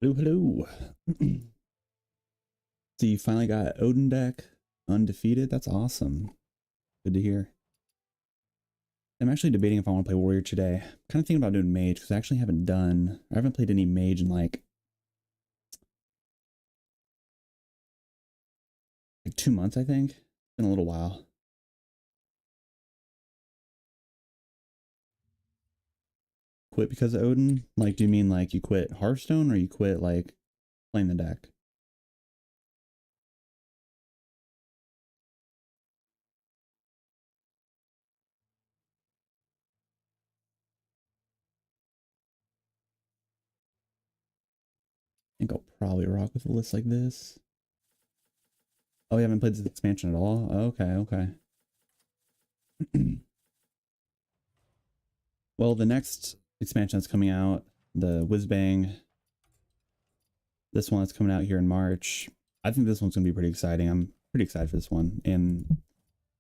Hello, hello. So you finally got Odin deck undefeated. That's awesome. Good to hear. I'm actually debating if I want to play Warrior today. I'm kind of thinking about doing Mage because I actually haven't played any Mage in like 2 months, I think. It's been a little while. Quit because of Odin? Like, do you mean like you quit Hearthstone or you quit like playing the deck? I think I'll probably rock with a list like this. Oh, you haven't played this expansion at all? Okay, okay. Well, the next expansion that's coming out, the Whizbang, this one that's coming out here in March, I think this one's going to be pretty exciting. I'm pretty excited for this one. And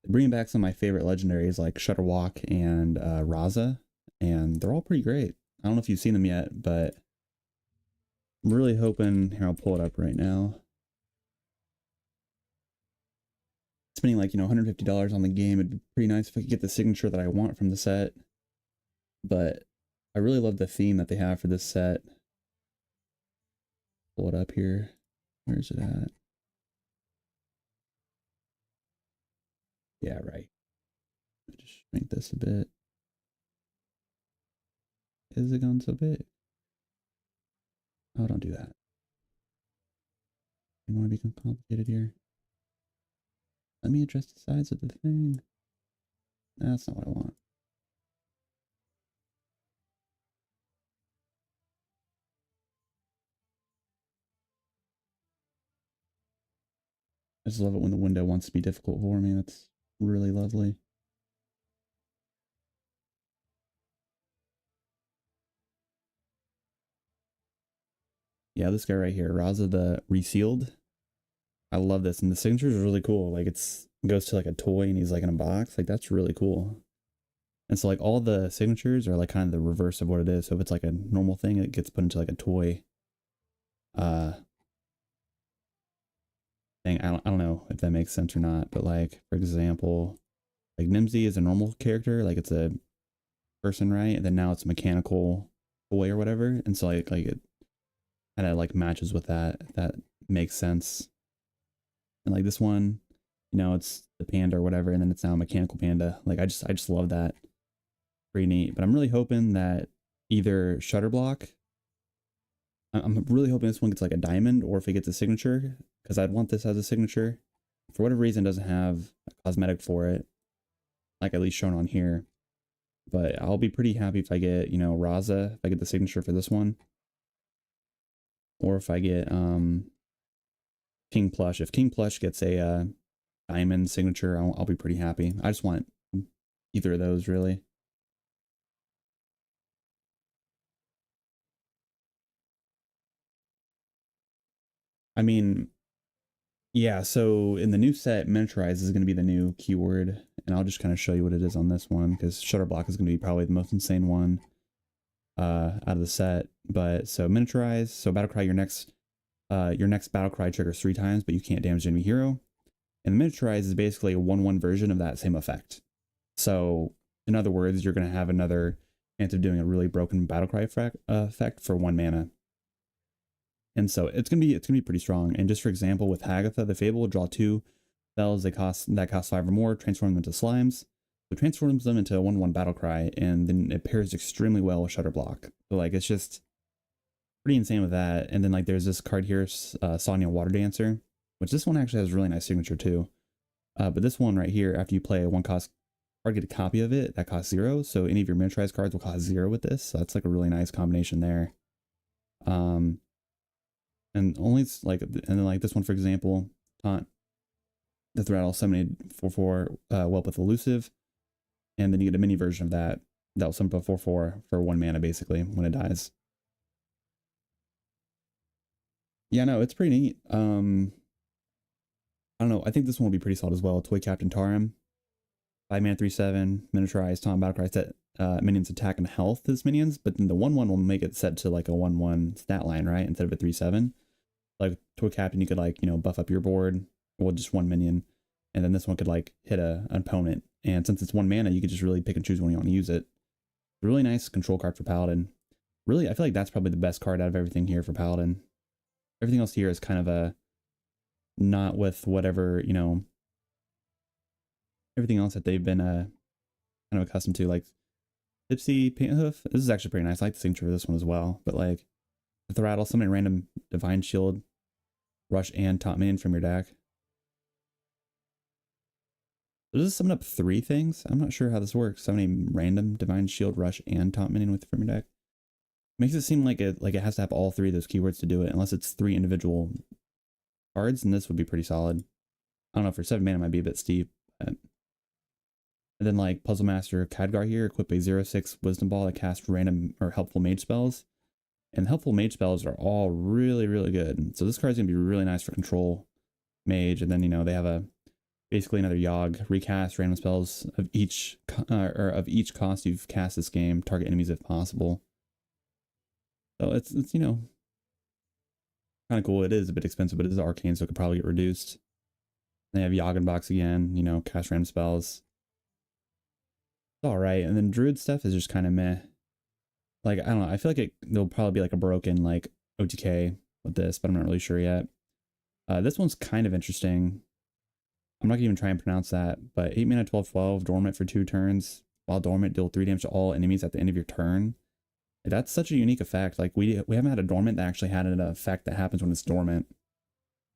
bringing back some of my favorite legendaries like Shutterwalk and Raza, and they're all pretty great. I don't know if you've seen them yet, but I'm really hoping, here, I'll pull it up right now. Spending like, $150 on the game, it'd be pretty nice if I could get the signature that I want from the set. But I really love the theme that they have for this set. Pull it up here. Where is it at? Yeah, right. Just shrink this a bit. Is it going so big? Oh, don't do that. I want to be complicated here. Let me adjust the size of the thing. That's not what I want. I just love it when the window wants to be difficult for me. That's really lovely. Yeah, this guy right here, Raza the Resealed. I love this. And the signature is really cool. Like it goes to like a toy and he's like in a box. Like that's really cool. And so like all the signatures are like kind of the reverse of what it is. So if it's like a normal thing, it gets put into like a toy uh thing. I don't know if that makes sense or not, but like for example, like Nimsy is a normal character, like it's a person, right? And then now it's a mechanical toy or whatever. And so like it kind of like matches with that, if that makes sense. And like this one, it's the panda or whatever, and then it's now a mechanical panda. Like I just love that. Pretty neat. But I'm really hoping that either Shutterblock, I'm really hoping this one gets like a diamond, or if it gets a signature, because I'd want this as a signature. For whatever reason, it doesn't have a cosmetic for it, like at least shown on here. But I'll be pretty happy if I get, Raza, if I get the signature for this one. Or if I get King Plush. If King Plush gets a diamond signature, I'll be pretty happy. I just want either of those, really. I mean, yeah, so in the new set, miniaturize is going to be the new keyword, and I'll just kind of show you what it is on this one, because Shutterblock is going to be probably the most insane one out of the set. But so miniaturize, so Battlecry, your next Battlecry triggers 3 times, but you can't damage enemy hero. And miniaturize is basically a 1/1 version of that same effect. So in other words, you're going to have another chance of doing a really broken Battlecry effect for 1 mana. And so it's gonna be pretty strong. And just for example, with Hagatha the Fable, draw 2 spells that cost 5 or more, transform them into slimes. So transforms them into a 1/1 Battlecry, and then it pairs extremely well with Shutterblock. So like it's just pretty insane with that. And then like there's this card here, Sonya Water Dancer, which this one actually has a really nice signature too. But this one right here, after you play a 1 cost card, get a copy of it that costs 0. So any of your miniaturized cards will cost 0 with this. So that's like a really nice combination there. And only and then like this one, for example, taunt the threat all summoned for Whelp with Elusive, and then you get a mini version of that will summon a 4/4 for 1 mana basically when it dies. Yeah, no, it's pretty neat. I don't know. I think this one will be pretty solid as well. Toy Captain Tarim, 5 mana 3/7 miniaturized taunt battlecry set minions attack and health as minions, but then the 1/1 will make it set to like a 1/1 stat line, right? Instead of a 3/7. Like to a captain, you could like, you know, buff up your board with just one minion. And then this one could like hit an opponent. And since it's 1 mana, you could just really pick and choose when you want to use it. Really nice control card for Paladin. Really, I feel like that's probably the best card out of everything here for Paladin. Everything else here is kind of a not with whatever, you know, everything else that they've been kind of accustomed to, like Tipsy, Paint Hoof. This is actually pretty nice. I like the signature for this one as well. But like with the rattle, summon random Divine Shield, rush, and top minion from your deck. Does this summon up 3 things? I'm not sure how this works. Summoning random Divine Shield, rush, and top minion with from your deck. Makes it seem like it has to have all 3 of those keywords to do it, unless it's 3 individual cards, and this would be pretty solid. I don't know, for 7 mana it might be a bit steep. But... And then like Puzzle Master Khadgar here, equip a 0/6 Wisdom Ball that casts random or helpful mage spells. And helpful mage spells are all really, really good. So this card's gonna be really nice for control mage. And then, you know, they have a basically another Yogg, recast random spells of each cost you've cast this game, target enemies if possible. So it's you know, kind of cool. It is a bit expensive, but it is arcane, so it could probably get reduced. They have Yogg box again, you know, cast random spells. It's all right. And then Druid stuff is just kind of meh. Like, I don't know. I feel like there'll probably be like a broken like OTK with this, but I'm not really sure yet. This one's kind of interesting. I'm not gonna even try and pronounce that, but 8 mana 12/12, dormant for 2 turns. While dormant, deal 3 damage to all enemies at the end of your turn. That's such a unique effect. Like we haven't had a dormant that actually had an effect that happens when it's dormant.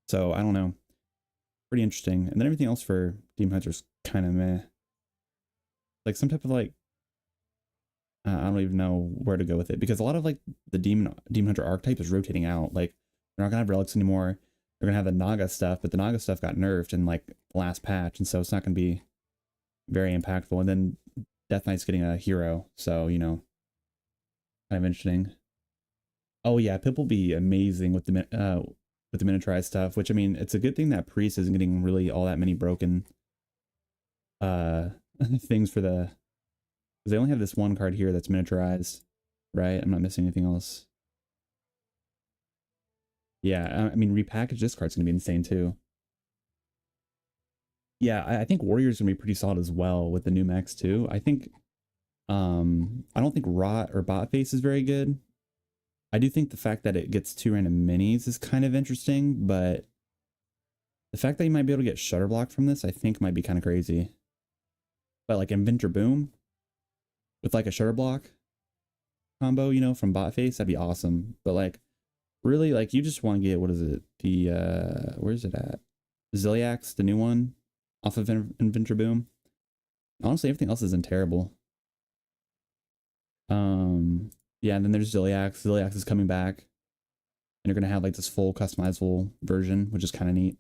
So I don't know. Pretty interesting. And then everything else for Demon Hunter's kind of meh. Like some type of like, I don't even know where to go with it, because a lot of like the Demon Hunter archetype is rotating out. Like they're not gonna have relics anymore. They're gonna have the Naga stuff, but the Naga stuff got nerfed in like the last patch, and so it's not gonna be very impactful. And then Death Knight's getting a hero, so you know, kind of interesting. Oh yeah, Pip will be amazing with the miniaturized stuff. Which I mean, it's a good thing that Priest isn't getting really all that many broken things for the, because they only have this one card here that's miniaturized, right? I'm not missing anything else. Yeah, I mean, repackage this card's gonna be insane too. Yeah, I think Warrior's gonna be pretty solid as well with the new mechs too. I think, I don't think Rot or Bot Face is very good. I do think the fact that it gets 2 random minis is kind of interesting, but the fact that you might be able to get Shutter Block from this, I think might be kind of crazy. But like Inventor Boom with like a Shutter Block combo, you know, from Bot Face, that'd be awesome. But like, really, like you just want to get, what is it? The, where's it at? Ziliax, the new one off of Inventor Boom. Honestly, everything else isn't terrible. Yeah, and then there's Ziliax. Ziliax is coming back. And you're going to have like this full customizable version, which is kind of neat.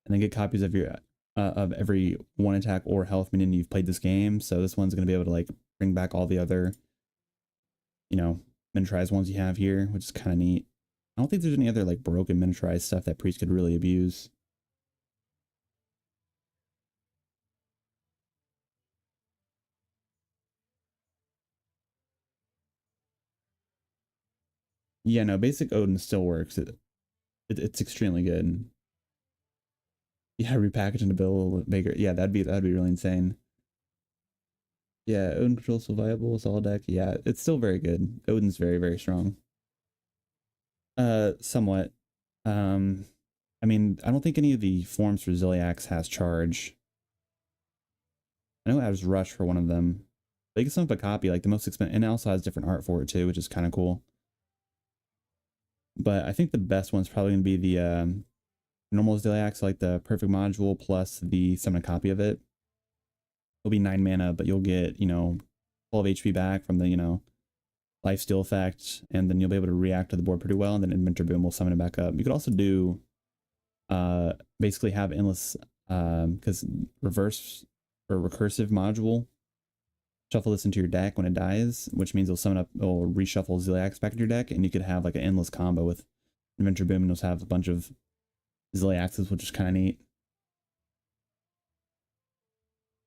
And then get copies of your of every 1 attack or health minion you've played this game. So this one's going to be able to like bring back all the other, you know, miniaturized ones you have here, which is kind of neat. I don't think there's any other like broken miniaturized stuff that Priest could really abuse. Yeah, no, basic Odin still works. It's extremely good. Yeah, repackage into Bill Baker. Yeah, that'd be really insane. Yeah, Odin control still viable, solid deck. Yeah, it's still very good. Odin's very, very strong. Somewhat. I mean, I don't think any of the forms for Ziliax has charge. I know it has rush for one of them. They can sum up a copy, like the most expensive, and it also has different art for it too, which is kind of cool. But I think the best one's probably going to be the normal Ziliax, like the perfect module plus the summon a copy of it. It'll be 9 mana, but you'll get, you know, 12 HP back from the, you know, lifesteal effect, and then you'll be able to react to the board pretty well, and then Inventor Boom will summon it back up. You could also do basically have endless because reverse or recursive module, shuffle this into your deck when it dies, which means it'll reshuffle Ziliax back into your deck, and you could have like an endless combo with Inventor Boom, and you'll have a bunch of Ziliaxes, which is kind of neat.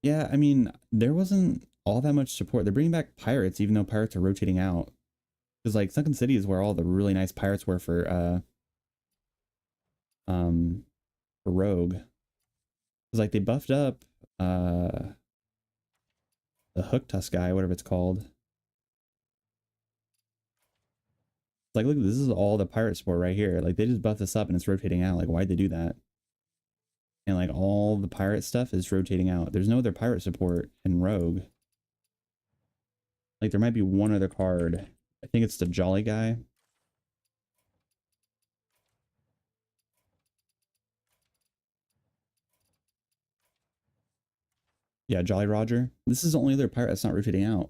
Yeah, I mean, there wasn't all that much support. They're bringing back pirates, even though pirates are rotating out. Because like Sunken City is where all the really nice pirates were for Rogue. Because like they buffed up the Hook Tusk guy, whatever it's called. Like, look, this is all the pirate support right here. Like, they just buffed this up and it's rotating out. Like, why'd they do that? And like, all the pirate stuff is rotating out. There's no other pirate support in Rogue. Like, there might be one other card. I think it's the Jolly guy. Yeah, Jolly Roger. This is the only other pirate that's not rotating out.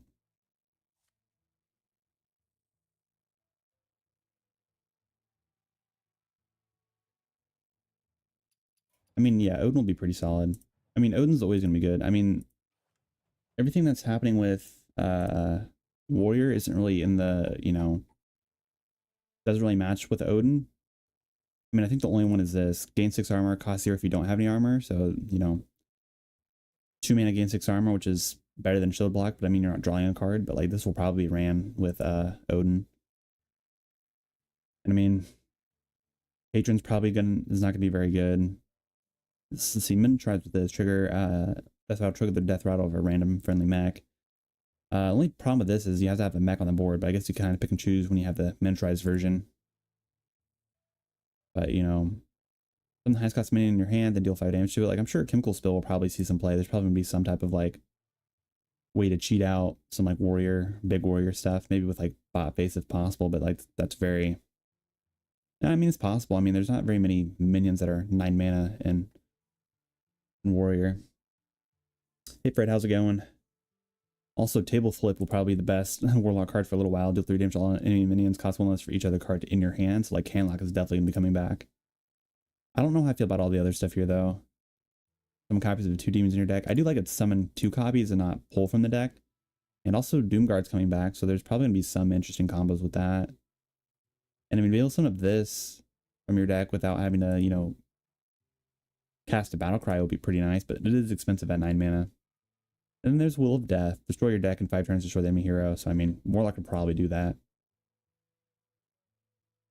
I mean, yeah, Odin will be pretty solid. I mean, Odin's always going to be good. I mean, everything that's happening with Warrior isn't really in the, you know, doesn't really match with Odin. I mean, I think the only one is this. Gain 6 armor, cost 0 if you don't have any armor. So, you know, 2 mana gain 6 armor, which is better than shield block, but I mean, you're not drawing a card. But like, this will probably be ran with Odin. And I mean, Patron's probably is not gonna be very good. Let's see, Min tries with this trigger. That's how I'll trigger the death rattle of a random friendly mech. Only problem with this is you have to have a mech on the board, but I guess you kind of pick and choose when you have the miniaturized version. But you know, something has cost minion in your hand, then deal 5 damage to it. Like, I'm sure Chemical Spill will probably see some play. There's probably gonna be some type of like way to cheat out some like warrior, big warrior stuff, maybe with like bot face if possible, but like that's very, I mean, it's possible. I mean, there's not very many minions that are 9 mana in warrior. Hey Fred, how's it going? Also, Table Flip will probably be the best Warlock card for a little while. Deal 3 damage to all enemy minions, cost 1 less for each other card in your hand. So like Handlock is definitely gonna be coming back. I don't know how I feel about all the other stuff here though. Some copies of 2 demons in your deck. I do like it to summon 2 copies and not pull from the deck. And also Doomguard's coming back, so there's probably gonna be some interesting combos with that. And I mean, be able to summon up this from your deck without having to, you know, cast a battle cry would be pretty nice, but it is expensive at 9 mana. And then there's Will of Death. Destroy your deck in 5 turns, destroy the enemy hero. So I mean, Warlock could probably do that.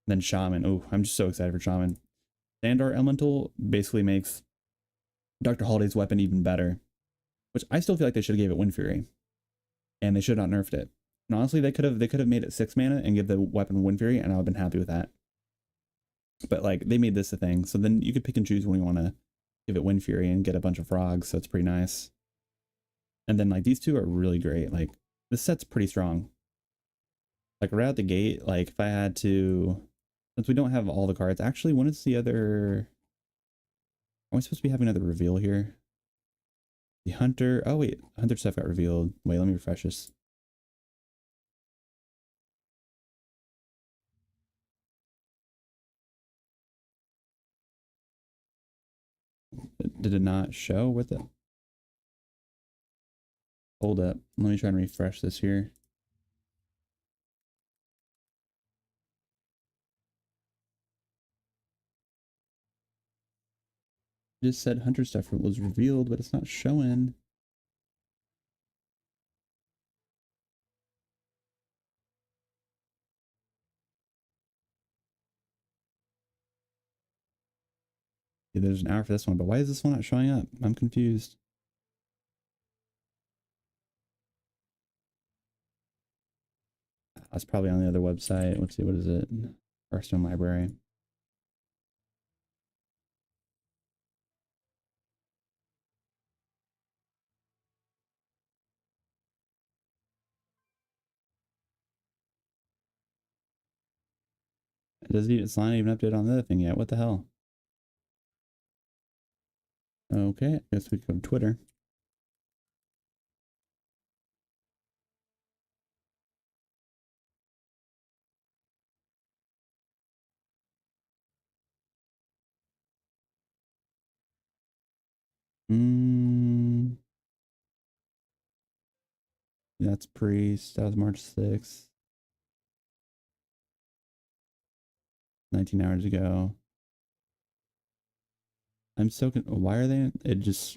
Then Shaman. Oh, I'm just so excited for Shaman. Sandar Elemental basically makes Dr. Holiday's weapon even better, which I still feel like they should have gave it Wind Fury, and they should not nerfed it. And honestly, they could have made it 6 mana and give the weapon Wind Fury, and I would have been happy with that. But like, they made this a thing, so then you could pick and choose when you want to give it Wind Fury and get a bunch of frogs. So it's pretty nice. And then like these two are really great. Like this set's pretty strong. Like right out the gate, like if I had to, since we don't have all the cards, actually, when is the other? Am I supposed to be having another reveal here? The Hunter. Oh wait, Hunter stuff got revealed. Wait, let me refresh this. Did it not show with it? Hold up. Let me try and refresh this here. It just said Hunter stuff was revealed, but it's not showing. Yeah, there's an hour for this one, but why is this one not showing up? I'm confused. That's probably on the other website. Let's see, what is it? Hearthstone Library. It doesn't even, it's not even updated on the other thing yet. What the hell? Okay, I guess we could go to Twitter. That's Priest. That was March 6th. 19 hours ago. I'm so why are they? It just,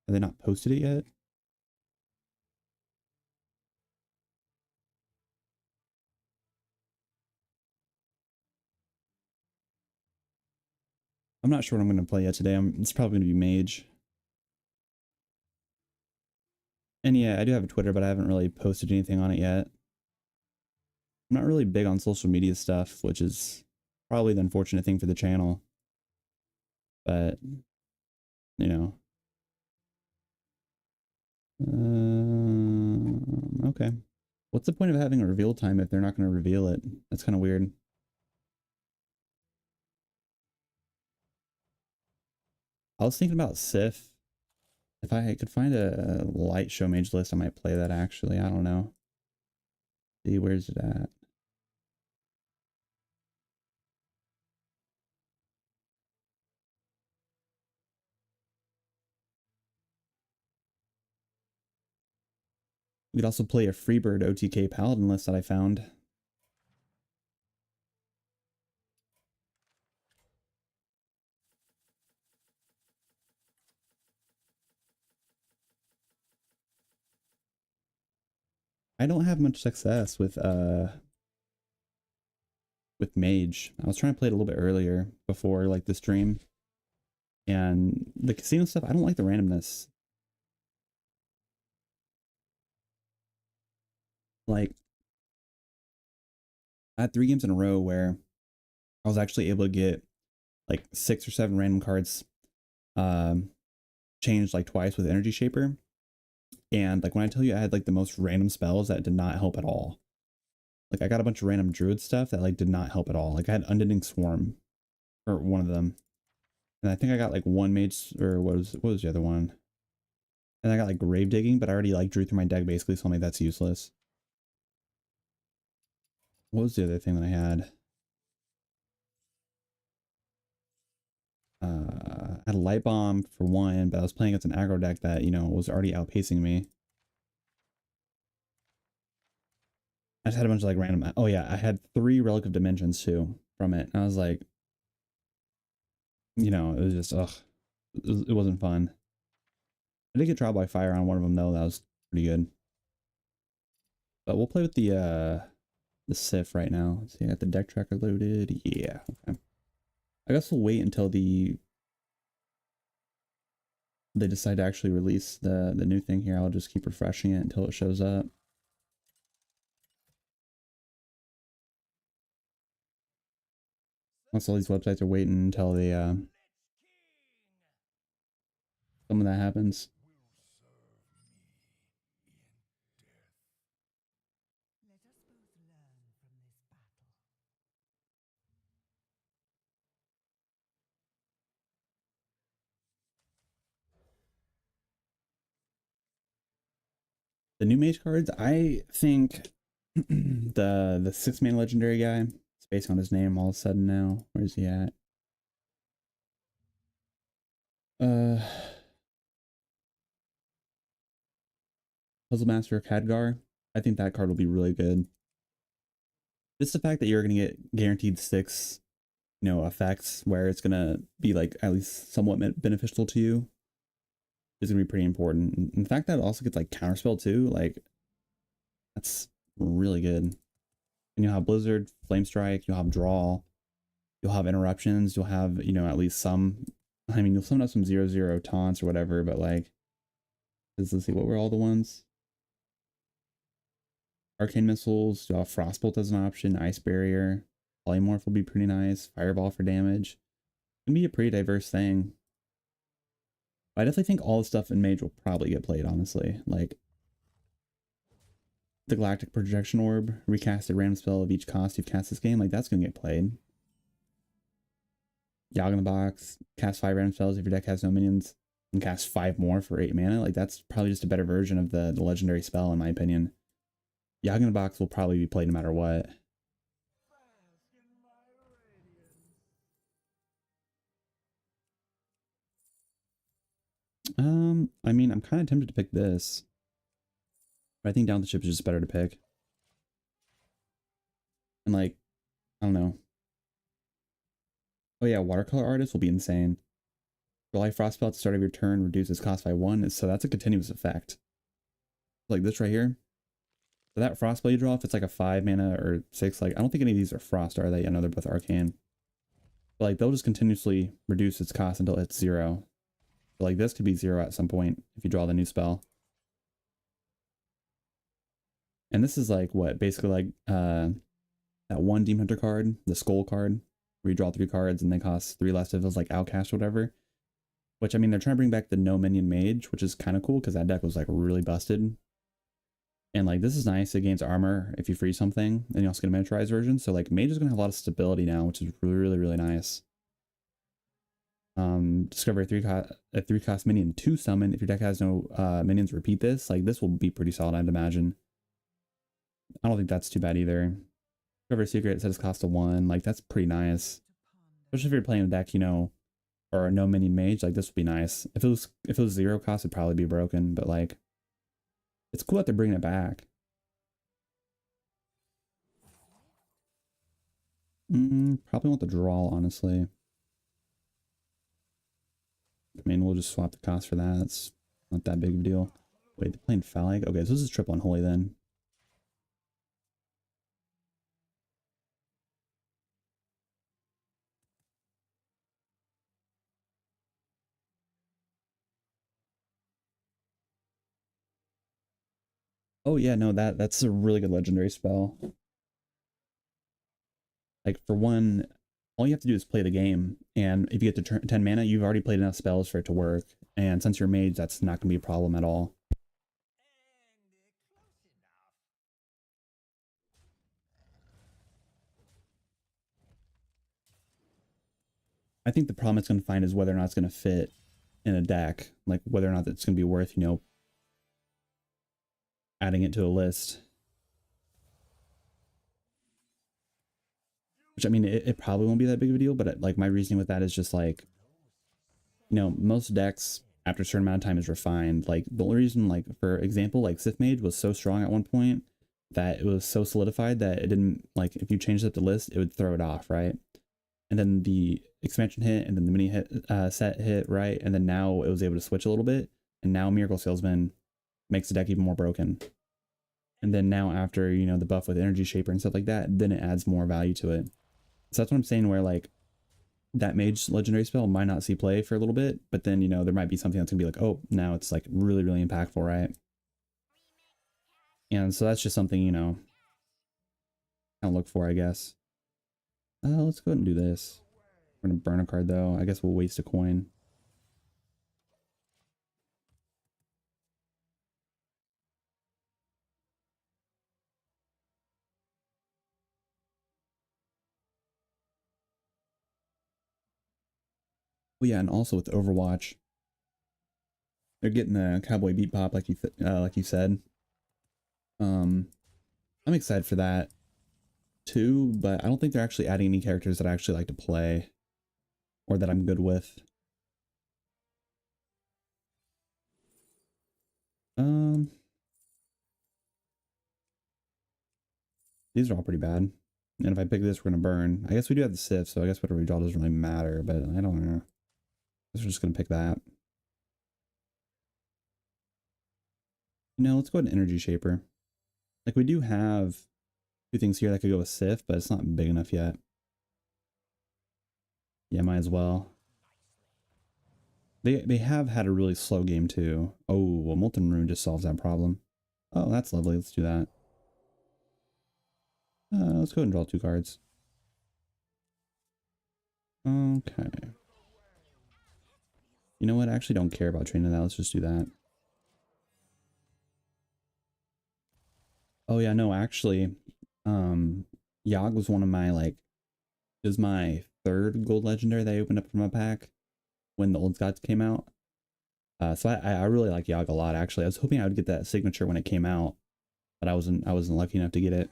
have they not posted it yet? I'm not sure what I'm going to play yet today. It's probably going to be Mage. And yeah, I do have a Twitter, but I haven't really posted anything on it yet. I'm not really big on social media stuff, which is probably the unfortunate thing for the channel. But, you know. Okay. What's the point of having a reveal time if they're not going to reveal it? That's kind of weird. I was thinking about Sif. If I could find a light show mage list, I might play that actually. I don't know. See, where's it at? We could also play a Freebird OTK Paladin list that I found. I don't have much success with Mage. I was trying to play it a little bit earlier before like the stream. And the casino stuff, I don't like the randomness. Like, I had 3 games in a row where I was actually able to get like 6 or 7 random cards changed like twice with Energy Shaper. And like when I tell you I had like the most random spells that did not help at all. Like I got a bunch of random druid stuff that like did not help at all. Like I had Unending Swarm for one of them. And I think I got like one mage, or what was the other one? And I got like Grave Digging, but I already like drew through my deck basically, so I'm like that's useless. What was the other thing that I had? I had a Light Bomb for one, but I was playing against an aggro deck that, you know, was already outpacing me. I just had a bunch of like random. Oh yeah, I had 3 Relic of Dimensions too from it. And I was like, you know, it was just ugh, it wasn't fun. I did get trial by fire on one of them though. That was pretty good. But we'll play with the Sif right now. Let's see, I got the deck tracker loaded. Yeah. Okay. I guess we'll wait until they decide to actually release the new thing here. I'll just keep refreshing it until it shows up. Once all these websites are waiting until they some of that happens. The new mage cards, I think the 6-man legendary guy, it's based on his name all of a sudden now. Where's he at? Uh Puzzle Master Khadgar. I think that card will be really good. Just the fact that you're gonna get guaranteed 6, you know, effects where it's gonna be like at least somewhat beneficial to you is gonna be pretty important. And the fact that it also gets like counterspell too, like that's really good. And you'll have Blizzard, Flame Strike, you'll have Draw, you'll have Interruptions, you'll have, you know, at least some, I mean, you'll summon up some 0/0 taunts or whatever, but like, let's see, what were all the ones? Arcane Missiles, you'll have Frostbolt as an option, Ice Barrier, Polymorph will be pretty nice, Fireball for damage. It can be a pretty diverse thing. I definitely think all the stuff in Mage will probably get played, honestly. Like, the Galactic Projection Orb, recasted random spell of each cost you've cast this game, like that's gonna get played. Yogg in the Box, cast 5 random spells if your deck has no minions, and cast 5 more for 8 mana. Like that's probably just a better version of the legendary spell in my opinion. Yogg in the Box will probably be played no matter what. I mean, I'm kind of tempted to pick this, but I think Down the Ship is just better to pick. And like, I don't know. Oh yeah, Watercolor Artist will be insane. Rely Frostspell at the start of your turn reduces cost by 1, so that's a continuous effect. Like this right here. So that Frostspell you draw, if it's like a 5 mana or 6, like I don't think any of these are Frost, are they? I know they're both Arcane. But like they'll just continuously reduce its cost until it's 0. But like this could be 0 at some point if you draw the new spell. And this is like what, basically like that one Demon Hunter card, the Skull card, where you draw 3 cards and they cost 3 less if it was like Outcast or whatever. Which, I mean, they're trying to bring back the no minion Mage, which is kind of cool because that deck was like really busted. And like this is nice, it gains armor if you freeze something, and you also get a miniaturized version. So like Mage is gonna have a lot of stability now, which is really, really nice. Discover a 3-cost minion to summon. If your deck has no minions, repeat this. Like this will be pretty solid, I'd imagine. I don't think that's too bad either. Discover a secret, set its cost to 1. Like that's pretty nice. Especially if you're playing a deck, you know, or a no minion mage, like this would be nice. If it was 0 cost, it'd probably be broken, but like it's cool that they're bringing it back. Probably want the draw, honestly. I mean, we'll just swap the cost for that. It's not that big of a deal. Wait, they're playing Phallic? Okay, so this is triple unholy then. Oh yeah, no, that's a really good legendary spell. Like for one, all you have to do is play the game, and if you get to 10 mana, you've already played enough spells for it to work. And since you're mage, that's not gonna be a problem at all. I think the problem it's gonna find is whether or not it's gonna fit in a deck, like whether or not it's gonna be worth, you know, adding it to a list. Which I mean, it probably won't be that big of a deal, but like my reasoning with that is just like, you know, most decks after a certain amount of time is refined. Like the only reason, like for example, like Sith Mage was so strong at one point that it was so solidified that it didn't, like if you changed up the list, it would throw it off, right? And then the expansion hit, and then the mini hit set hit, right? And then now it was able to switch a little bit, and now Miracle Salesman makes the deck even more broken. And then now after, you know, the buff with Energy Shaper and stuff like that, then it adds more value to it. So that's what I'm saying, where like that mage legendary spell might not see play for a little bit, but then, you know, there might be something that's gonna be like, oh, now it's like really, really impactful, right? And so that's just something, you know, kind of look for, I guess. Let's go ahead and do this. We're gonna burn a card though. I guess we'll waste a coin. Well, yeah, and also with Overwatch, they're getting the Cowboy Beat Pop like you said. I'm excited for that too, but I don't think they're actually adding any characters that I actually like to play or that I'm good with. Um, these are all pretty bad. And if I pick this, we're gonna burn. I guess we do have the Sif, so I guess whatever we draw doesn't really matter, but I don't know. I guess we're just gonna pick that. No, let's go ahead and Energy Shaper. Like we do have 2 things here that could go with Sif, but it's not big enough yet. Yeah, might as well. They have had a really slow game too. Oh, well, Molten Rune just solves that problem. Oh, that's lovely. Let's do that. Let's go ahead and draw 2 cards. Okay. You know what? I actually don't care about training that. Let's just do that. Oh yeah, no, actually, Yogg was one of my like, it was my 3rd gold legendary that I opened up from a pack when the old gods came out. So I really like Yogg a lot actually. I was hoping I would get that signature when it came out, but I wasn't lucky enough to get it.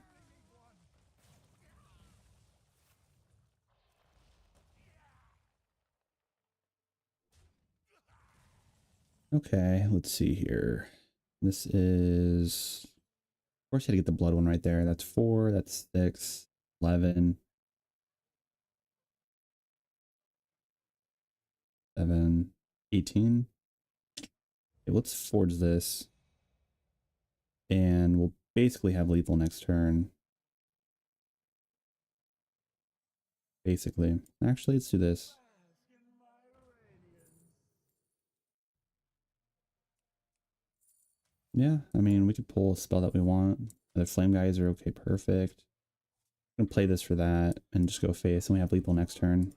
Okay, let's see here. This is, of course you had to get the blood one right there. That's 4, that's 6, 11, 7, 18. Okay, let's forge this. And we'll basically have lethal next turn. basically. Actually, let's do this. Yeah, I mean, we could pull a spell that we want. The flame guys are okay, perfect. I'm gonna play this for that and just go face, and we have lethal next turn.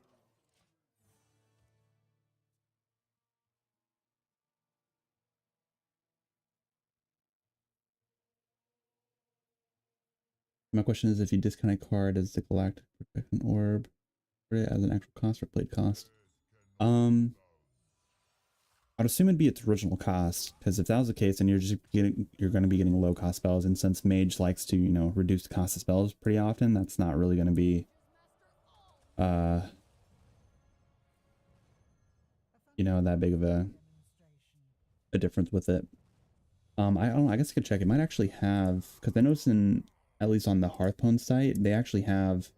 My question is, if you discount a card as the Galactic Protection Orb, put it as an actual cost or played cost. I'd assume it'd be its original cost, because if that was the case, then you're going to be getting low cost spells, and since Mage likes to, you know, reduce the cost of spells pretty often, that's not really going to be, you know, that big of a difference with it. I don't know, I guess I could check. It might actually have, because I noticed in, at least on the Hearthstone site, they actually have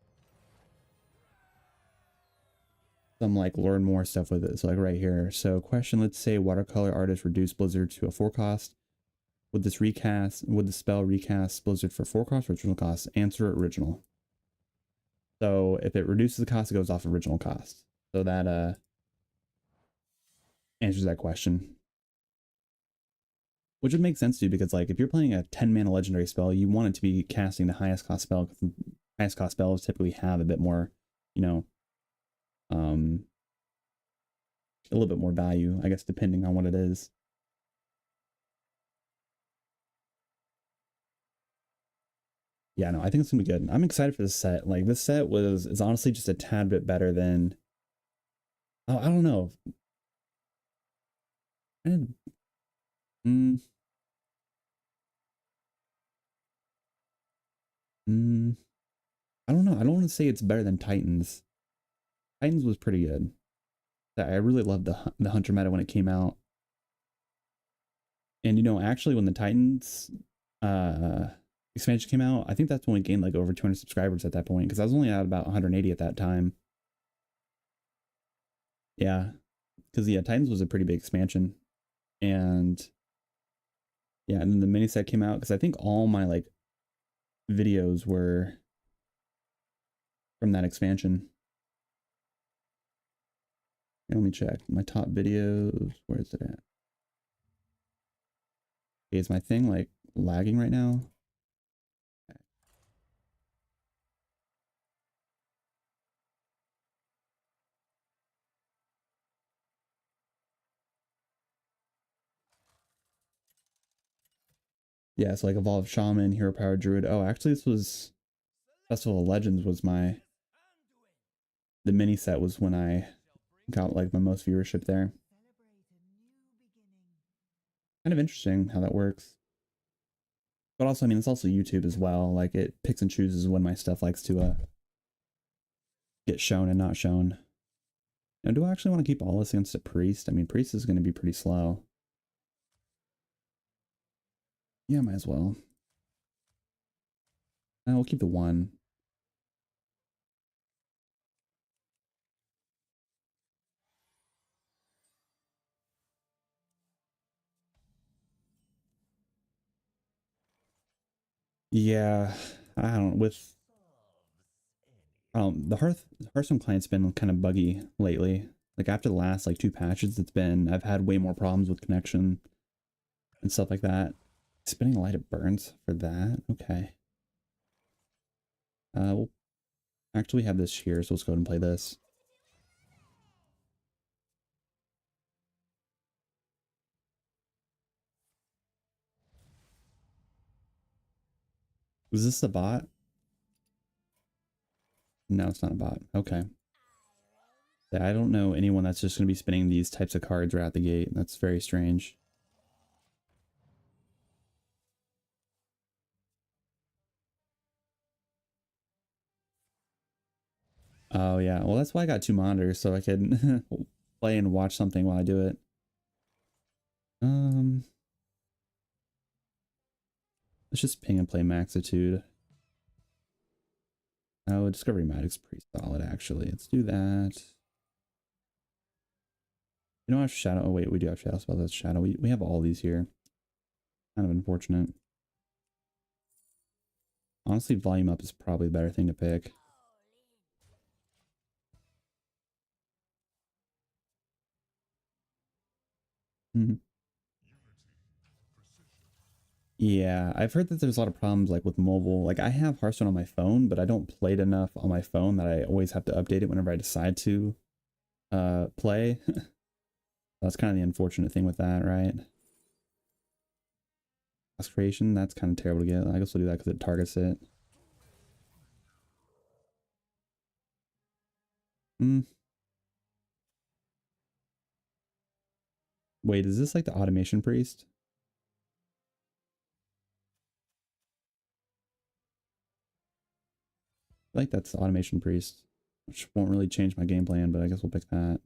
some like learn more stuff with it. So like right here. So question, let's say watercolor artist reduce Blizzard to a 4 cost. Would the spell recast Blizzard for 4 cost or original cost? Answer original. So if it reduces the cost, it goes off original cost. So that answers that question. Which would make sense too, because like if you're playing a 10 mana legendary spell, you want it to be casting the highest cost spell, because the highest cost spells typically have a bit more, you know, a little bit more value, I guess, depending on what it is. Yeah, no, I think it's gonna be good. I'm excited for this set. Like this set is honestly just a tad bit better than, oh, I don't know. Mm, mm, I don't know. I don't want to say it's better than Titans. Titans was pretty good. I really loved the Hunter meta when it came out. And you know, actually when the Titans uh expansion came out, I think that's when we gained like over 200 subscribers at that point, because I was only at about 180 at that time. Yeah, because yeah, Titans was a pretty big expansion. And yeah, and then the mini set came out, because I think all my like videos were from that expansion. Let me check my top videos. Where is it at? Okay, is my thing like lagging right now? Yeah, so like Evolved Shaman, Hero Power Druid. Oh, actually this was Festival of Legends was the mini set was when I got like my most viewership there. Kind of interesting how that works. But also, I mean, it's also YouTube as well. Like it picks and chooses when my stuff likes to get shown and not shown. Now, do I actually want to keep all this against a priest? I mean, priest is going to be pretty slow. Yeah, might as well. We'll keep the one. Yeah, I don't with the Hearthstone client's been kind of buggy lately. Like after the last like 2 patches, I've had way more problems with connection and stuff like that. Spinning Light of Burns for that. Okay. We'll actually have this here, so let's go ahead and play this. Was this the bot? No, it's not a bot. Okay. Yeah, I don't know anyone that's just going to be spinning these types of cards right out the gate. That's very strange. Oh yeah, well that's why I got 2 monitors, so I can play and watch something while I do it. Let's just ping and play Maxitude. Oh, Discovery Magic's pretty solid actually. Let's do that. You don't have Shadow. Oh wait, we do have Shadow spell. That's Shadow. We have all these here. Kind of unfortunate. Honestly, volume up is probably the better thing to pick. Mhm. Yeah, I've heard that there's a lot of problems like with mobile. Like I have Hearthstone on my phone, but I don't play it enough on my phone that I always have to update it whenever I decide to play. That's kind of the unfortunate thing with that, right? Class creation, that's kind of terrible to get. I guess we'll do that because it targets it. Mm. Wait, is this like the automation priest? I feel like that's the automation priest, which won't really change my game plan, but I guess we'll pick that.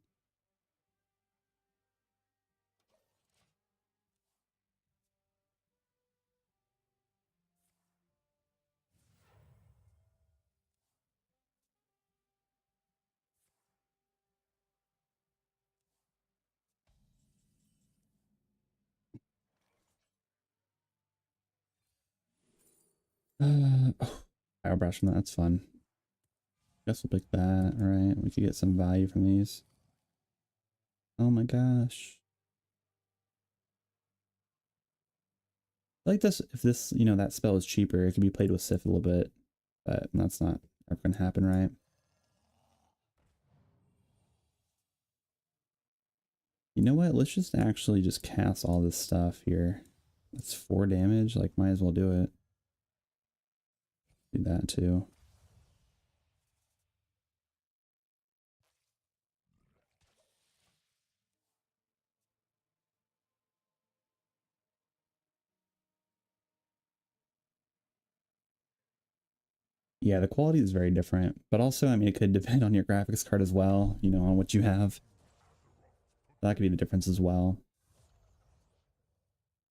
Oh, eyebrows from that. That's fun. Guess we'll pick that. All right, we could get some value from these. Oh my gosh. I like this. If this, that spell is cheaper, it could be played with Sif a little bit, but that's not ever gonna happen, right? You know what? Let's just actually just cast all this stuff here. That's 4 damage. Like, might as well do it. Do that too. Yeah, the quality is very different, but also, I mean, it could depend on your graphics card as well, on what you have. That could be the difference as well.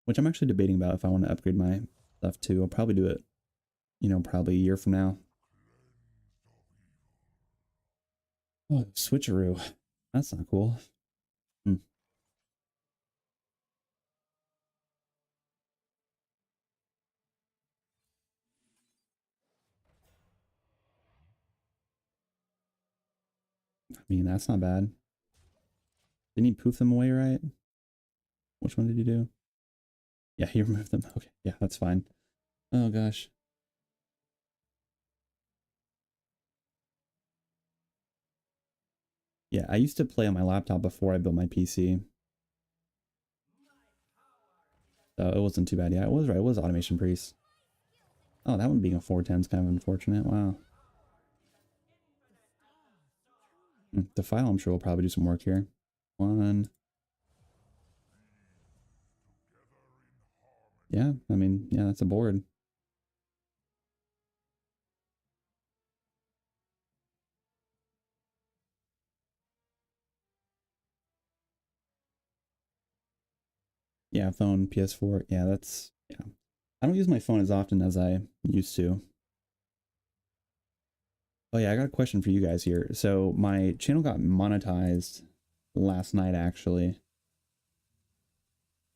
Which I'm actually debating about if I want to upgrade my stuff too. I'll probably do it, probably a year from now. Oh, switcheroo. That's not cool. Hmm. I mean, that's not bad. Didn't he poof them away, right? Which one did he do? Yeah, he removed them. Okay, yeah, that's fine. Oh gosh. Yeah, I used to play on my laptop before I built my PC. So it wasn't too bad. Yeah, it was right. It was Automation Priest. Oh, that one being a 410 is kind of unfortunate. Wow. The file, I'm sure, will probably do some work here. One. Yeah, I mean, yeah, that's a board. Yeah, phone, PS4. Yeah, yeah. I don't use my phone as often as I used to. Oh yeah, I got a question for you guys here. So my channel got monetized last night actually.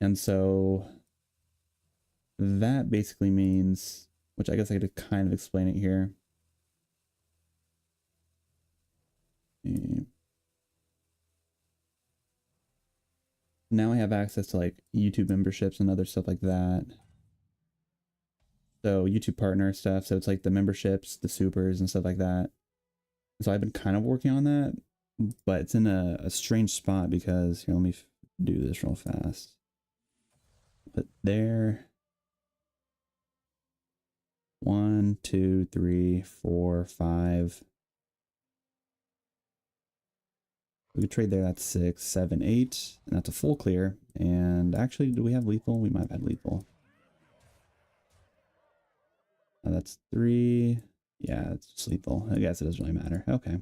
And so that basically means, which I guess I could kind of explain it here. Now I have access to like YouTube memberships and other stuff like that. So YouTube partner stuff. So it's like the memberships, the supers and stuff like that. So I've been kind of working on that, but it's in a strange spot because here, let me do this real fast. Put there. 1, 2, 3, 4, 5. We could trade there. That's 6, 7, 8. And that's a full clear. And actually, do we have lethal? We might have had lethal. That's 3. Yeah, it's just lethal. I guess it doesn't really matter. Okay.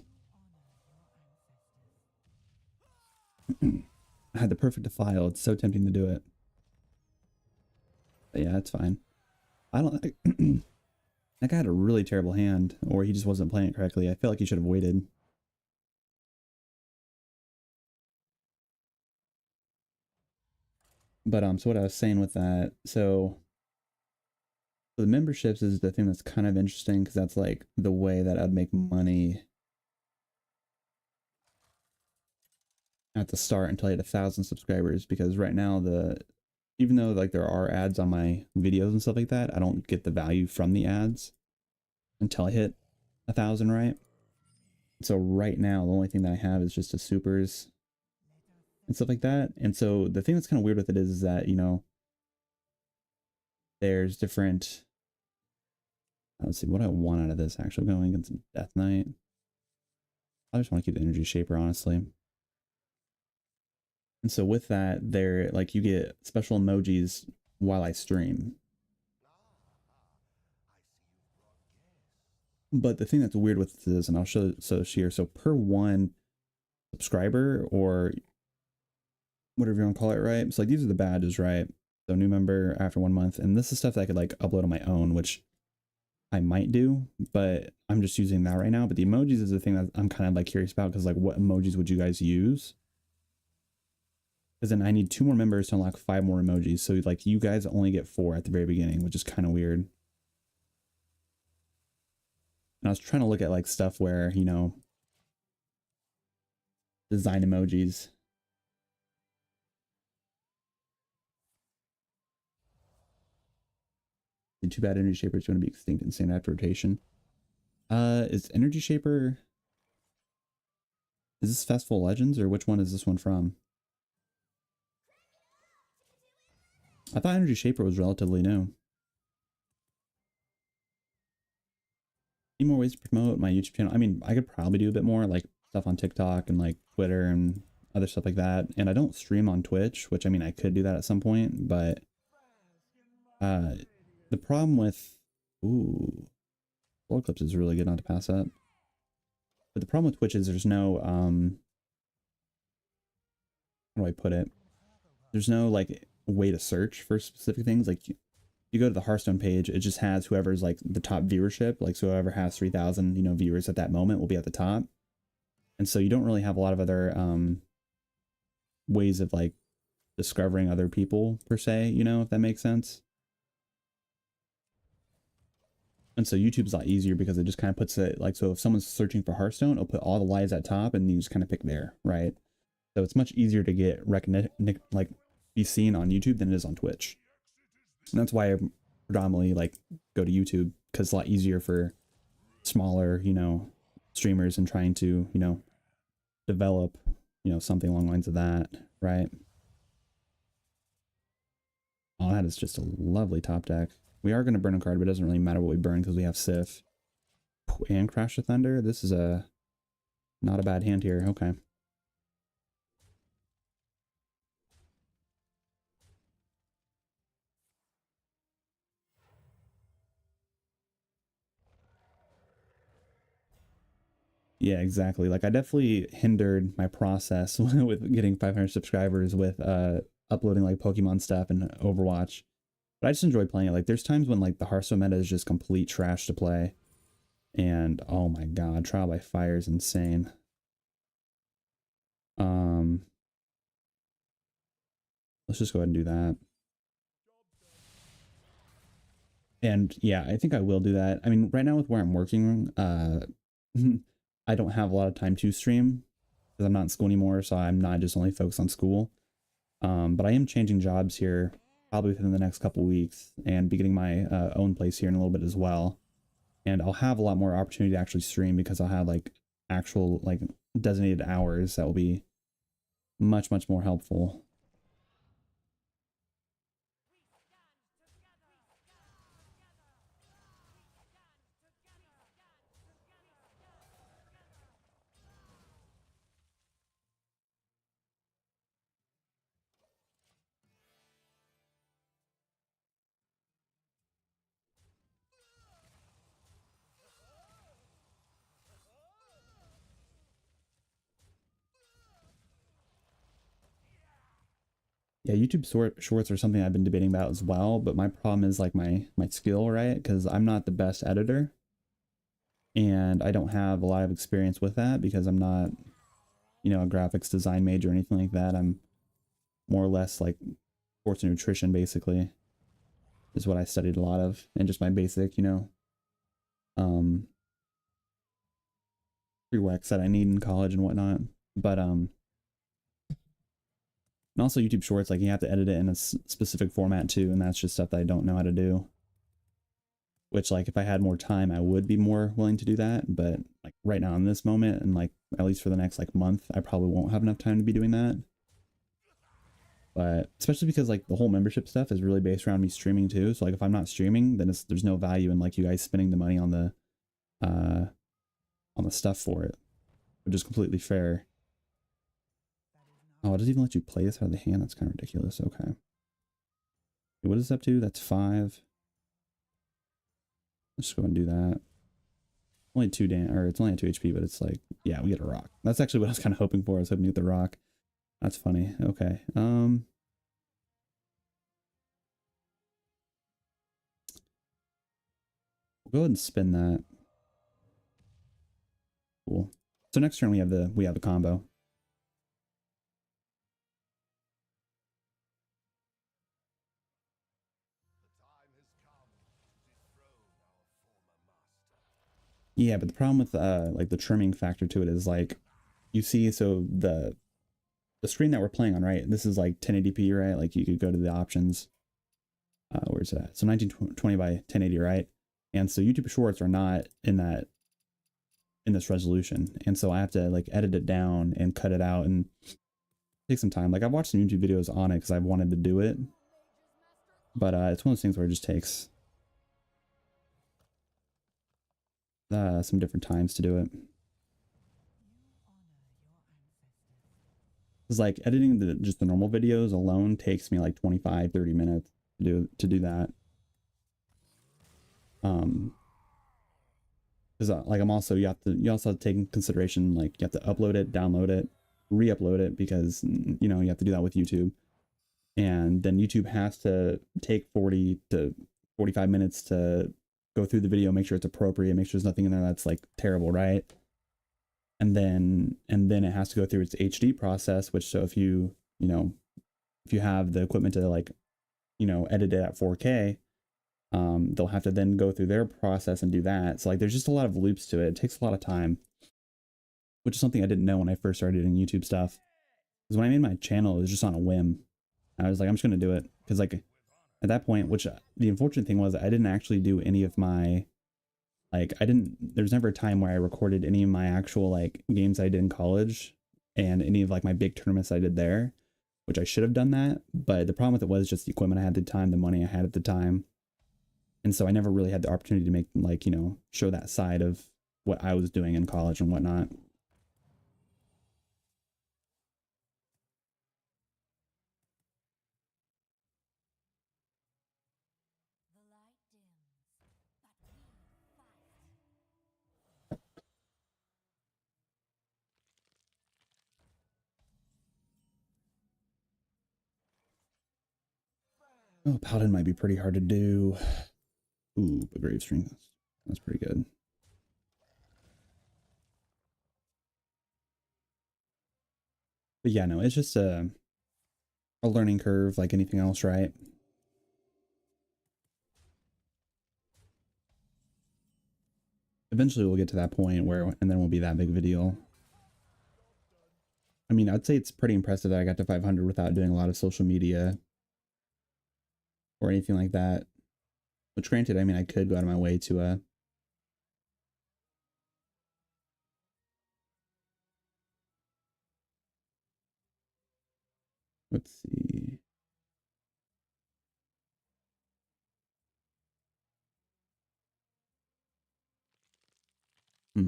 I had the perfect defile. It's so tempting to do it. But yeah, it's fine. I don't... that guy had a really terrible hand, or he just wasn't playing it correctly. I feel like he should have waited. But so what I was saying with that, so the memberships is the thing that's kind of interesting because that's like the way that I'd make money. at the start until I hit 1,000 subscribers, because right now even though like there are ads on my videos and stuff like that, I don't get the value from the ads until I hit 1,000, right? So right now the only thing that I have is just the supers and stuff like that. And so the thing that's kind of weird with it is that, you know, there's different, let's see what I want out of this. Actually going against Death Knight. I just want to keep the energy shaper, honestly. And so with that, there, like, you get special emojis while I stream. But the thing that's weird with this, and I'll show here, so per one subscriber, or whatever you want to call it, right? So like these are the badges, right? So new member after 1 month, and this is stuff that I could like upload on my own, which I might do, but I'm just using that right now. But the emojis is the thing that I'm kind of like curious about, because like what emojis would you guys use? Because then I need 2 more members to unlock 5 more emojis. So like you guys only get 4 at the very beginning, which is kind of weird. And I was trying to look at like stuff where, you know, design emojis. And too bad Energy Shaper is going to be extinct insane after rotation. Is Energy Shaper, is this Festival Legends, or which one is this one from? I thought Energy Shaper was relatively new. Any more ways to promote my YouTube channel? I mean, I could probably do a bit more, like stuff on TikTok and like Twitter and other stuff like that. And I don't stream on Twitch, which I mean, I could do that at some point, but the problem with, ooh, Solar Eclipse is really good not to pass up. But the problem with Twitch is there's no, how do I put it? There's no like way to search for specific things. Like you go to the Hearthstone page, it just has whoever's like the top viewership. Like so whoever has 3,000, you know, viewers at that moment will be at the top. And so you don't really have a lot of other ways of like discovering other people per se, you know, if that makes sense. And so YouTube's a lot easier because it just kind of puts it like, so if someone's searching for Hearthstone, it'll put all the lives at top and you just kind of pick there, right? So it's much easier to get recognition, like be seen on YouTube than it is on Twitch. And that's why I predominantly like go to YouTube, because it's a lot easier for smaller, you know, streamers and trying to, you know, develop, you know, something along the lines of that, right? Oh, that is just a lovely top deck. We are going to burn a card, but it doesn't really matter what we burn because we have Sif. And Crash the Thunder. This is a not a bad hand here. Okay. Yeah, exactly. Like I definitely hindered my process with getting 500 subscribers with uploading like Pokemon stuff and Overwatch. But I just enjoy playing it. Like there's times when like the Hearthstone meta is just complete trash to play. And oh my god, Trial by Fire is insane. Let's just go ahead and do that. And yeah, I think I will do that. I mean, right now with where I'm working, I don't have a lot of time to stream because I'm not in school anymore, so I'm not just only focused on school. But I am changing jobs here probably within the next couple weeks and be getting my own place here in a little bit as well. And I'll have a lot more opportunity to actually stream because I'll have like actual like designated hours that will be much, much more helpful. Yeah, YouTube shorts are something I've been debating about as well, but my problem is like my skill, right? Because I'm not the best editor, and I don't have a lot of experience with that because I'm not, you know, a graphics design major or anything like that. I'm more or less like sports and nutrition basically is what I studied a lot of, and just my basic, you know, prereqs that I need in college and whatnot. But And also YouTube Shorts, like you have to edit it in a specific format too, and that's just stuff that I don't know how to do. Which, like, if I had more time, I would be more willing to do that. But like right now in this moment, and like at least for the next like month, I probably won't have enough time to be doing that. But especially because like the whole membership stuff is really based around me streaming too. So like if I'm not streaming, then there's no value in like you guys spending the money on the stuff for it, which is completely fair. Oh, it doesn't even let you play this out of the hand. That's kind of ridiculous. Okay. What is this up to? That's 5. Let's just go and do that. Only 2 or it's only at 2 HP, but it's like, yeah, we get a rock. That's actually what I was kind of hoping for. I was hoping to get the rock. That's funny. Okay. We'll go ahead and spin that. Cool. So next turn we have the combo. Yeah, but the problem with like the trimming factor to it is like you see, so the screen that we're playing on, right? This is like 1080p, right? Like you could go to the options. Where's that? So 1920 by 1080, right? And so YouTube Shorts are not in this resolution, and so I have to like edit it down and cut it out and take some time. Like I've watched some YouTube videos on it because I've wanted to do it, but it's one of those things where it just takes some different times to do it. It's like editing just the normal videos alone takes me like 25-30 minutes to do that. Because like I'm also you also have to take in consideration, like you have to upload it, download it, re-upload it, because you know you have to do that with YouTube, and then YouTube has to take 40 to 45 minutes to go through the video, make sure it's appropriate, make sure there's nothing in there that's like terrible, right? And then it has to go through its HD process, which, so if you have the equipment to like edit it at 4K, they'll have to then go through their process and do that. So like there's just a lot of loops to it. It takes a lot of time, which is something I didn't know when I first started doing YouTube stuff. Because when I made my channel, it was just on a whim. I was like, I'm just gonna do it, because like at that point, which the unfortunate thing was, I didn't actually do any of my there's never a time where I recorded any of my actual like games I did in college and any of like my big tournaments I did there, which I should have done that. But the problem with it was just the equipment I had at the time, the money I had at the time. And so I never really had the opportunity to make like, show that side of what I was doing in college and whatnot. Oh, Paladin might be pretty hard to do. Ooh, but Grave String, that's pretty good. But yeah, no, it's just a learning curve like anything else, right? Eventually we'll get to that point where, and then we'll be that big of a deal. I mean, I'd say it's pretty impressive that I got to 500 without doing a lot of social media or anything like that. Which, granted, I mean, I could go out of my way to let's see. Hmm.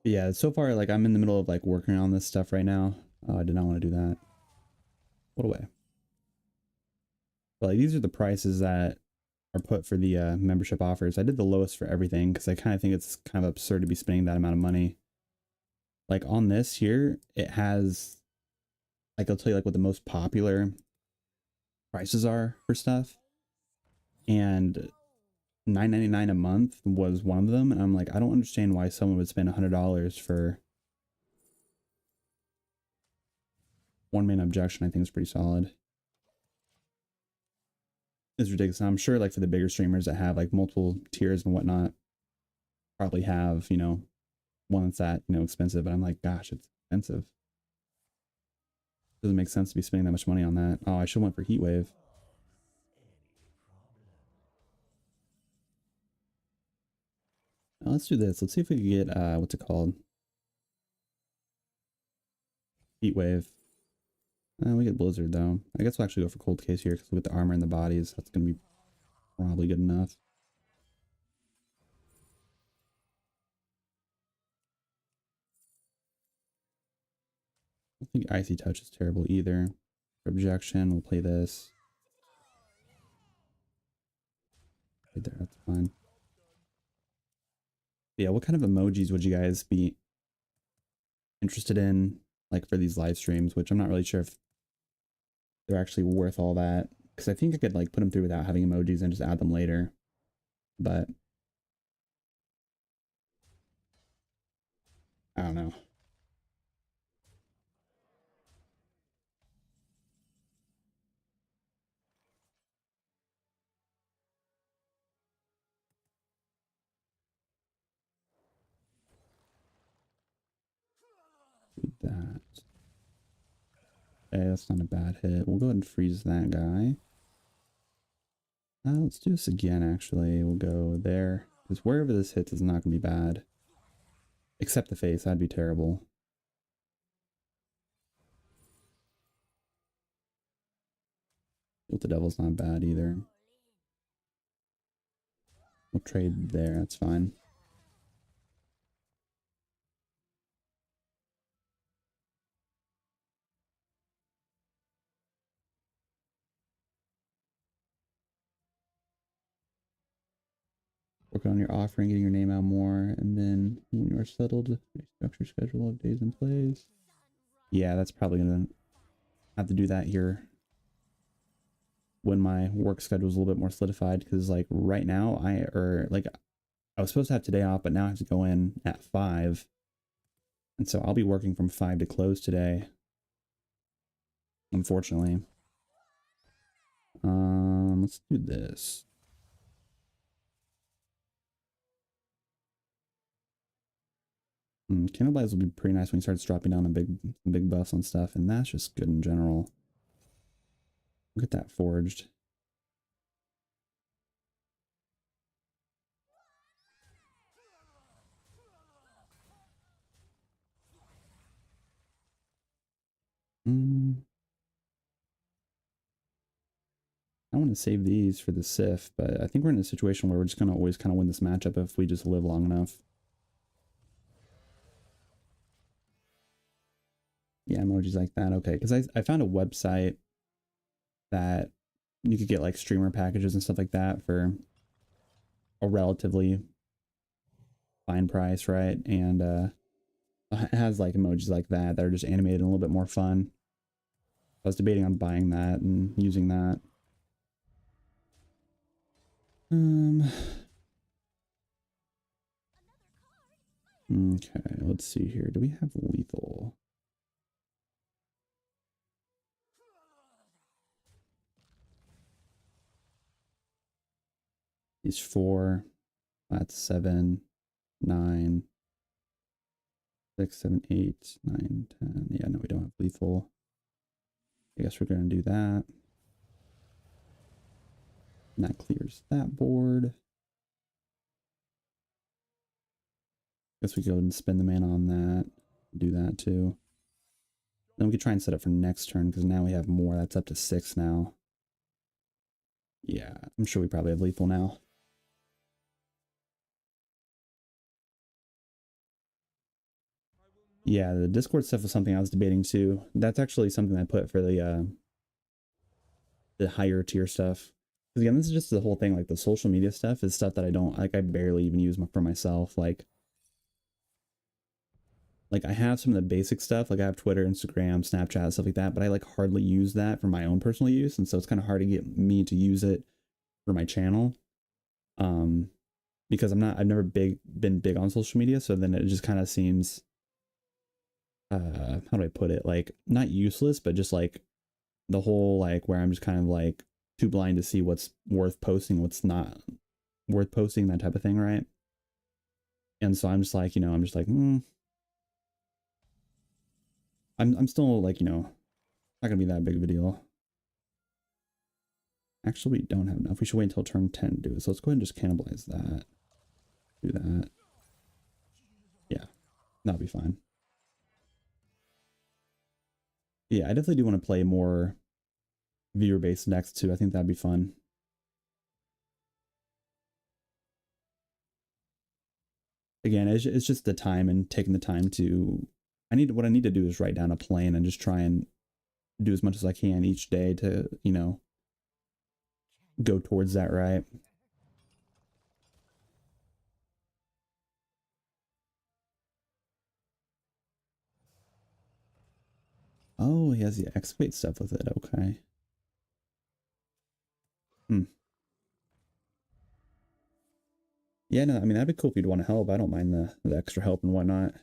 But yeah, so far, like, I'm in the middle of like working on this stuff right now. Oh, I did not want to do that. What away. But like, these are the prices that are put for the membership offers. I did the lowest for everything because I kind of think it's kind of absurd to be spending that amount of money. Like on this here, it has, like, I'll tell you like what the most popular prices are for stuff, and $9.99 a month was one of them. And I'm like, I don't understand why someone would spend $100 for one main objection. I think is pretty solid. It's ridiculous. And I'm sure like for the bigger streamers that have like multiple tiers and whatnot, probably have, one that's that, you know, expensive, but I'm like, gosh, it's expensive. Doesn't make sense to be spending that much money on that. Oh, I should have went for Heat Wave. Let's do this. Let's see if we can get what's it called? Heat Wave. We get Blizzard though. I guess we'll actually go for Cold Case here because with the armor and the bodies, that's gonna be probably good enough. I don't think Icy Touch is terrible either. For objection, we'll play this. Right there, that's fine. Yeah, what kind of emojis would you guys be interested in, like for these live streams? Which I'm not really sure if they're actually worth all that, because I think I could like put them through without having emojis and just add them later. But I don't know. Do that. Okay, that's not a bad hit. We'll go ahead and freeze that guy. Let's do this again, actually. We'll go there. Because wherever this hits is not going to be bad. Except the face. That'd be terrible. With the Devil's not bad either. We'll trade there. That's fine. Work on your offering, getting your name out more, and then when you are settled, restructure schedule of days and plays. Yeah, that's probably gonna have to do that here when my work schedule is a little bit more solidified. Because like right now, I was supposed to have today off, but now I have to go in at 5, and so I'll be working from 5 to close today. Unfortunately, let's do this. Cannibalize will be pretty nice when he starts dropping down a big buffs on stuff, and that's just good in general. Look at that forged. I want to save these for the Sif, but I think we're in a situation where we're just going to always kind of win this matchup if we just live long enough. Yeah, emojis like that. Okay, because I found a website that you could get like streamer packages and stuff like that for a relatively fine price, right? And it has like emojis like that that are just animated and a little bit more fun. I was debating on buying that and using that. Okay, let's see here. Do we have lethal? He's 4. That's 7, 9, 6, 7, 8, 9, 10. Yeah, no, we don't have lethal. I guess we're going to do that. And that clears that board. Guess we could go and spend the mana on that. Do that too. Then we could try and set up for next turn because now we have more. That's up to 6 now. Yeah, I'm sure we probably have lethal now. Yeah, the Discord stuff was something I was debating too. That's actually something I put for the higher tier stuff. Because again, this is just the whole thing. Like the social media stuff is stuff that I don't like. I barely even use for myself. Like I have some of the basic stuff. Like I have Twitter, Instagram, Snapchat, stuff like that. But I like hardly use that for my own personal use, and so it's kind of hard to get me to use it for my channel. Because I've never been big on social media. So then it just kind of seems. How do I put it? Like not useless, but just like the whole like where I'm just kind of like too blind to see what's worth posting, what's not worth posting, that type of thing, right? And so I'm just like, I'm just like, I'm still like, not gonna be that big of a deal. Actually, we don't have enough. We should wait until turn 10 to do it. So let's go ahead and just cannibalize that. Do that. Yeah, that'll be fine. Yeah, I definitely do want to play more viewer based next too. I think that'd be fun. Again, it's just the time and taking the time to. What I need to do is write down a plan and just try and do as much as I can each day to, go towards that, right? Oh, he has the excavate stuff with it. Okay. Hmm. Yeah, no, I mean, that'd be cool if you'd want to help. I don't mind the extra help and whatnot.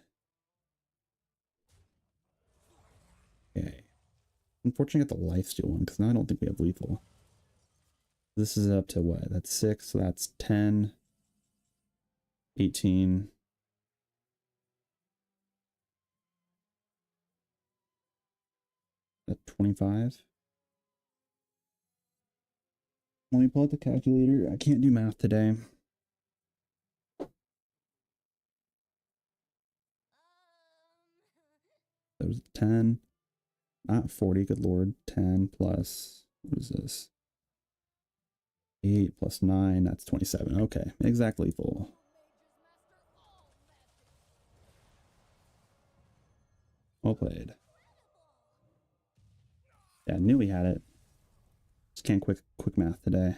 Okay. Unfortunately, I got the lifesteal one because now I don't think we have lethal. This is up to what? That's 6, so that's 10, 18. At 25. Let me pull out the calculator. I can't do math today. That was 10. Not 40, good lord. 10 plus, what is this? 8 plus 9, that's 27. Okay, exactly full. Well played. Yeah, I knew we had it. Just can't quick math today.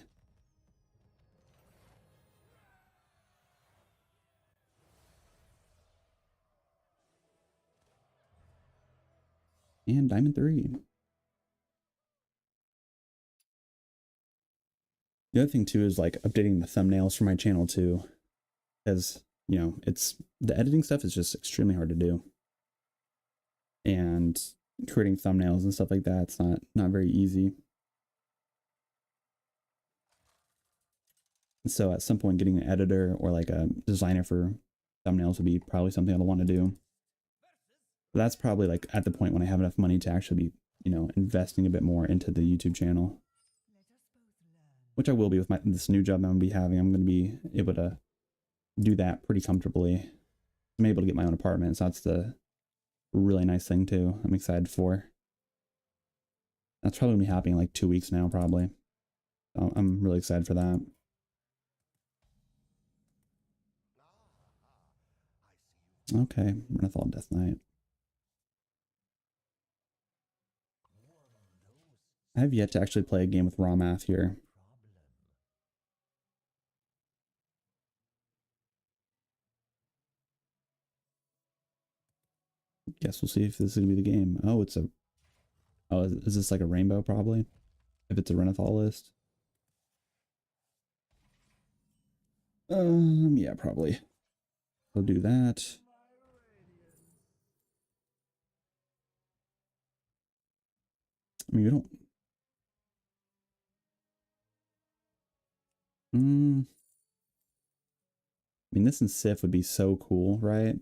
And Diamond 3. The other thing too is like updating the thumbnails for my channel too. Because, it's the editing stuff is just extremely hard to do. And creating thumbnails and stuff like that, it's not very easy. So at some point getting an editor or like a designer for thumbnails would be probably something I'd want to do. But that's probably like at the point when I have enough money to actually be, investing a bit more into the YouTube channel. Which I will be with this new job I'm going to be having. I'm going to be able to do that pretty comfortably. I'm able to get my own apartment, so that's the really nice thing too. I'm excited for. That's probably going to be happening in like 2 weeks now, probably. I'm really excited for that. Okay, Renathal Death Knight. I have yet to actually play a game with raw math here. Guess we'll see if this is gonna be the game. Oh, it's a. Oh, is this like a rainbow probably? If it's a Renathal list. Yeah, probably. We'll do that. I mean, we don't. I mean, this and Sif would be so cool, right?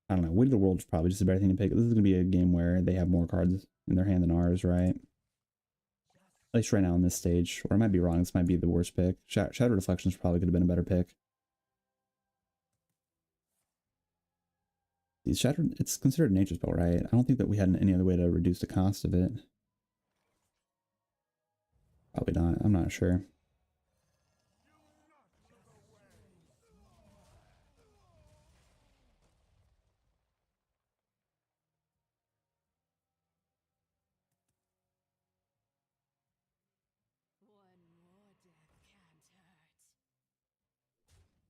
I don't know. Weight of the World is probably just a better thing to pick. This is gonna be a game where they have more cards in their hand than ours, right? At least right now in this stage. Or I might be wrong. This might be the worst pick. Shadow Reflections probably could have been a better pick. It's considered a nature spell, right? I don't think that we had any other way to reduce the cost of it. Probably not. I'm not sure.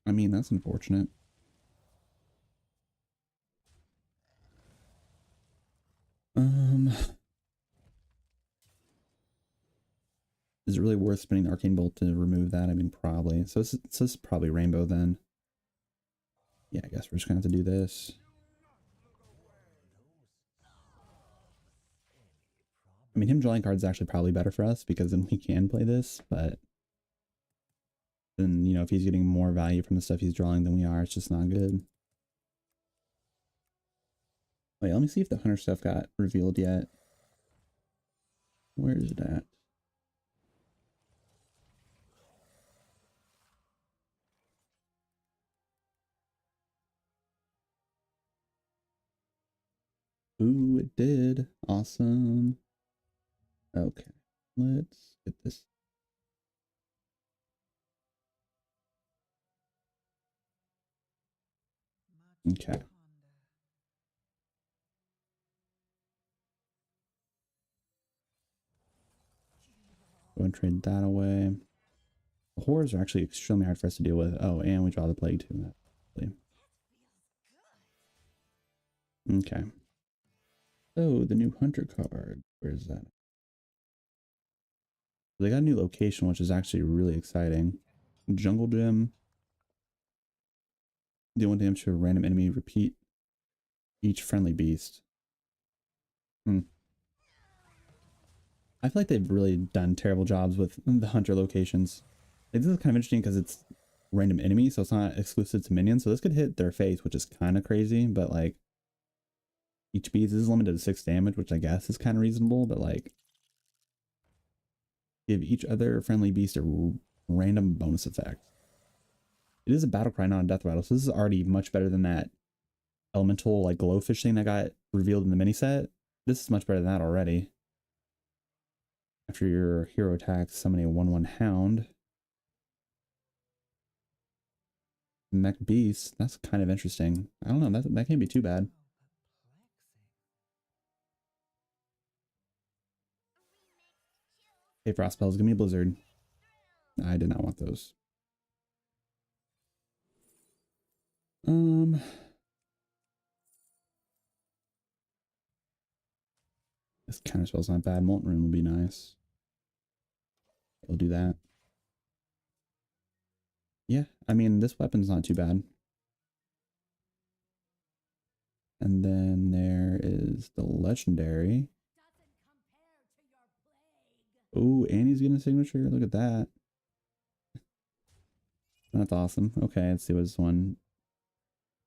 I mean, that's unfortunate. Is it really worth spending the Arcane Bolt to remove that? I mean, probably. So this is probably Rainbow then. Yeah, I guess we're just gonna have to do this. I mean, him drawing cards is actually probably better for us because then we can play this, but then, you know, if he's getting more value from the stuff he's drawing than we are, it's just not good. Wait, let me see if the hunter stuff got revealed yet. Where is it at? Ooh, it did. Awesome. Okay, let's get this. Okay. Go and trade that away. The horrors are actually extremely hard for us to deal with. Oh, and we draw the plague too. Okay. Oh, the new hunter card. Where is that? They got a new location, which is actually really exciting. Jungle Gym. Deal 1 damage to a random enemy. Repeat each friendly beast. I feel like they've really done terrible jobs with the hunter locations. This is kind of interesting because it's random enemies, so it's not exclusive to minions. So this could hit their face, which is kind of crazy. But like, each beast is limited to 6 damage, which I guess is kind of reasonable. But like, give each other friendly beast a random bonus effect. It is a battle cry, not a death rattle. So this is already much better than that elemental like glowfish thing that got revealed in the mini set. This is much better than that already. After your hero attacks, summon a 1/1 hound. Mech beast. That's kind of interesting. I don't know. That can't be too bad. Hey, frost spells. Give me a blizzard. I did not want those. This counter spell's not bad. Molten Rune will be nice. We'll do that. Yeah, I mean, this weapon's not too bad. And then there is the legendary. Oh, and he's getting a signature. Look at that. That's awesome. Okay, let's see what this one.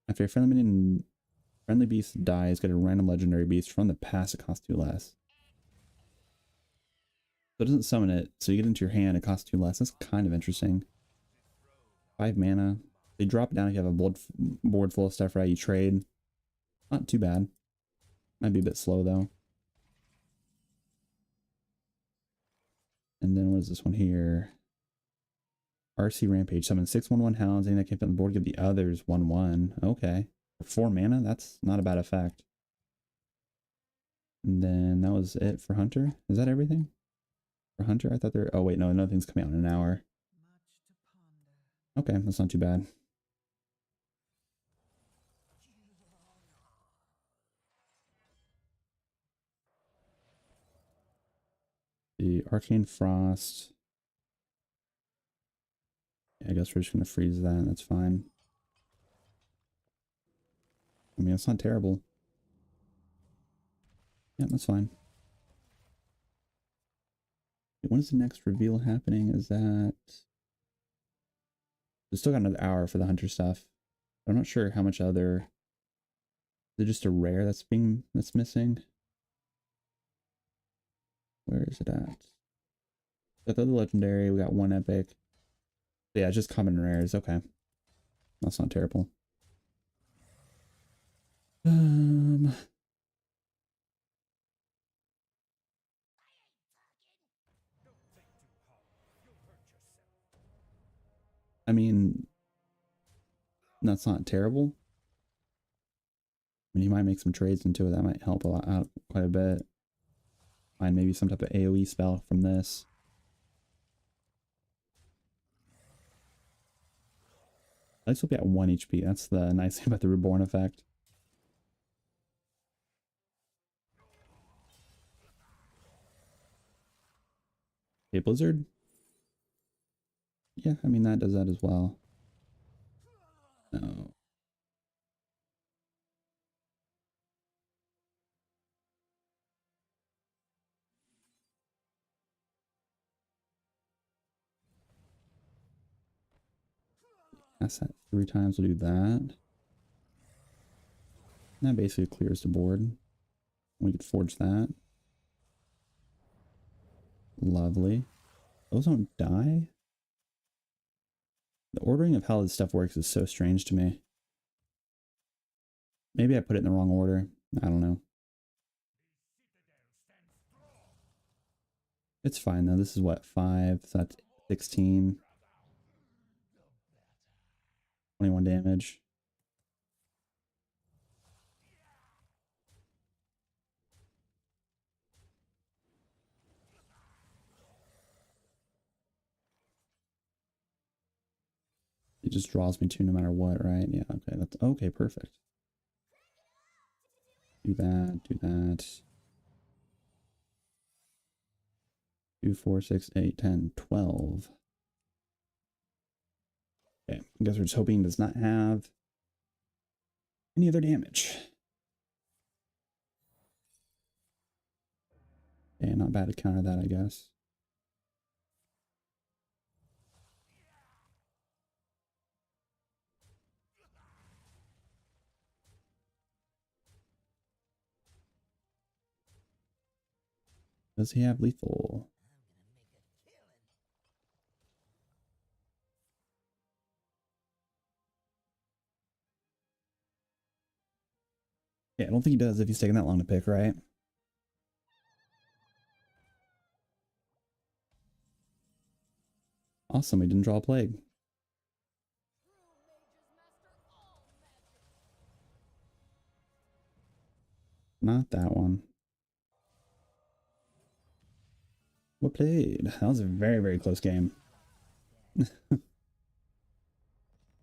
After a friendly beast dies, get a random legendary beast from the past. It costs 2 less. So it doesn't summon it, so you get into your hand, it costs 2 less. That's kind of interesting. 5 mana. They drop it down if you have a board full of stuff, right? You trade. Not too bad. Might be a bit slow though. And then what is this one here? RC Rampage. Summon 6/1/1 hounds. Anything that came from the board, give the others 1/1. Okay. For 4 mana, that's not a bad effect. And then that was it for Hunter. Is that everything? For Hunter? I thought there. Oh, wait, no, another thing's coming out in an hour. Okay, that's not too bad. The Arcane Frost. Yeah, I guess we're just going to freeze that. That's fine. I mean, it's not terrible. Yeah, that's fine. When is the next reveal happening? Is that... We still got another hour for the Hunter stuff. I'm not sure how much other... Is it just a rare that's missing? Where is it at? Got the other legendary. We got 1 epic. Yeah, just common rares. Okay. That's not terrible. I mean, that's not terrible. I mean, you might make some trades into it. That might help a lot out quite a bit. Find maybe some type of AoE spell from this. At least we'll be at 1 HP. That's the nice thing about the Reborn effect. Okay, Blizzard. Yeah, I mean, that does that as well. No. Pass that 3 times, we'll do that. And that basically clears the board. We could forge that. Lovely. Those don't die? The ordering of how this stuff works is so strange to me. Maybe I put it in the wrong order. I don't know. It's fine though. This is what, 5? So that's 16. 21 damage. It just draws me 2 no matter what, right? Yeah, okay. That's okay, perfect. Do that, do that. 2, 4, 6, 8, 10, 12. Okay, I guess we're just hoping it does not have any other damage. Okay, not bad to counter that, I guess. Does he have lethal? Yeah, I don't think he does if he's taking that long to pick, right? Awesome, we didn't draw a plague. Not that one. What played? That was a very, very close game. But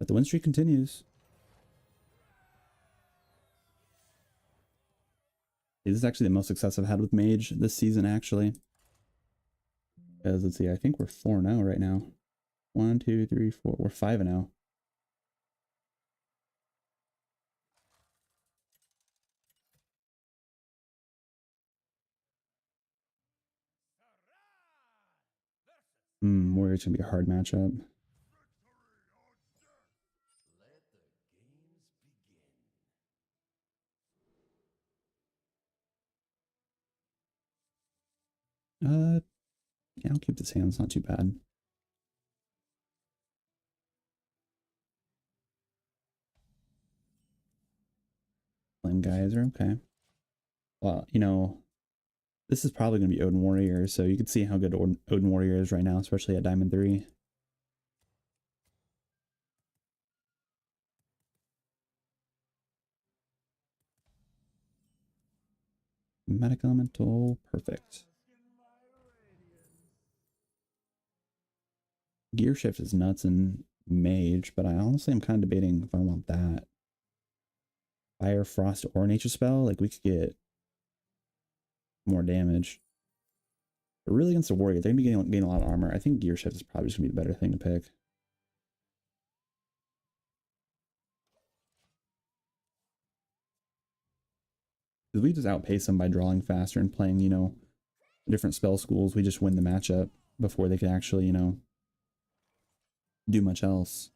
the win streak continues. This is actually the most success I've had with Mage this season, actually. Because let's see, I think we're 4-0 right now. 1, 2, 3, 4. We're 5-0. Warrior's gonna be a hard matchup. Yeah, I'll keep this hand. It's not too bad. Flame guys are okay. Well, you know, this is probably going to be Odin Warrior, so you can see how good Odin Warrior is right now, especially at Diamond 3. Medic Elemental, perfect. Gear Shift is nuts in Mage, but I honestly am kind of debating if I want that. Fire, Frost, or Nature Spell, like we could get more damage. But really against the Warrior, they're going to be getting a lot of armor. I think Gear Shift is probably just going to be the better thing to pick. Because we just outpace them by drawing faster and playing, you know, different spell schools. We just win the matchup before they can actually, you know, do much else.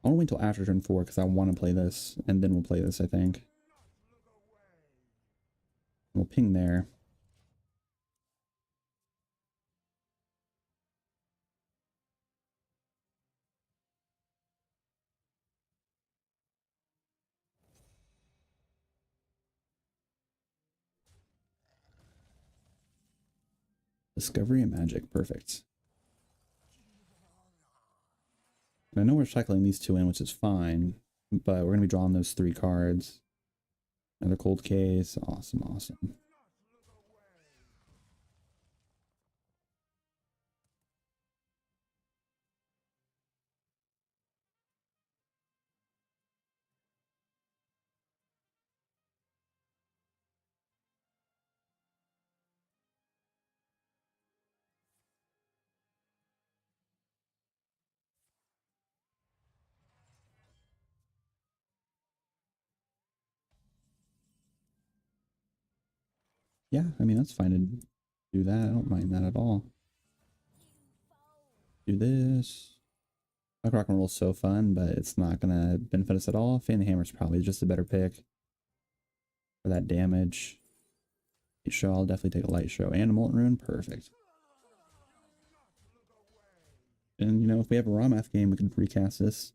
I want to wait until after turn 4 because I want to play this, and then we'll play this, I think. We'll ping there. Discovery and Magic, perfect. And I know we're cycling these 2 in, which is fine, but we're going to be drawing those 3 cards. Another Cold Case, awesome, awesome. Yeah, I mean, that's fine to do that. I don't mind that at all. Do this. Rock and Roll's so fun, but it's not gonna benefit us at all. Fan the Hammer's probably just a better pick for that damage. Light Show, I'll definitely take a Light Show and a Molten Rune. Perfect. And you know, if we have a raw math game, we can recast this.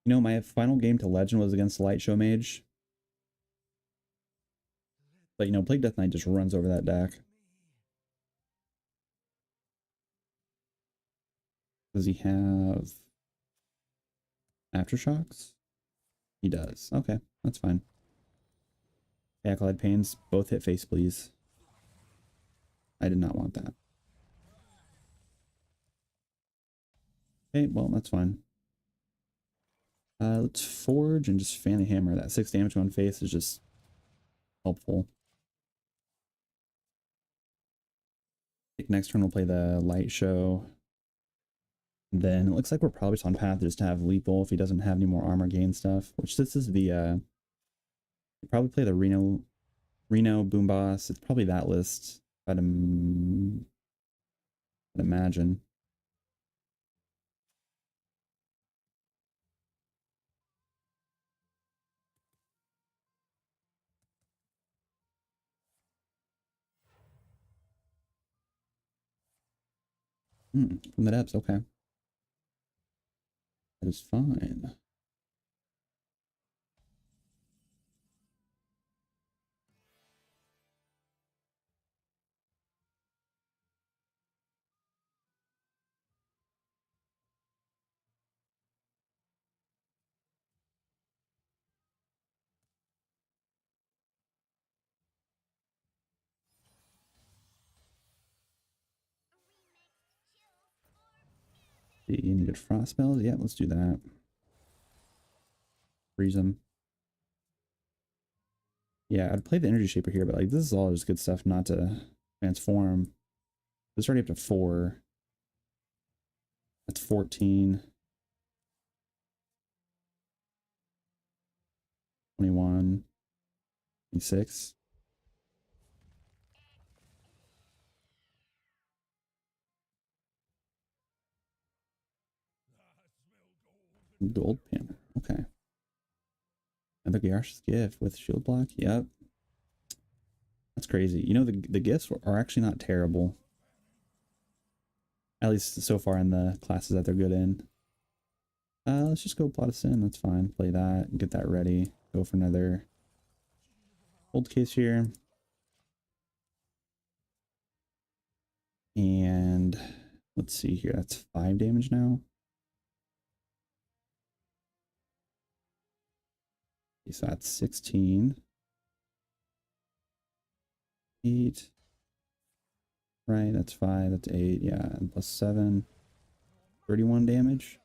You know, my final game to Legend was against Light Show Mage. But you know, Plague Death Knight just runs over that deck. Does he have Aftershocks? He does. Okay, that's fine. Acolyte Pains, both hit face, please. I did not want that. Okay, well, that's fine. Let's Forge and just Fan the Hammer. That 6 damage on face is just helpful. I think next turn we'll play the Light Show. Then it looks like we're probably just on path just to have lethal if he doesn't have any more armor gain stuff. Which this is the probably play the Reno Boom Boss. It's probably that list. I'd imagine. From the depths, okay. That is fine. Any good frost spells? Yeah, let's do that. Freeze them. Yeah, I'd play the Energy Shaper here, but like this is all just good stuff not to transform. It's already up to 4. That's 14. 21. 26. Gold Panther. Okay. And the Gyarsh's gift with shield block. Yep. That's crazy. You know, the gifts are actually not terrible. At least so far in the classes that they're good in. Let's just go Plot of Sin. That's fine. Play that. Get that ready. Go for another Cold Case here. And let's see here. That's 5 damage now. Okay, so that's 16. 8. Right, that's 5. That's 8. Yeah, and plus 7. 31 damage.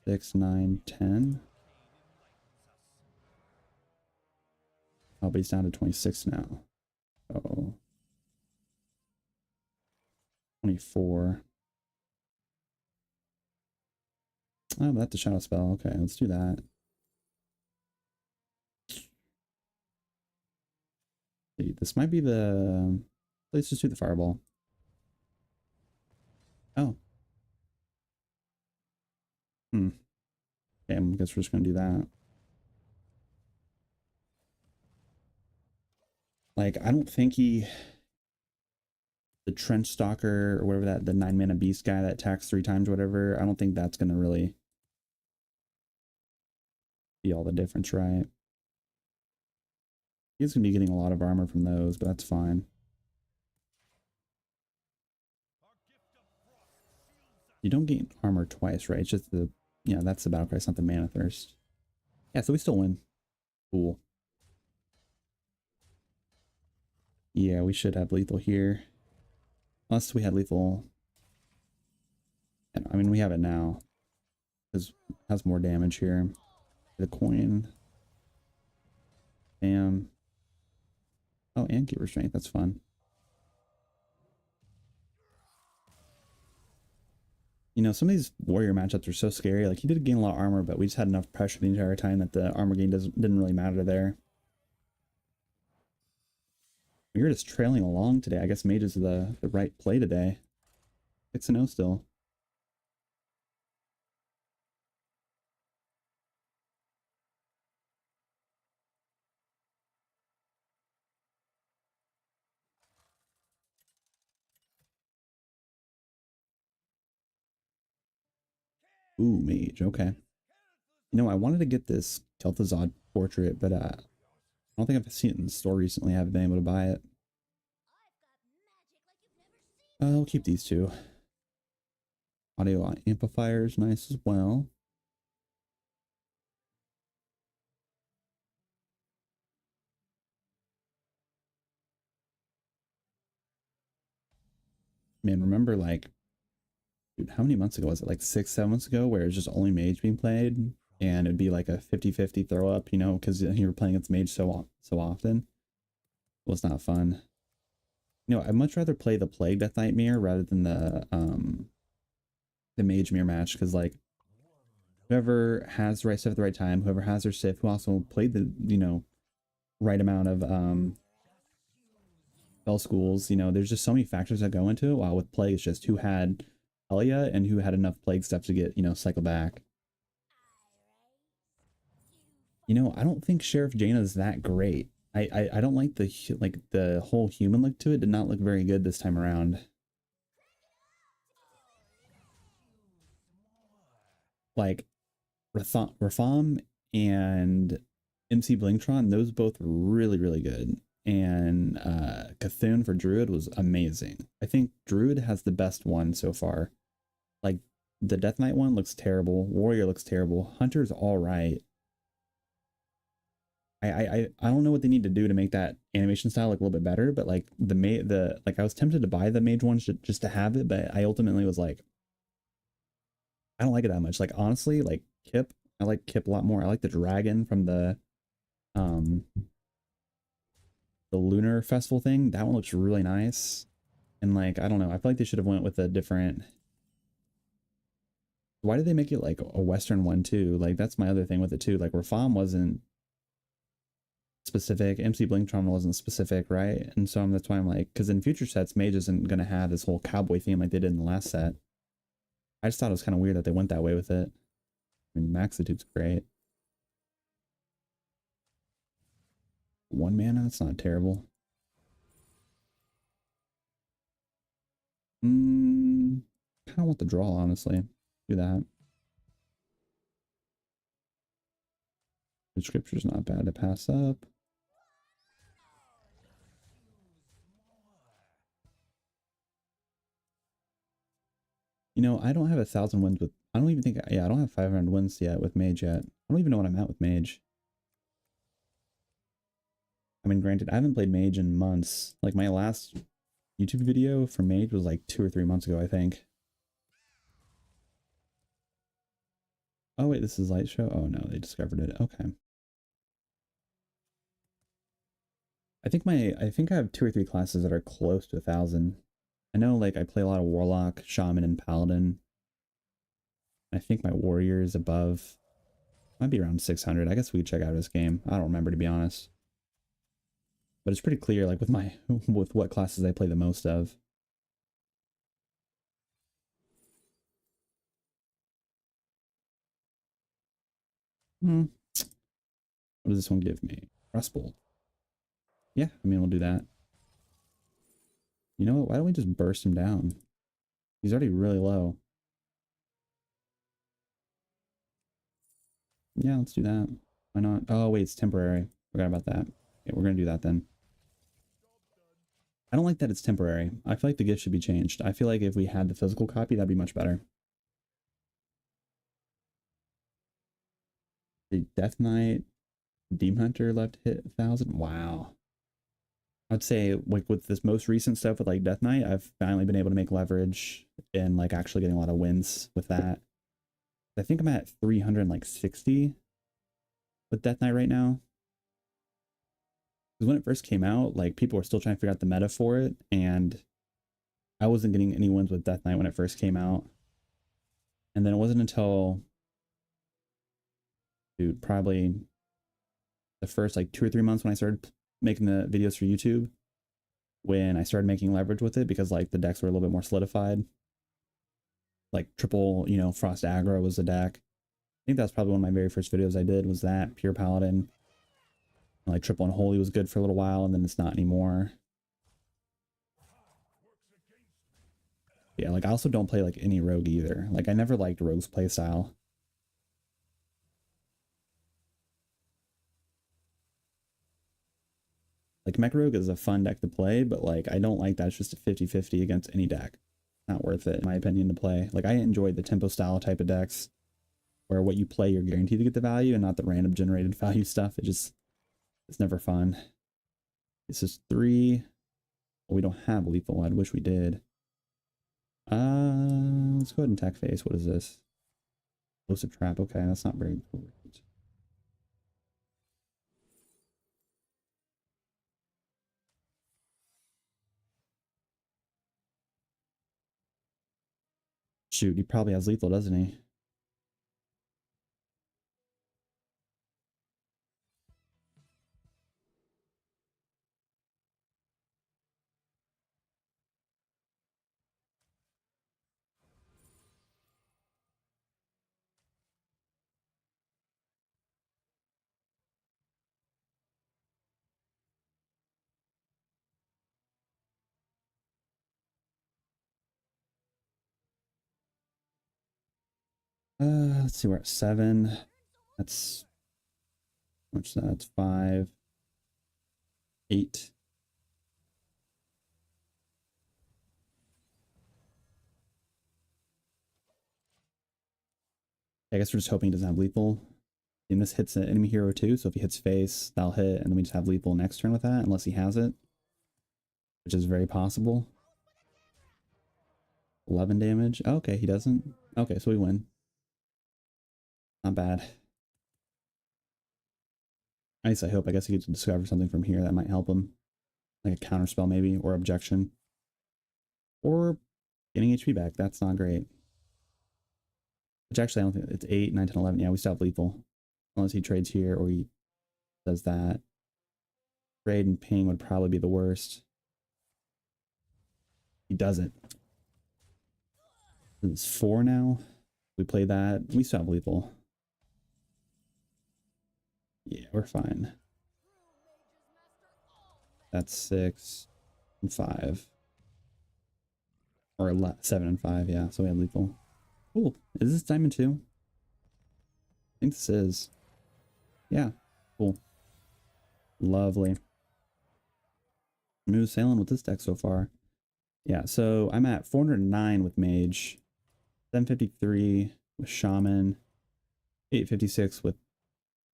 6, 9, 10. Oh, but he's down to 26 now. Oh. 24. Oh, that's a shadow spell. Okay, let's do that. See, this might be the... Let's just do the fireball. Oh. Okay, I guess we're just gonna do that. Like, I don't think he... The Trench Stalker, or whatever that, the 9-mana beast guy that attacks 3 times, whatever, I don't think that's gonna really be all the difference, right? He's gonna be getting a lot of armor from those, but that's fine. You don't gain armor twice, right? It's just the, yeah, that's the battle cry, not the mana thirst. Yeah, so we still win. Cool. Yeah, we should have lethal here. Unless we had lethal. I mean, we have it now. Because it has more damage here. The coin. Bam. Oh, and Keeper Strength. That's fun. You know, some of these warrior matchups are so scary. Like, he did gain a lot of armor, but we just had enough pressure the entire time that the armor gain didn't really matter there. We were just trailing along today. I guess Mage is the right play today. 6-0 still. Ooh, Mage. Okay. You know, I wanted to get this Kel'Thuzad portrait, but I don't think I've seen it in the store recently. I haven't been able to buy it. I'll keep these two. Audio amplifiers, nice as well. Man, remember like, dude, how many months ago was it? Like 6, 7 months ago, where it's just only Mage being played, and it'd be like a 50-50 throw up, you know, because you were playing against Mage so often. It was not fun. You know, I'd much rather play the Plague Death Knight mirror rather than the Mage mirror match, because like whoever has the right stuff at the right time, whoever has their Sif, who also played the, you know, right amount of spell schools, you know, there's just so many factors that go into it. While with Plague, it's just who had Elia and who had enough Plague stuff to get, you know, cycle back. You know, I don't think Sheriff Jaina is that great. I don't like the whole human look to it. Did not look very good this time around. Like Rafam and MC Blingtron, those both were really, really good. And Cthulhu for Druid was amazing. I think Druid has the best one so far. Like the Death Knight one looks terrible. Warrior looks terrible. Hunter's all right. I don't know what they need to do to make that animation style look a little bit better, but like the like I was tempted to buy the Mage ones just to have it, but I ultimately was like, I don't like it that much. Like honestly, like Kip, I like Kip a lot more. I like the dragon from um the Lunar Festival thing. That one looks really nice. And like, I don't know, I feel like they should have went with a different. Why did they make it like a Western one too? Like that's my other thing with it too. Like Rafam wasn't specific, MC Blingtron wasn't specific, right? And so that's why I'm like, because in future sets, Mage isn't gonna have this whole cowboy theme like they did in the last set. I just thought it was kind of weird that they went that way with it. I mean, Maxitude's great. 1 mana, that's not terrible. Kind of want the draw, honestly. Do that. The scripture's not bad to pass up. You know, I don't have 1,000 wins with. I don't even think. Yeah, I don't have 500 wins yet with Mage yet. I don't even know what I'm at with Mage. I mean, granted, I haven't played Mage in months. Like my last YouTube video for Mage was like 2 or 3 months ago, I think. Oh wait, this is Light Show. Oh no, they discovered it. Okay. I think I have 2 or 3 classes that are close to 1,000. I know like I play a lot of Warlock, Shaman, and Paladin. I think my Warrior is above. Might be around 600. I guess we could check out this game. I don't remember, to be honest. But it's pretty clear, like with my with what classes I play the most of. Hmm. What does this one give me? Rustbolt. Yeah, I mean we'll do that. You know what? Why don't we just burst him down? He's already really low. Yeah, let's do that. Why not? Oh wait, it's temporary. Forgot about that. Okay, we're gonna do that then. I don't like that it's temporary. I feel like the gift should be changed. I feel like if we had the physical copy, that'd be much better. The Death Knight, Demon Hunter left hit 1,000. Wow. I'd say like with this most recent stuff with like Death Knight, I've finally been able to make leverage and like actually getting a lot of wins with that. I think I'm at 360 with Death Knight right now. Because when it first came out, like people were still trying to figure out the meta for it, and I wasn't getting any wins with Death Knight when it first came out. And then it wasn't until, dude, probably the first like 2 or 3 months when I started making the videos for YouTube, when I started making leverage with it because like the decks were a little bit more solidified. Like triple, you know, Frost Aggro was the deck. I think that's probably one of my very first videos I did was that Pure Paladin. Like triple and holy was good for a little while, and then it's not anymore. Yeah, like I also don't play like any rogue either. Like I never liked rogue's playstyle. Like Mech Rogue is a fun deck to play, but like I don't like that it's just a 50-50 against any deck. Not worth it, in my opinion, to play. Like I enjoy the tempo style type of decks where what you play you're guaranteed to get the value and not the random generated value stuff. It's never fun. This is 3. Well, we don't have lethal. I wish we did. Let's go ahead and tech face. What is this? Explosive trap. Okay, that's not very great. Shoot, he probably has lethal, doesn't he? Let's see, we're at 7. That's what's that? That's 5, 8. I guess we're just hoping he doesn't have lethal. And this hits an enemy hero too, so if he hits face, that'll hit, and then we just have lethal next turn with that, unless he has it, which is very possible. 11 damage. Oh, okay, he doesn't. Okay, so we win. Not bad. Nice, I hope. I guess he gets to discover something from here that might help him. Like a counter spell maybe, or objection. Or getting HP back. That's not great. Which actually, I don't think it's 8, 9, 10, 11. Yeah, we still have lethal. Unless he trades here or he does that. Trade and ping would probably be the worst. He doesn't. It's 4 now. We play that. We still have lethal. Yeah, we're fine. That's 6 and 5. Or 7 and 5, yeah. So we have lethal. Cool. Is this diamond 2? I think this is. Yeah. Cool. Lovely. Smooth sailing with this deck so far. Yeah, so I'm at 409 with Mage, 753 with Shaman, 856 with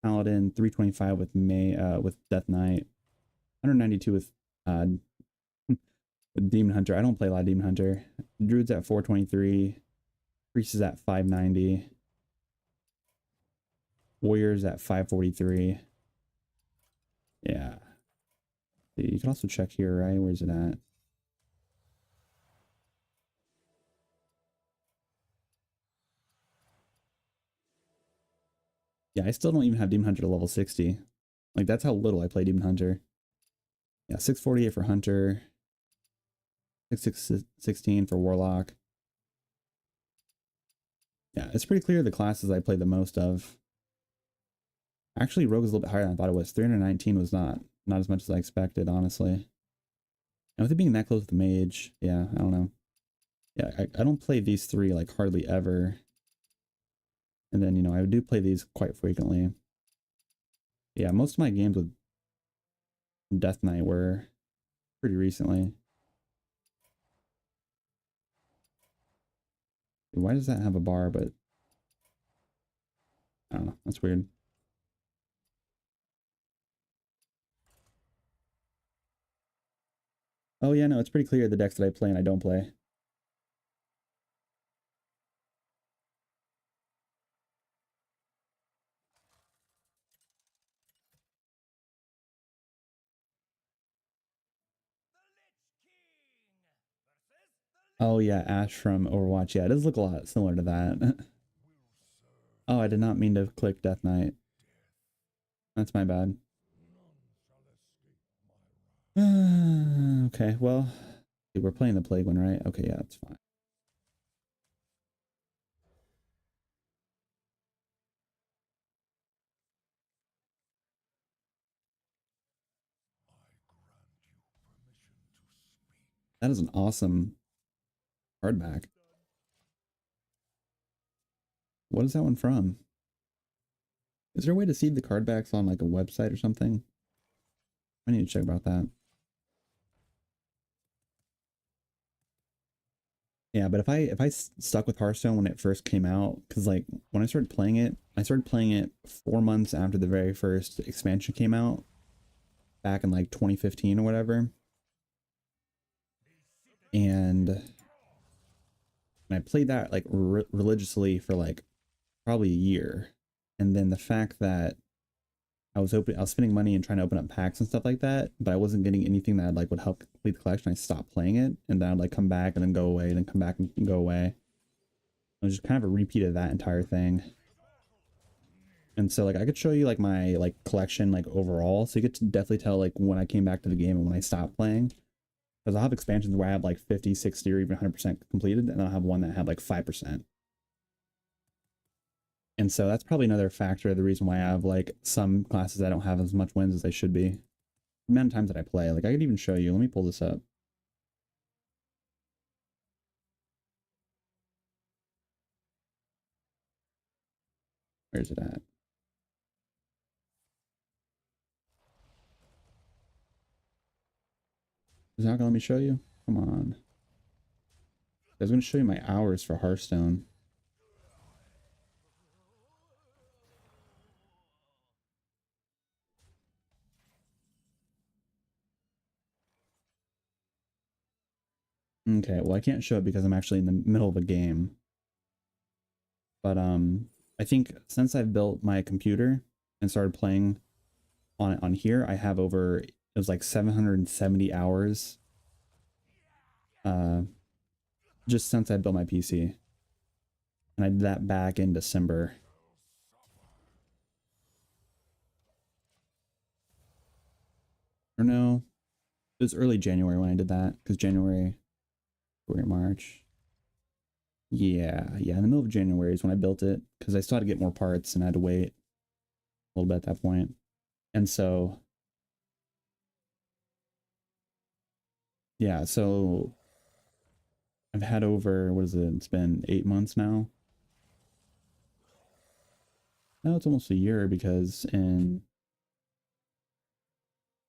Paladin, 325 with Death Knight, 192 with Demon Hunter. I don't play a lot of Demon Hunter. Druid's at 423, Priest is at 590, Warriors at 543. Yeah. You can also check here, right? Where's it at? Yeah, I still don't even have Demon Hunter to level 60. Like, that's how little I play Demon Hunter. Yeah, 648 for Hunter, 6616 for Warlock. Yeah, it's pretty clear the classes I play the most of. Actually, Rogue is a little bit higher than I thought it was. 319 was not as much as I expected, honestly. And with it being that close with the Mage, yeah, I don't know. Yeah, I don't play these 3 like hardly ever. And then, I do play these quite frequently. Yeah, most of my games with Death Knight were pretty recently. Why does that have a bar, but I don't know. That's weird. Oh yeah, no, it's pretty clear the decks that I play and I don't play. Oh yeah, Ash from Overwatch. Yeah, it does look a lot similar to that. Oh, I did not mean to click Death Knight. That's my bad. Okay, well, we're playing the Plague one, right? Okay, yeah, that's fine. That is an awesome Card back. What is that one from? Is there a way to see the card backs on like a website or something? I need to check about that. Yeah, but if I stuck with Hearthstone when it first came out, because like when I started playing it, I started playing it 4 months after the very first expansion came out, back in like 2015 or whatever. And I played that like religiously for like probably a year. And then the fact that I was spending money and trying to open up packs and stuff like that, but I wasn't getting anything that like would help complete the collection. I stopped playing it, and then I'd like come back and then go away, and then come back and go away. It was just kind of a repeat of that entire thing. And so like I could show you like my like collection like overall, so you get to definitely tell like when I came back to the game and when I stopped playing. Because I'll have expansions where I have like 50, 60, or even 100% completed, and I'll have one that had like 5%. And so that's probably another factor of the reason why I have like some classes I don't have as much wins as they should be. The amount of times that I play, like I could even show you. Let me pull this up. Where's it at? Is it not gonna let me show you? Come on. I was gonna show you my hours for Hearthstone. Okay, well I can't show it because I'm actually in the middle of a game. But I think since I've built my computer and started playing on it on here, I have over, it was like 770 hours just since I built my PC. And I did that back in December. Or no, it was early January when I did that, because January, February, March. Yeah, in the middle of January is when I built it, because I still had to get more parts and I had to wait a little bit at that point. And so, yeah, so I've had over, what is it? It's been 8 months now. No, it's almost a year, because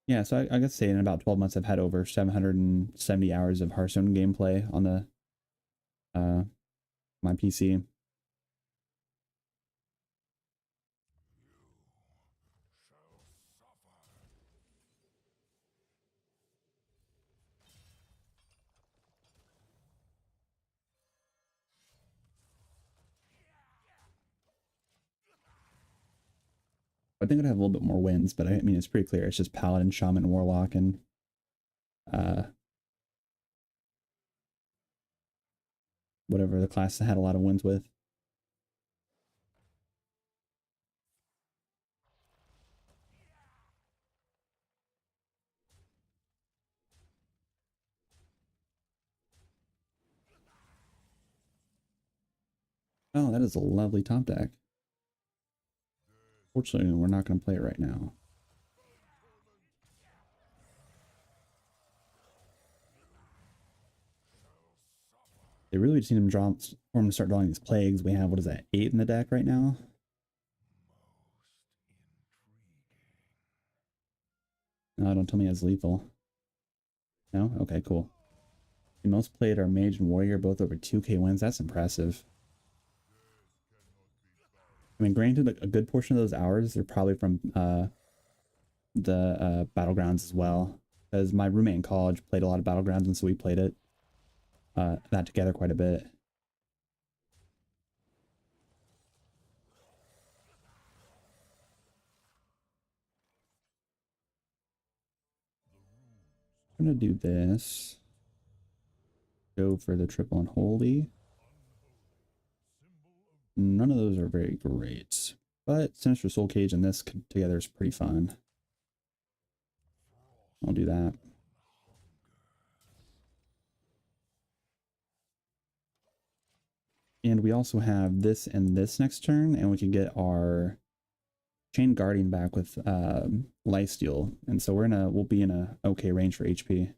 yeah, so I guess say in about 12 months I've had over 770 hours of Hearthstone gameplay on the my PC. I think I'd have a little bit more wins, but I mean it's pretty clear. It's just Paladin, Shaman, Warlock, and uh whatever the class had a lot of wins with. Oh, that is a lovely top deck. Fortunately, we're not going to play it right now. They really just need for him to start drawing these plagues. We have, what is that, 8 in the deck right now? No, don't tell me it's lethal. No? Okay, cool. The most played are Mage and Warrior, both over 2k wins. That's impressive. I mean, granted, a good portion of those hours are probably from the Battlegrounds as well. Because my roommate in college played a lot of Battlegrounds, and so we played that together quite a bit. I'm going to do this. Go for the triple unholy. None of those are very great, but Sinister Soul Cage and this together is pretty fun. I'll do that. And we also have this and this next turn, and we can get our Chain Guardian back with Lifesteal, and so we'll be in a okay range for HP.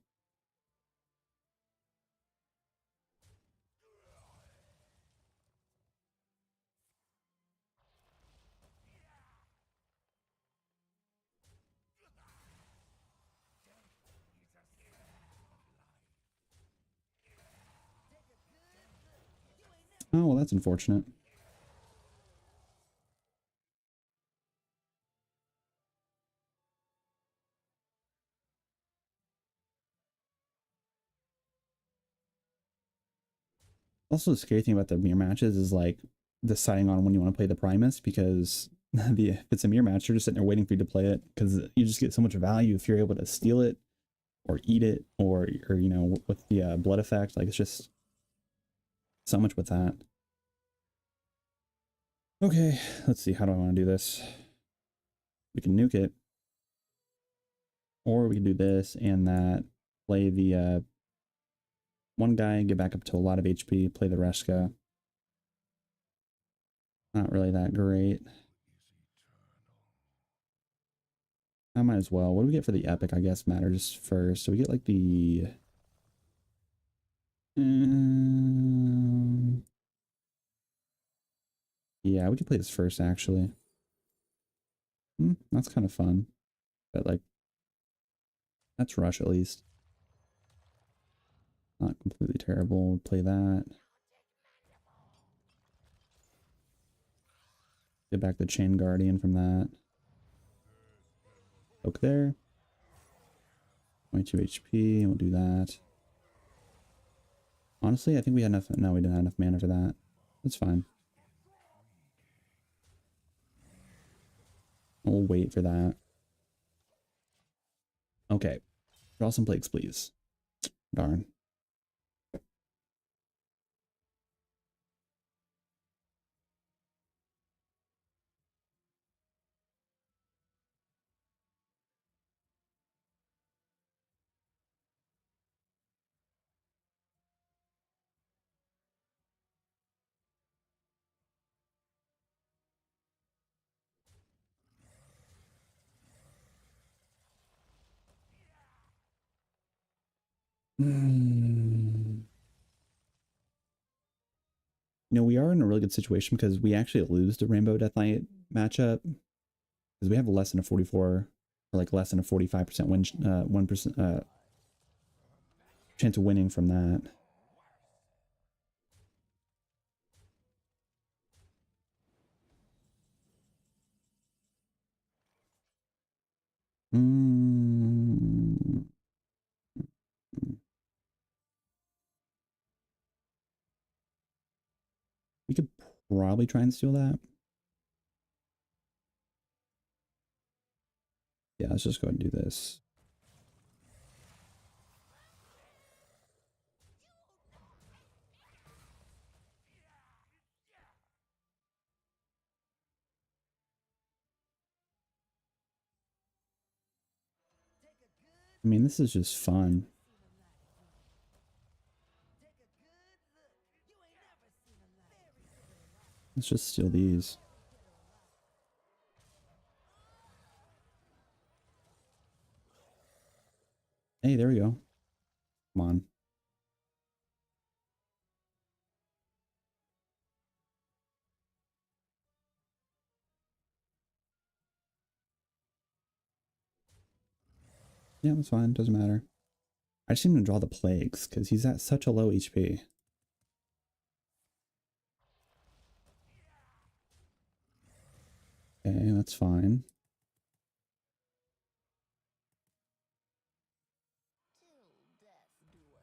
Oh, well, that's unfortunate. Also, the scary thing about the mirror matches is like deciding on when you want to play the Primus, because if it's a mirror match, you're just sitting there waiting for you to play it, because you just get so much value if you're able to steal it or eat it, or you know, with the blood effect. Like, it's just so much with that. Okay, let's see. How do I want to do this? We can nuke it, or we can do this and that. Play the one guy, get back up to a lot of HP. Play the Reska. Not really that great. I might as well. What do we get for the epic? I guess matters first. So we get like the yeah, we can play this first actually. That's kind of fun. But like, that's rush at least. Not completely terrible. We'll play that. Get back the Chain Guardian from that. Poke there. 22 HP. We'll do that. Honestly, I think we had enough. No, we didn't have enough mana for that. That's fine. We'll wait for that. Okay. Draw some plagues, please. Darn. You know, we are in a really good situation because we actually lose the Rainbow Death Knight matchup, because we have less than a 44, or like less than a 45% win, 1% chance of winning from that. Mm. We could probably try and steal that. Yeah, let's just go ahead and do this. I mean, this is just fun. Let's just steal these. Hey, there we go. Come on. Yeah, that's fine. Doesn't matter. I just need to draw the plagues because he's at such a low HP. Okay, that's fine.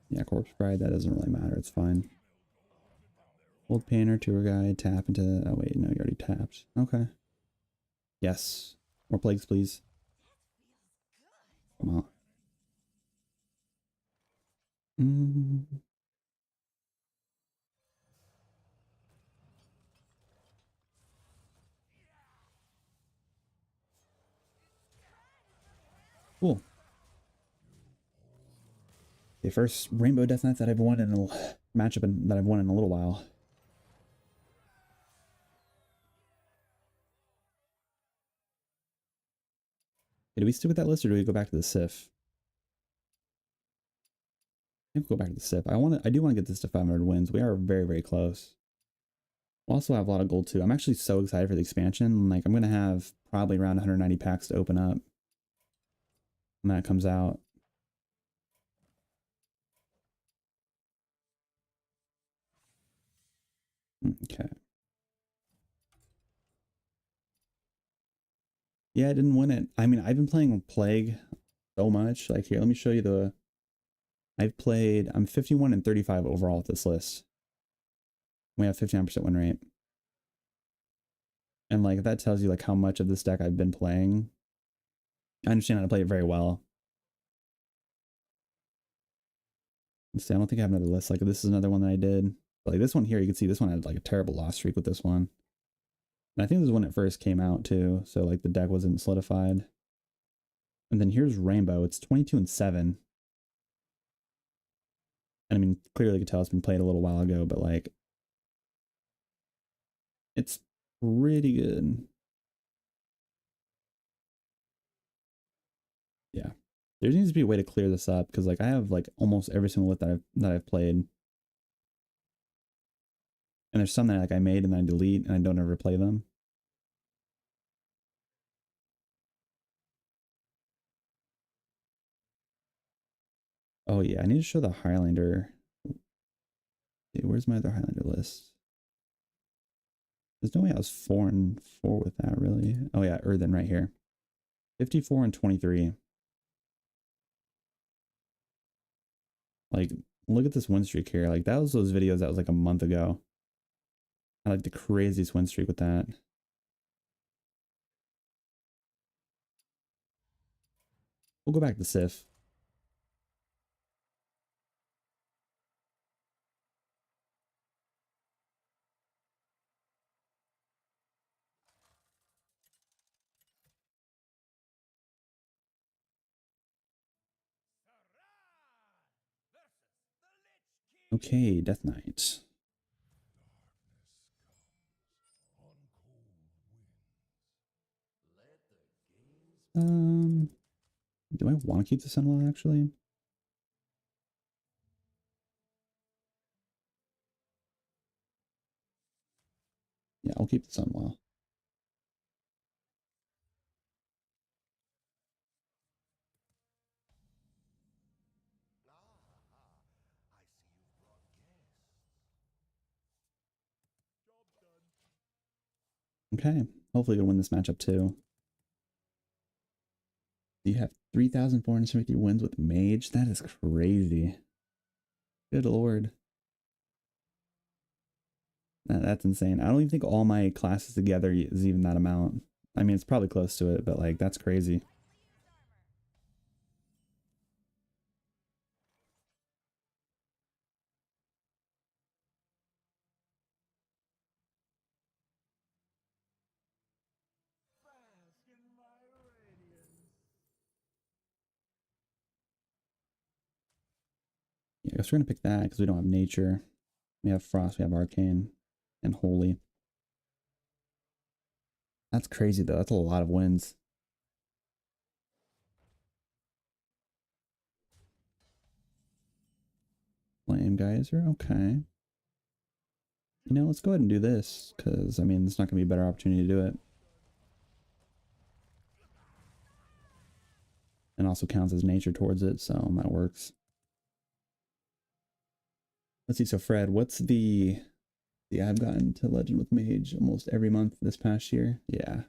Yeah, Corpse Bride, that doesn't really matter. It's fine. Old Painter, Tour Guide, tap into... Oh, wait, no, you already tapped. Okay. Yes. More plagues, please. Come on. Cool. The first Rainbow Death Knight that I've won in a matchup that I've won in a little while. Okay, do we stick with that list, or do we go back to the Sif? I think we'll go back to the Sif. I do want to get this to 500 wins. We are very, very close. We'll also have a lot of gold too. I'm actually so excited for the expansion. Like, I'm gonna have probably around 190 packs to open up when that comes out. Okay. Yeah, I didn't win it. I mean, I've been playing Plague so much. Like, here, let me show you the... I'm 51 and 35 overall with this list. We have 59% win rate. And, like, that tells you, like, how much of this deck I've been playing. I understand how to play it very well. Let's see, I don't think I have another list. Like, this is another one that I did. But, like, this one here, you can see this one had, like, a terrible loss streak with this one. And I think this is when it first came out, too. So, like, the deck wasn't solidified. And then here's Rainbow. It's 22 and 7. And I mean, clearly you can tell it's been played a little while ago, but like, it's pretty good. Yeah. There needs to be a way to clear this up because like I have like almost every single lit that I've played. And there's some that like I made and then I delete and I don't ever play them. Oh yeah, I need to show the Highlander. Hey, where's my other Highlander list? There's no way I was 4 and 4 with that really. Oh yeah, Earthen right here. 54 and 23. Like, look at this win streak here. Like, that was those videos that was like a month ago. I like the craziest win streak with that. We'll go back to Sif. Okay, Death Knight. Do I want to keep the Sunwell actually? Yeah, I'll keep the Sunwell. Okay, hopefully you'll win this matchup too. You have 3,473 wins with Mage? That is crazy. Good lord. That's insane. I don't even think all my classes together is even that amount. I mean, it's probably close to it, but like, that's crazy. Yeah, I guess we're gonna pick that because we don't have Nature. We have Frost, we have Arcane, and Holy. That's crazy though. That's a lot of wins. Flame Geyser, okay. You know, let's go ahead and do this because I mean, it's not gonna be a better opportunity to do it. And also counts as nature towards it, so that works. Let's see, so Fred, what's the... Yeah, I've gotten to Legend with Mage almost every month this past year. Yeah.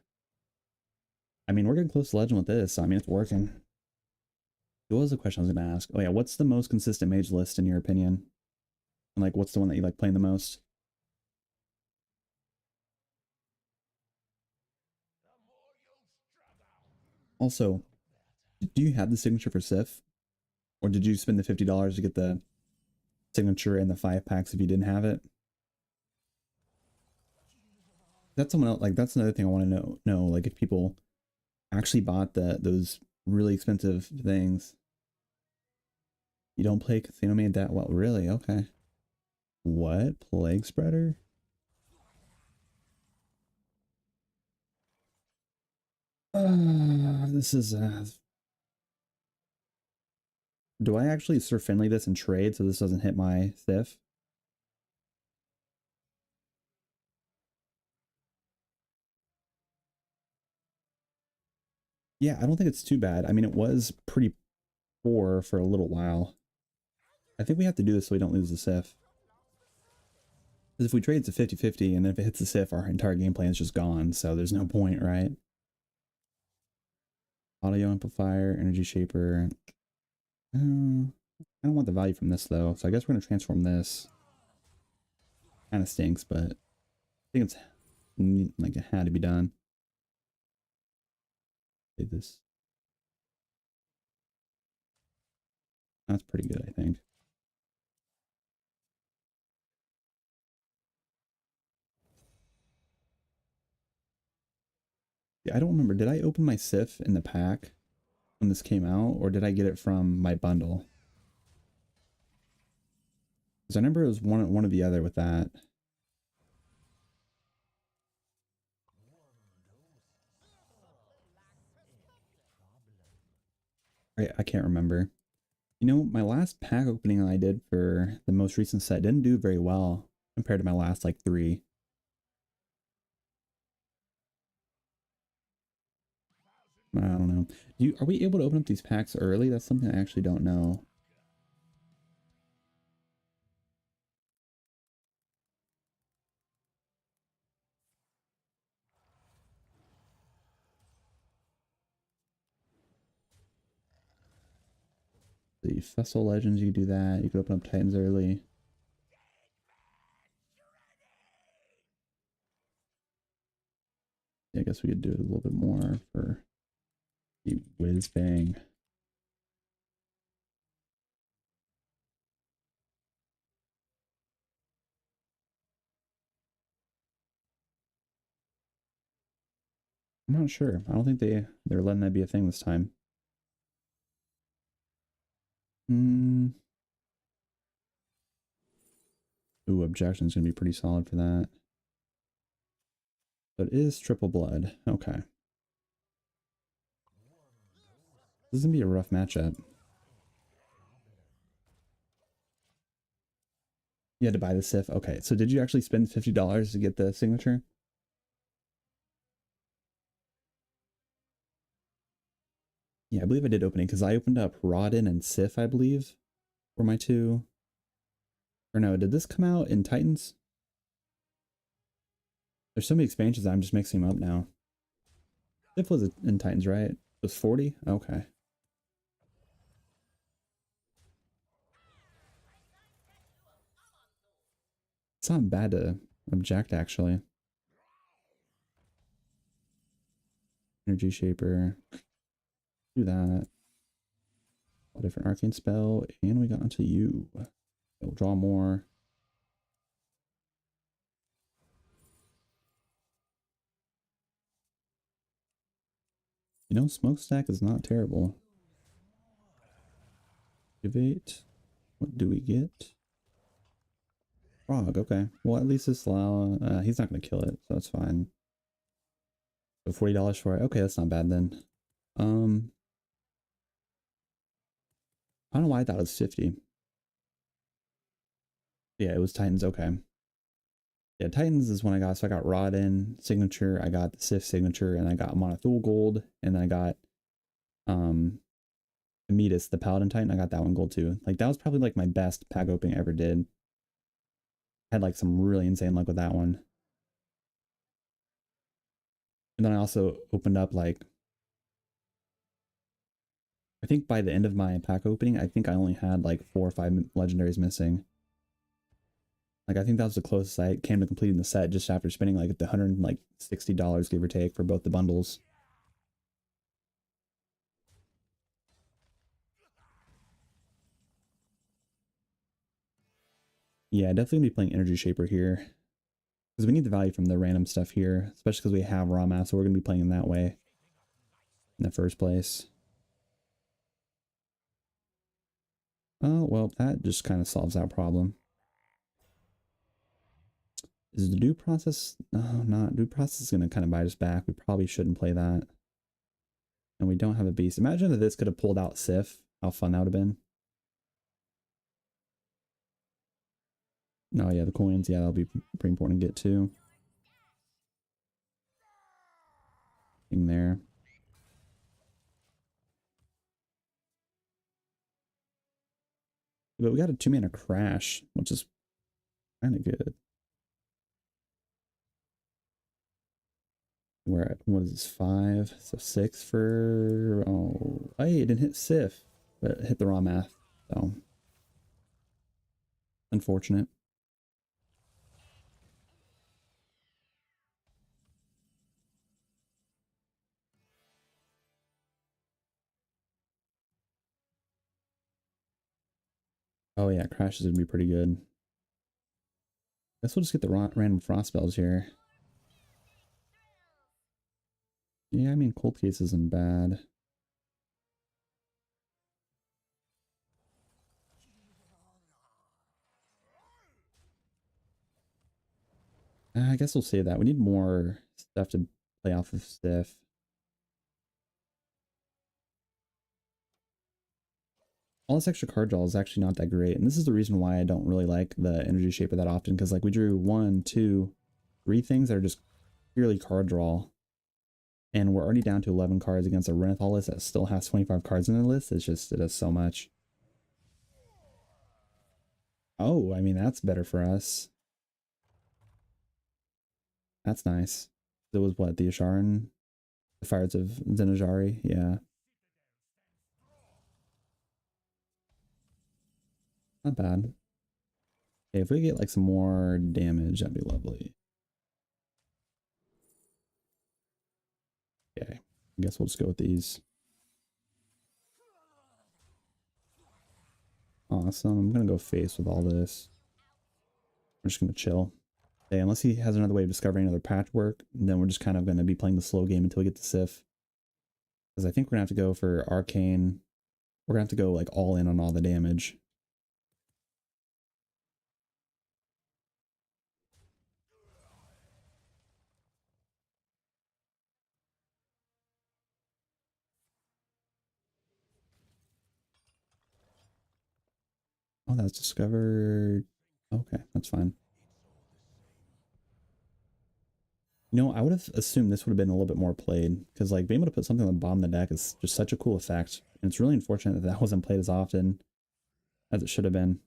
I mean, we're getting close to Legend with this, so I mean, it's working. What was the question I was going to ask? Oh yeah, what's the most consistent Mage list in your opinion? And like, what's the one that you like playing the most? Also, do you have the signature for Sif? Or did you spend the $50 to get the signature and the 5 packs if you didn't have it? That's someone else, like that's another thing I want to know like if people actually bought those really expensive things. You don't play Casino Made that well, really? Okay. What? Plague Spreader? This is do I actually Sir Finley this and trade so this doesn't hit my Sif? Yeah, I don't think it's too bad. I mean, it was pretty poor for a little while. I think we have to do this so we don't lose the Sif. Because if we trade, it's a 50-50, and if it hits the Sif, our entire game plan is just gone, so there's no point, right? Audio amplifier, energy shaper. I don't want the value from this, though, so I guess we're going to transform this. Kind of stinks, but I think it's like it had to be done. Did this. That's pretty good, I think. Yeah, I don't remember. Did I open my Sif in the pack when this came out, or did I get it from my bundle? Because I remember it was one or the other with that. I can't remember. You know, my last pack opening I did for the most recent set didn't do very well compared to my last like 3. I don't know. Are we able to open up these packs early? That's something I actually don't know. The Festival Legends, you can do that. You can open up Titans early. Yeah, I guess we could do it a little bit more for the Whiz Bang. I'm not sure. I don't think they're letting that be a thing this time. Hmm. Ooh, Objection's gonna be pretty solid for that. But it is triple blood. Okay. This is gonna be a rough matchup. You had to buy the Sif. Okay, so did you actually spend $50 to get the signature? Yeah, I believe I did open it because I opened up Rodden and Sif, I believe, were my two. Or no, did this come out in Titans? There's so many expansions, I'm just mixing them up now. Sif was in Titans, right? It was 40? Okay. It's not bad to object, actually. Energy Shaper. Do that. A different arcane spell, and we got onto you. We'll draw more. You know, Smokestack is not terrible. Activate. What do we get? Frog, okay. Well, at least this he's not going to kill it, so that's fine. So $40 for it. Okay, that's not bad then. I don't know why I thought it was 50. Yeah, it was Titans, okay. Yeah, Titans is when I got, so I got Rodden signature, I got the Sif signature, and I got Monothul gold, and then I got Amidas, the Paladin Titan, I got that one gold too. Like that was probably like my best pack opening I ever did. Had like some really insane luck with that one. And then I also opened up like, I think by the end of my pack opening, I think I only had like 4 or 5 legendaries missing. Like I think that was the closest I came to completing the set just after spending like the $160 give or take for both the bundles. Yeah, definitely be playing Energy Shaper here. Because we need the value from the random stuff here, especially because we have raw mass, so we're going to be playing in that way in the first place. Oh, well, that just kind of solves that problem. Is the due process? No, not. Due process is going to kind of bite us back. We probably shouldn't play that. And we don't have a beast. Imagine that this could have pulled out Sif. How fun that would have been. No, yeah, the coins. Yeah, that'll be pretty important to get too. Thing there. But we got a 2-mana crash, which is kind of good. we're at, what is this, 5? So 6 for, oh, hey, it didn't hit Sif, but it hit the raw math, so unfortunate. Oh yeah, Crash is gonna be pretty good. Guess we'll just get the random frost spells here. Yeah, I mean, cold case isn't bad. I guess we'll save that. We need more stuff to play off of Stiff. All this extra card draw is actually not that great, and this is the reason why I don't really like the Energy Shaper that often, because like we drew 1, 2, 3 things that are just purely card draw, and we're already down to 11 cards against a Renathal list that still has 25 cards in the list. It's just, it does so much. Oh, I mean, that's better for us. That's nice. It was what, the Asharan? The Fires of Zenajari? Yeah. Not bad. Okay, if we get like some more damage, that'd be lovely. Okay, I guess we'll just go with these. Awesome. I'm gonna go face with all this. We're just gonna chill. Okay, unless he has another way of discovering another patchwork, then we're just kind of gonna be playing the slow game until we get to Sif. Because I think we're gonna have to go for Arcane. We're gonna have to go like all in on all the damage. Oh, that's discovered. Okay, that's fine. You know, I would have assumed this would have been a little bit more played, because like being able to put something on the bottom of the deck is just such a cool effect. And it's really unfortunate that that wasn't played as often as it should have been.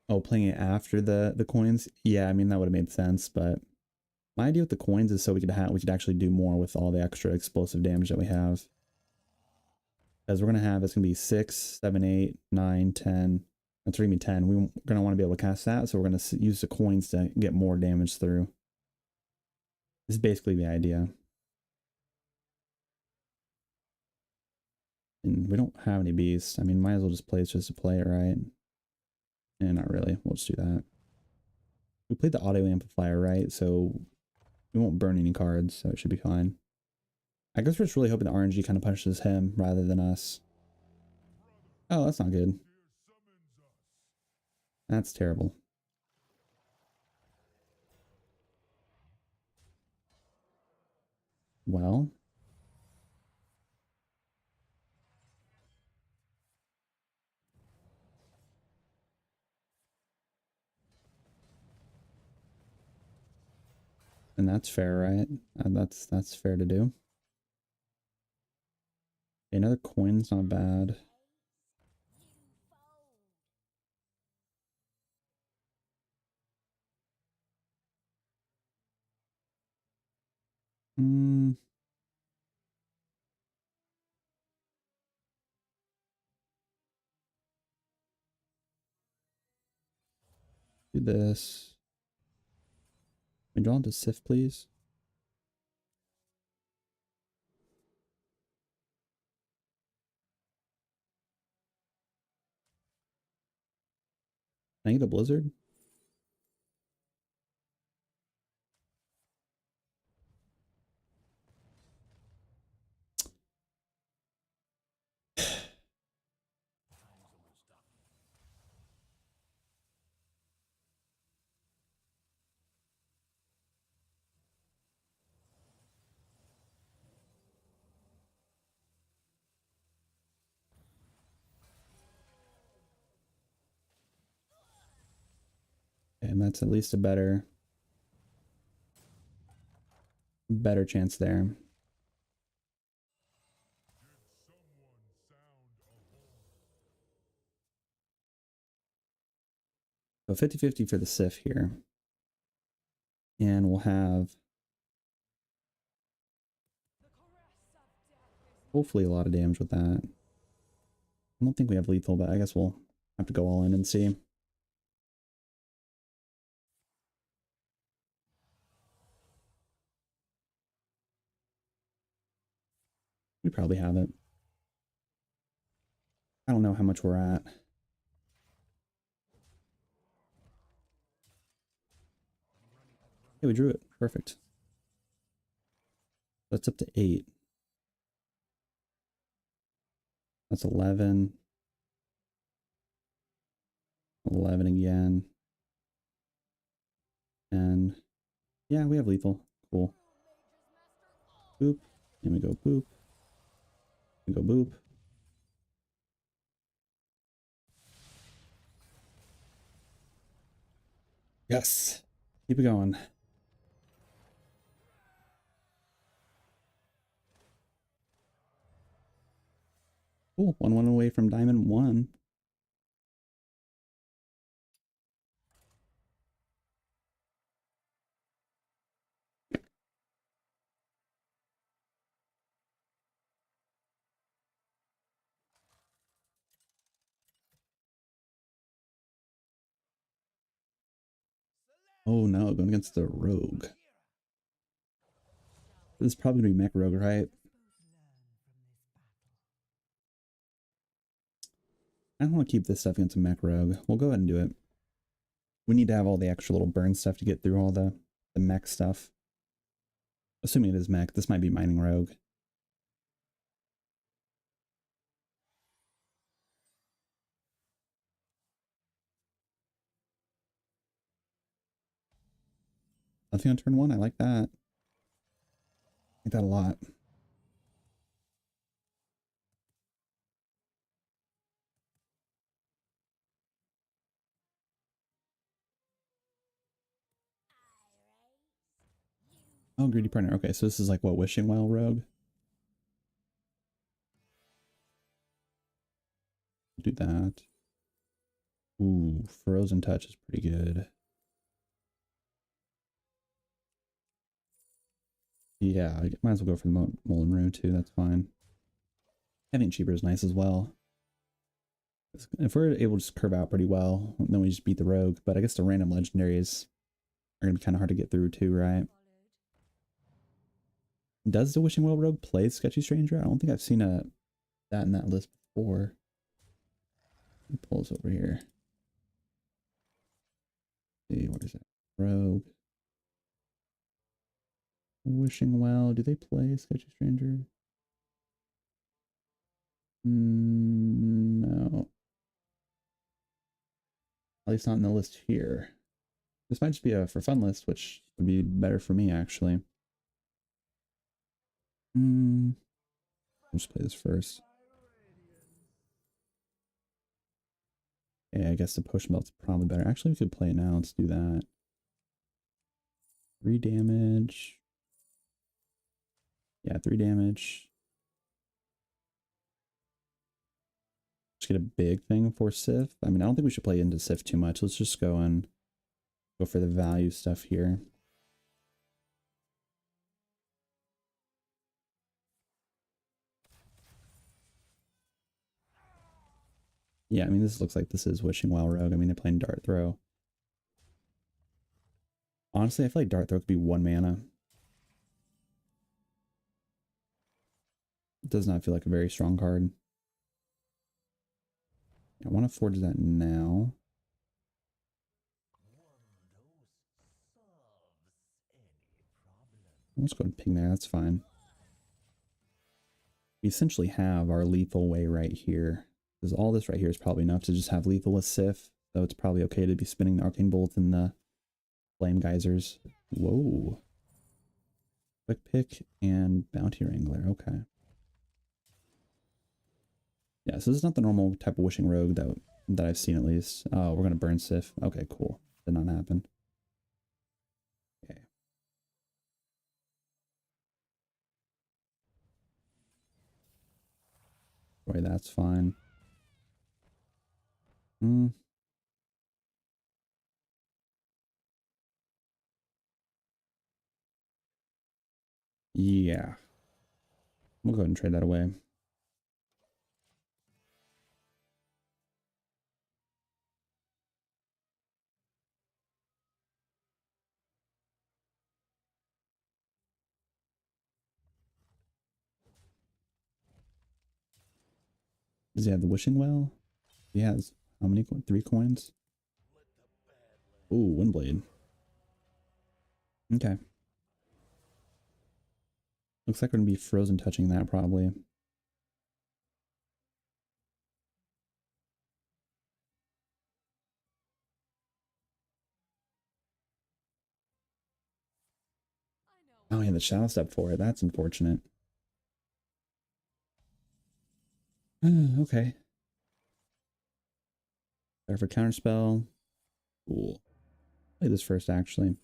Oh, playing it after the coins? Yeah, I mean that would have made sense, but my idea with the coins is so we could actually do more with all the extra explosive damage that we have. Because we're gonna have, it's gonna be 6, 7, 8, 9, 10. That's gonna be 10. We're gonna want to be able to cast that, so we're gonna use the coins to get more damage through. This is basically the idea. And we don't have any beasts. I mean, might as well just play it just to play it, right? And not really. We'll just do that. We played the audio amplifier, right? So we won't burn any cards, so it should be fine. I guess we're just really hoping the RNG kind of punishes him rather than us. Oh, that's not good. That's terrible. Well, and that's fair, right? That's fair to do. Okay, another coin's not bad. Hmm. Do this. Can we draw into Sif, please? Can I get a Blizzard? And that's at least a better chance there. So 50-50 for the Sif here. And we'll have hopefully a lot of damage with that. I don't think we have lethal, but I guess we'll have to go all in and see. We probably have it. I don't know how much we're at. Yeah, we drew it. Perfect. That's up to 8. That's 11. 11 again. And yeah, we have lethal. Cool. Boop. And we go boop. We go boop. Yes. Keep it going. Cool. 1-1 away from Diamond 1. Oh no, going against the rogue. This is probably gonna be mech rogue, right? I don't want to keep this stuff against a mech rogue. We'll go ahead and do it. We need to have all the extra little burn stuff to get through all the mech stuff. Assuming it is mech, this might be mining rogue. Nothing on turn 1. I like that. I like that a lot. Oh, greedy partner. Okay, so this is like what, Wishing Well rogue? Do that. Ooh, Frozen Touch is pretty good. Yeah, I might as well go for the Molten Rune too. That's fine. Having cheaper is nice as well. If we're able to just curve out pretty well, then we just beat the rogue. But I guess the random legendaries are going to be kind of hard to get through too, right? Does the Wishing Well rogue play Sketchy Stranger? I don't think I've seen that in that list before. Let me pull this over here. Let's see, where is it? Rogue. Wishing Well. Do they play Sketchy Stranger? No. At least not in the list here. This might just be a for fun list, which would be better for me actually. I'll just play this first. Yeah, I guess the potion belt's probably better. Actually, we could play it now. Let's do that. 3 damage. Yeah, 3 damage. Just get a big thing for Sif. I mean, I don't think we should play into Sif too much. Let's just go and go for the value stuff here. Yeah, I mean, this looks like this is Wishing Well Rogue. I mean, they're playing Dart Throw. Honestly, I feel like Dart Throw could be 1 mana. It does not feel like a very strong card. I want to forge that now. Let's go and ping there. That's fine. We essentially have our lethal way right here. Because all this right here is probably enough to just have lethal with Sif. So it's probably okay to be spinning the Arcane Bolt and the Flame Geysers. Whoa. Quick Pick and Bounty Wrangler. Okay. Yeah, so this is not the normal type of Wishing Rogue that I've seen at least. Oh, we're going to burn Sif. Okay, cool. Did not happen. Okay. Boy, that's fine. Yeah. We'll go ahead and trade that away. Does he have the wishing well? He has how many? 3 coins? Ooh, Windblade. Okay. Looks like we're gonna be frozen touching that probably. Oh, yeah, the Shadow Step for it. That's unfortunate. Okay. Better for counterspell. Cool. Play this first, actually.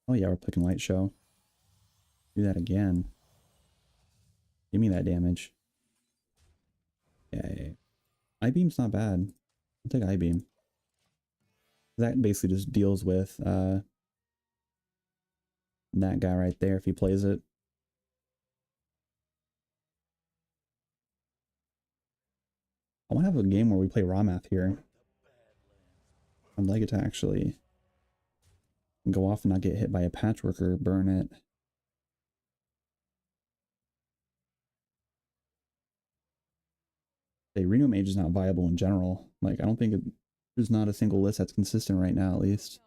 Oh, yeah, we're picking Light Show. Do that again. Give me that damage. Yeah. I-Beam's not bad. I'll take I-Beam. That basically just deals with that guy right there if he plays it. I want to have a game where we play Ramath here. I'd like it to actually go off and not get hit by a patchwork or burn it. Say Reno Mage is not viable in general. Like, I don't think there's not a single list that's consistent right now, at least.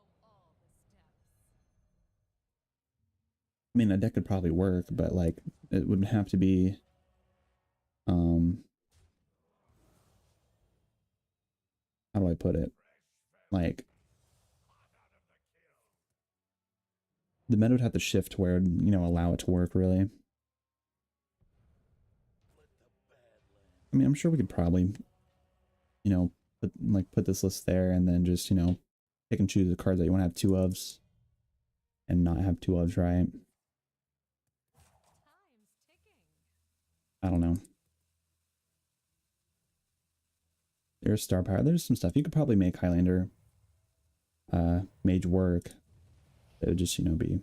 I mean, a deck could probably work, but like, it would have to be, how do I put it? Like, the meta would have to shift to where, you know, allow it to work, really. I mean, I'm sure we could probably, you know, put this list there and then just, you know, pick and choose the cards that you want to have 2 ofs and not have 2 ofs, right? I don't know. There's Star Power. There's some stuff. You could probably make Highlander Mage work. It would just, you know, be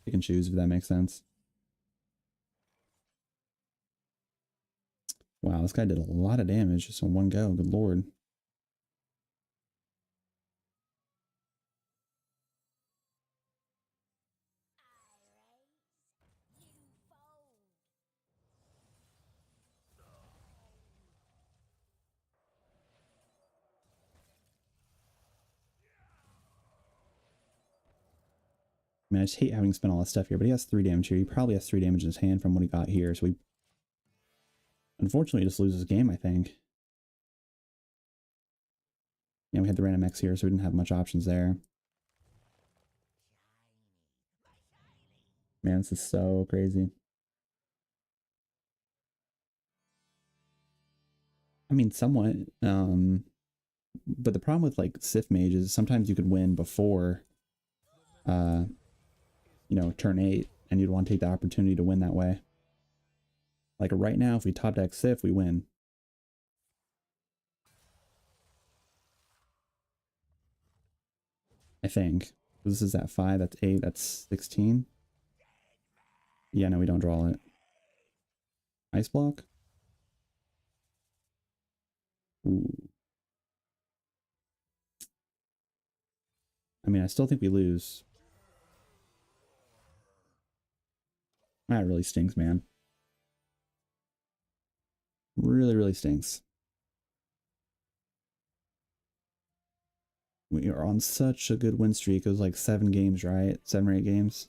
pick and choose, if that makes sense. Wow, this guy did a lot of damage just in one go. Good lord. I mean, I just hate having spent all that stuff here, but he has 3 damage here. He probably has 3 damage in his hand from what he got here, so he unfortunately just loses the game, I think. Yeah, we had the random X here, so we didn't have much options there. Man, this is so crazy. I mean, somewhat. But the problem with like Sith Mage is sometimes you could win before, uh, you know, turn 8, and you'd want to take the opportunity to win that way. Like right now, if we top deck Sith, we win. I think. This is at 5, that's 8, that's 16. Yeah, no, we don't draw it. Ice block? Ooh. I mean, I still think we lose. That really stinks, man. Really, really stinks. We are on such a good win streak. It was like 7 games, right? 7 or 8 games.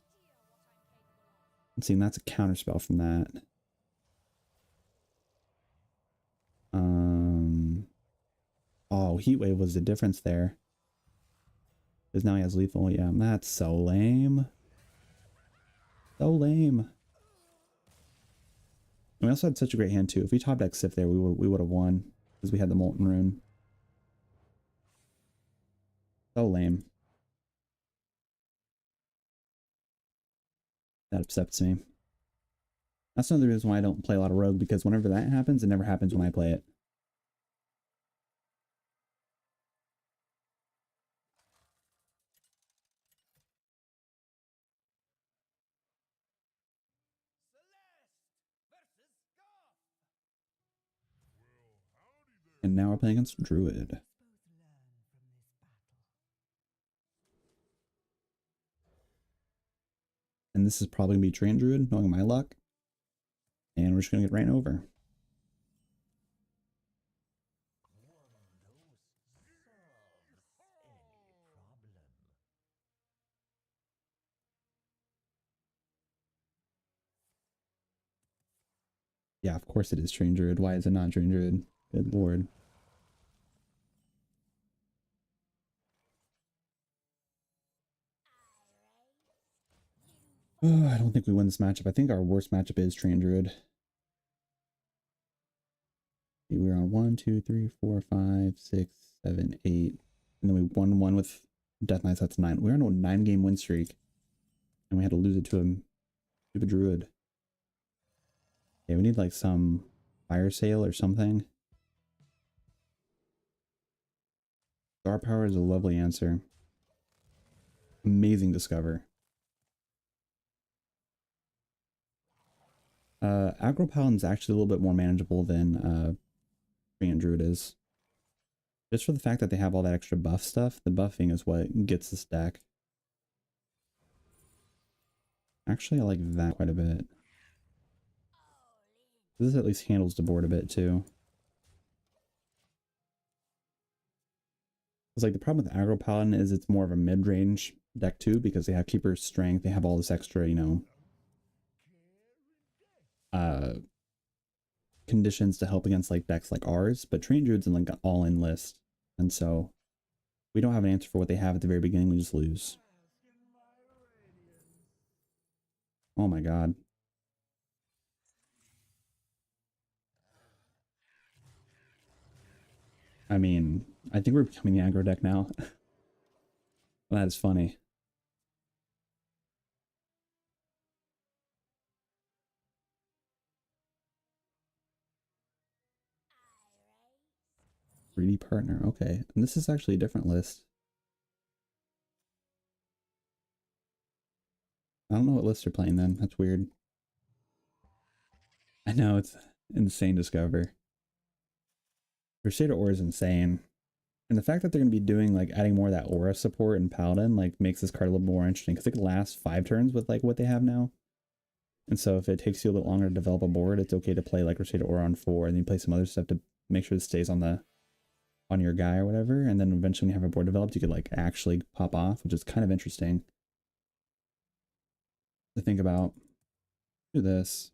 Let's see, and that's a counterspell from that. Oh, Heatwave was the difference there. Because now he has lethal. Yeah, that's so lame. So lame. And we also had such a great hand too. If we top deck Sif there, we would have won. Because we had the Molten Rune. So lame. That upsets me. That's another reason why I don't play a lot of Rogue, because whenever that happens, it never happens when I play it. And now we're playing against Druid. And this is probably going to be Train Druid, knowing my luck. And we're just going to get ran over. Yeah, of course it is Train Druid. Why is it not Train Druid? Good lord. Oh, I don't think we win this matchup. I think our worst matchup is Train Druid. We were on 1, 2, 3, 4, 5, 6, 7, 8. And then we won one with Death Knights. That's 9. We're on a 9-game win streak. And we had to lose it to a Druid. Yeah, we need like some fire sale or something. Star Power is a lovely answer. Amazing Discover. Aggro Paladin's actually a little bit more manageable than Treant Druid is. Just for the fact that they have all that extra buff stuff, the buffing is what gets this deck. Actually, I like that quite a bit. This at least handles the board a bit too. It's like the problem with Aggro Paladin is it's more of a mid-range deck too, because they have Keeper's Strength, they have all this extra, you know, conditions to help against like decks like ours, but Train Druid's in like an all-in list, and so we don't have an answer for what they have at the very beginning. We just lose. Oh my god. I mean, I think we're becoming the aggro deck now. That is funny. Greedy Partner, okay. And this is actually a different list. I don't know what list they're playing then. That's weird. I know, it's insane Discover. Crusader Aura is insane. And the fact that they're going to be doing, like, adding more of that Aura support in Paladin, like, makes this card a little more interesting. Because it can last 5 turns with, like, what they have now. And so if it takes you a little longer to develop a board, it's okay to play, like, Crusader Aura on 4, and then you play some other stuff to make sure it stays on your guy or whatever. And then eventually when you have a board developed, you could, like, actually pop off, which is kind of interesting to think about. Do this.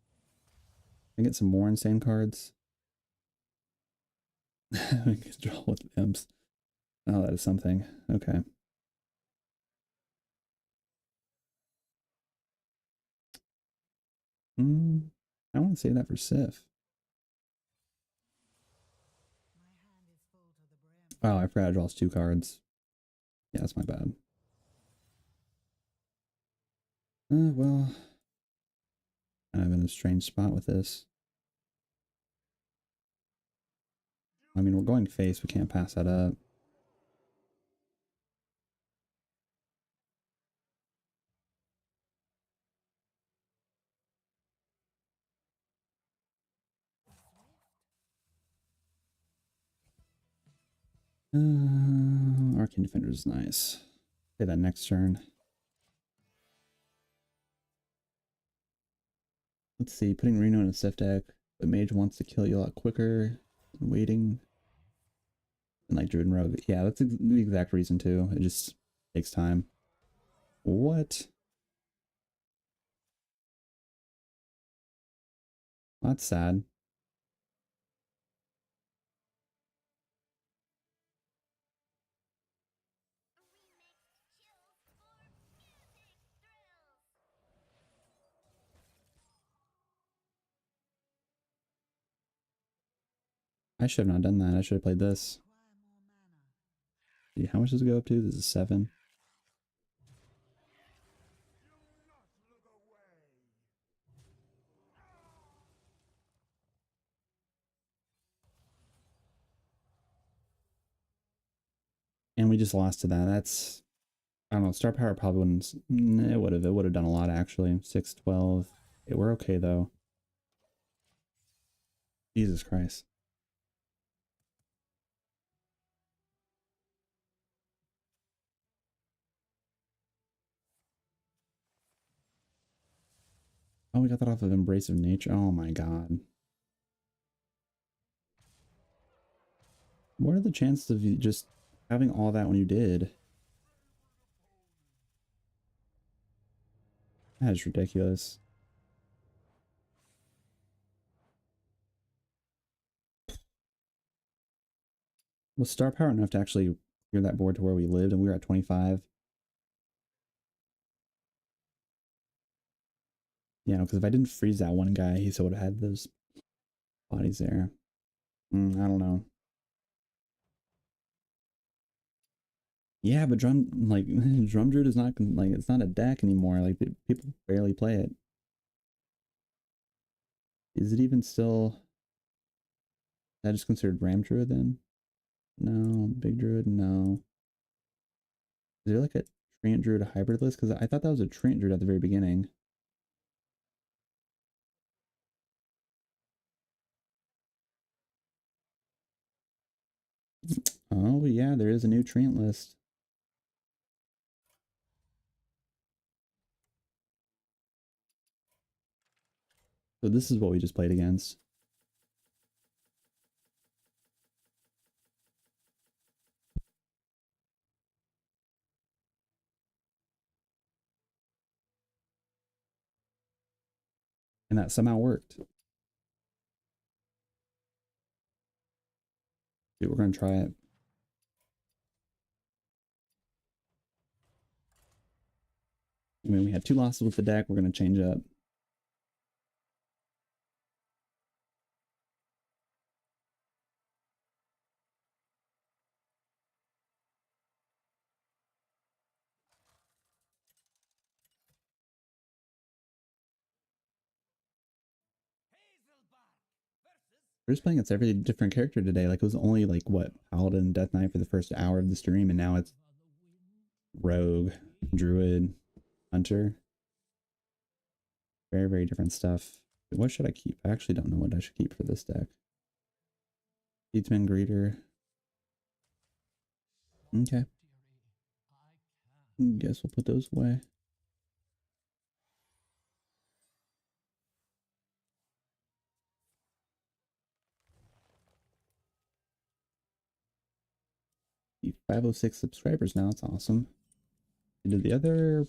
I get some more insane cards. I can draw with imps. Oh, that is something. Okay. I want to save that for Sif. Oh, I forgot I draws 2 cards. Yeah, that's my bad. Well, kind of in a strange spot with this. I mean, we're going face. We can't pass that up. Arcane Defender is nice. Play that next turn. Let's see. Putting Reno in a Sif deck, but Mage wants to kill you a lot quicker than waiting. And like Druid and Rogue. Yeah, that's the exact reason too. It just takes time. What? That's sad. I should have not done that. I should have played this. See, how much does it go up to? This is 7. And we just lost to that. That's, I don't know, Star Power probably wouldn't, it would have done a lot actually. 6, 12. Yeah, we're okay though. Jesus Christ. Oh, we got that off of Embrace of Nature. Oh my god. What are the chances of you just having all that when you did? That is ridiculous. Was star power enough to actually clear that board to where we lived and we were at 25? Yeah, because if I didn't freeze that one guy, he still would have had those bodies there. I don't know. Yeah, but drum like drum druid is not like it's not a deck anymore. Like people barely play it. Is it even still? That is considered ram druid then? No, big druid. No. Is there like a treant druid hybrid list? Because I thought that was a treant druid at the very beginning. Oh yeah, there is a new treant list. So this is what we just played against. And that somehow worked. Dude, we're gonna try it. I mean, we had 2 losses with the deck. We're gonna change up. We're just playing against every different character today. Like it was only like what Paladin, Death Knight for the first hour of the stream, and now it's Rogue, Druid, Hunter. Very, very different stuff. What should I keep? I actually don't know what I should keep for this deck. Beatsman Greeter. Okay. Guess we'll put those away. The 506 subscribers now. That's awesome. Did the other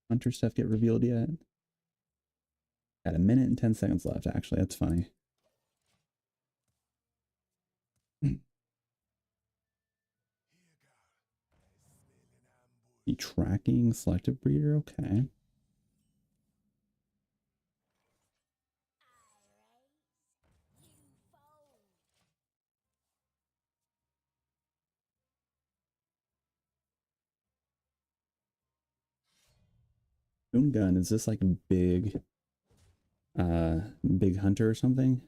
Hunter stuff get revealed yet? Got a minute and 10 seconds left, actually. That's funny. The tracking selective breeder, okay. Boom gun, is this like a big hunter or something?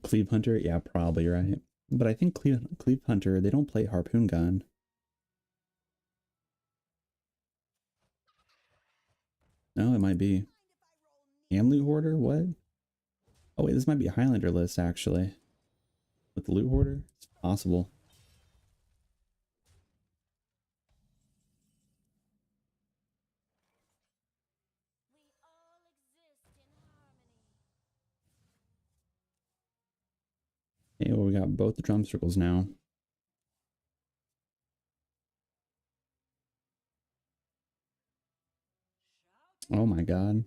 Cleave hunter, yeah, probably right. But I think Cleave hunter, they don't play harpoon gun. No, it might be. And loot hoarder, what? Oh wait, this might be a Highlander list actually. With the loot hoarder? It's possible. Hey, well, we got both the drum circles now. Oh my god.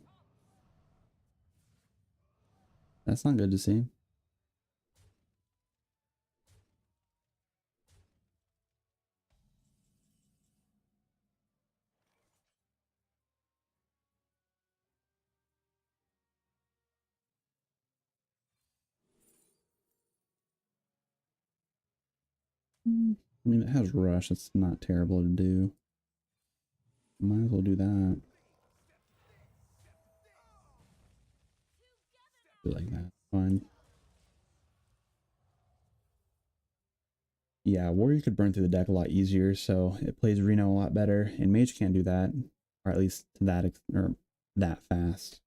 That's not good to see. I mean, it has rush. It's not terrible to do. Might as well do that. Do like that. Fine. Yeah, Warrior could burn through the deck a lot easier, so it plays Reno a lot better. And Mage can't do that, or at least to that or that fast.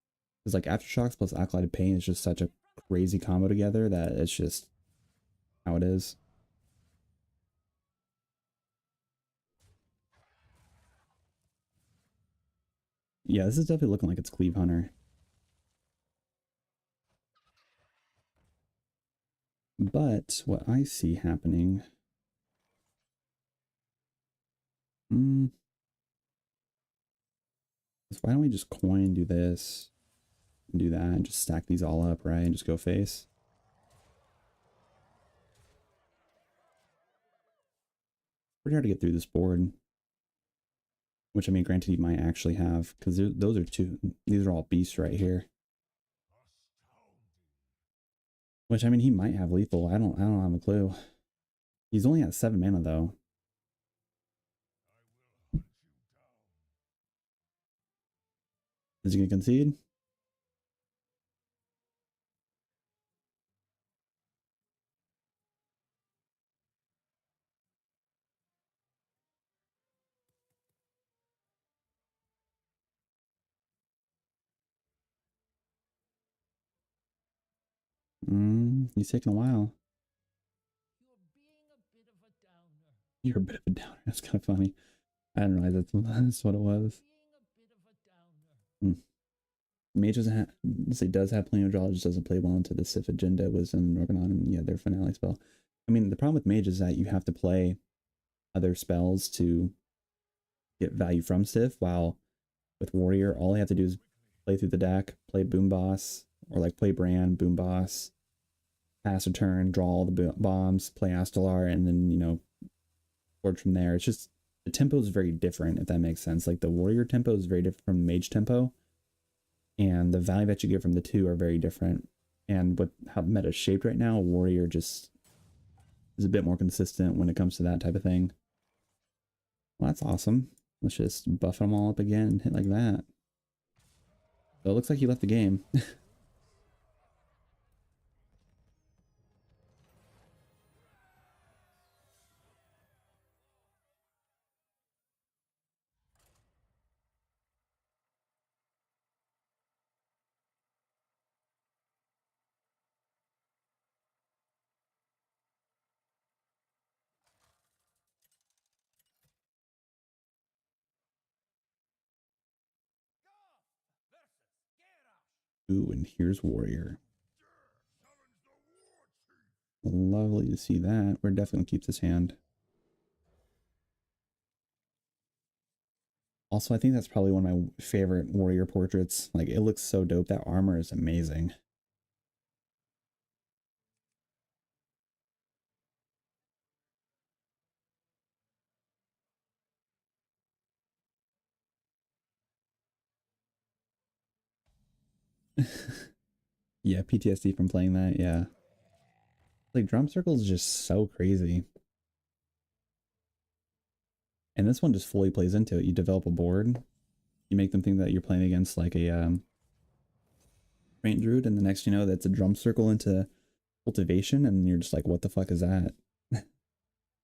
Because like Aftershocks plus Acolyted Pain is just such a crazy combo together that it's just how it is. Yeah, this is definitely looking like it's Cleave Hunter. But what I see happening... why don't we just coin, do this, and do that, and just stack these all up, right? And just go face. Pretty hard to get through this board. Which, I mean, granted, he might actually have, because those are two, these are all beasts right here. Which, I mean, he might have lethal. I don't have a clue. He's only at 7 mana, though. Is he going to concede? He's taking a while. You're a bit of a downer. That's kind of funny. I didn't realize that's what it was. Mage does have plenty of draw, just doesn't play well into the Sif Agenda, Wisdom, Organon, and yeah, their finale spell. I mean, the problem with Mage is that you have to play other spells to get value from Sif, while with Warrior, all you have to do is play through the deck, play Boom Boss, or like play Brand, Boom Boss, pass a turn, draw all the bombs, play Astelar, and then, you know, forge from there. It's just, the tempo is very different, if that makes sense. Like the Warrior tempo is very different from the Mage tempo, and the value that you get from the two are very different. And with how the meta is shaped right now, Warrior just is a bit more consistent when it comes to that type of thing. Well, that's awesome. Let's just buff them all up again and hit like that. So it looks like he left the game. Ooh, and here's Warrior. Lovely to see that. We're definitely gonna keep this hand. Also, I think that's probably one of my favorite Warrior portraits. Like, it looks so dope. That armor is amazing. Yeah, PTSD from playing that, yeah. Like, Drum Circle is just so crazy. And this one just fully plays into it. You develop a board, you make them think that you're playing against like a Faint Druid, and the next you know, that's a Drum Circle into Cultivation, and you're just like, what the fuck is that?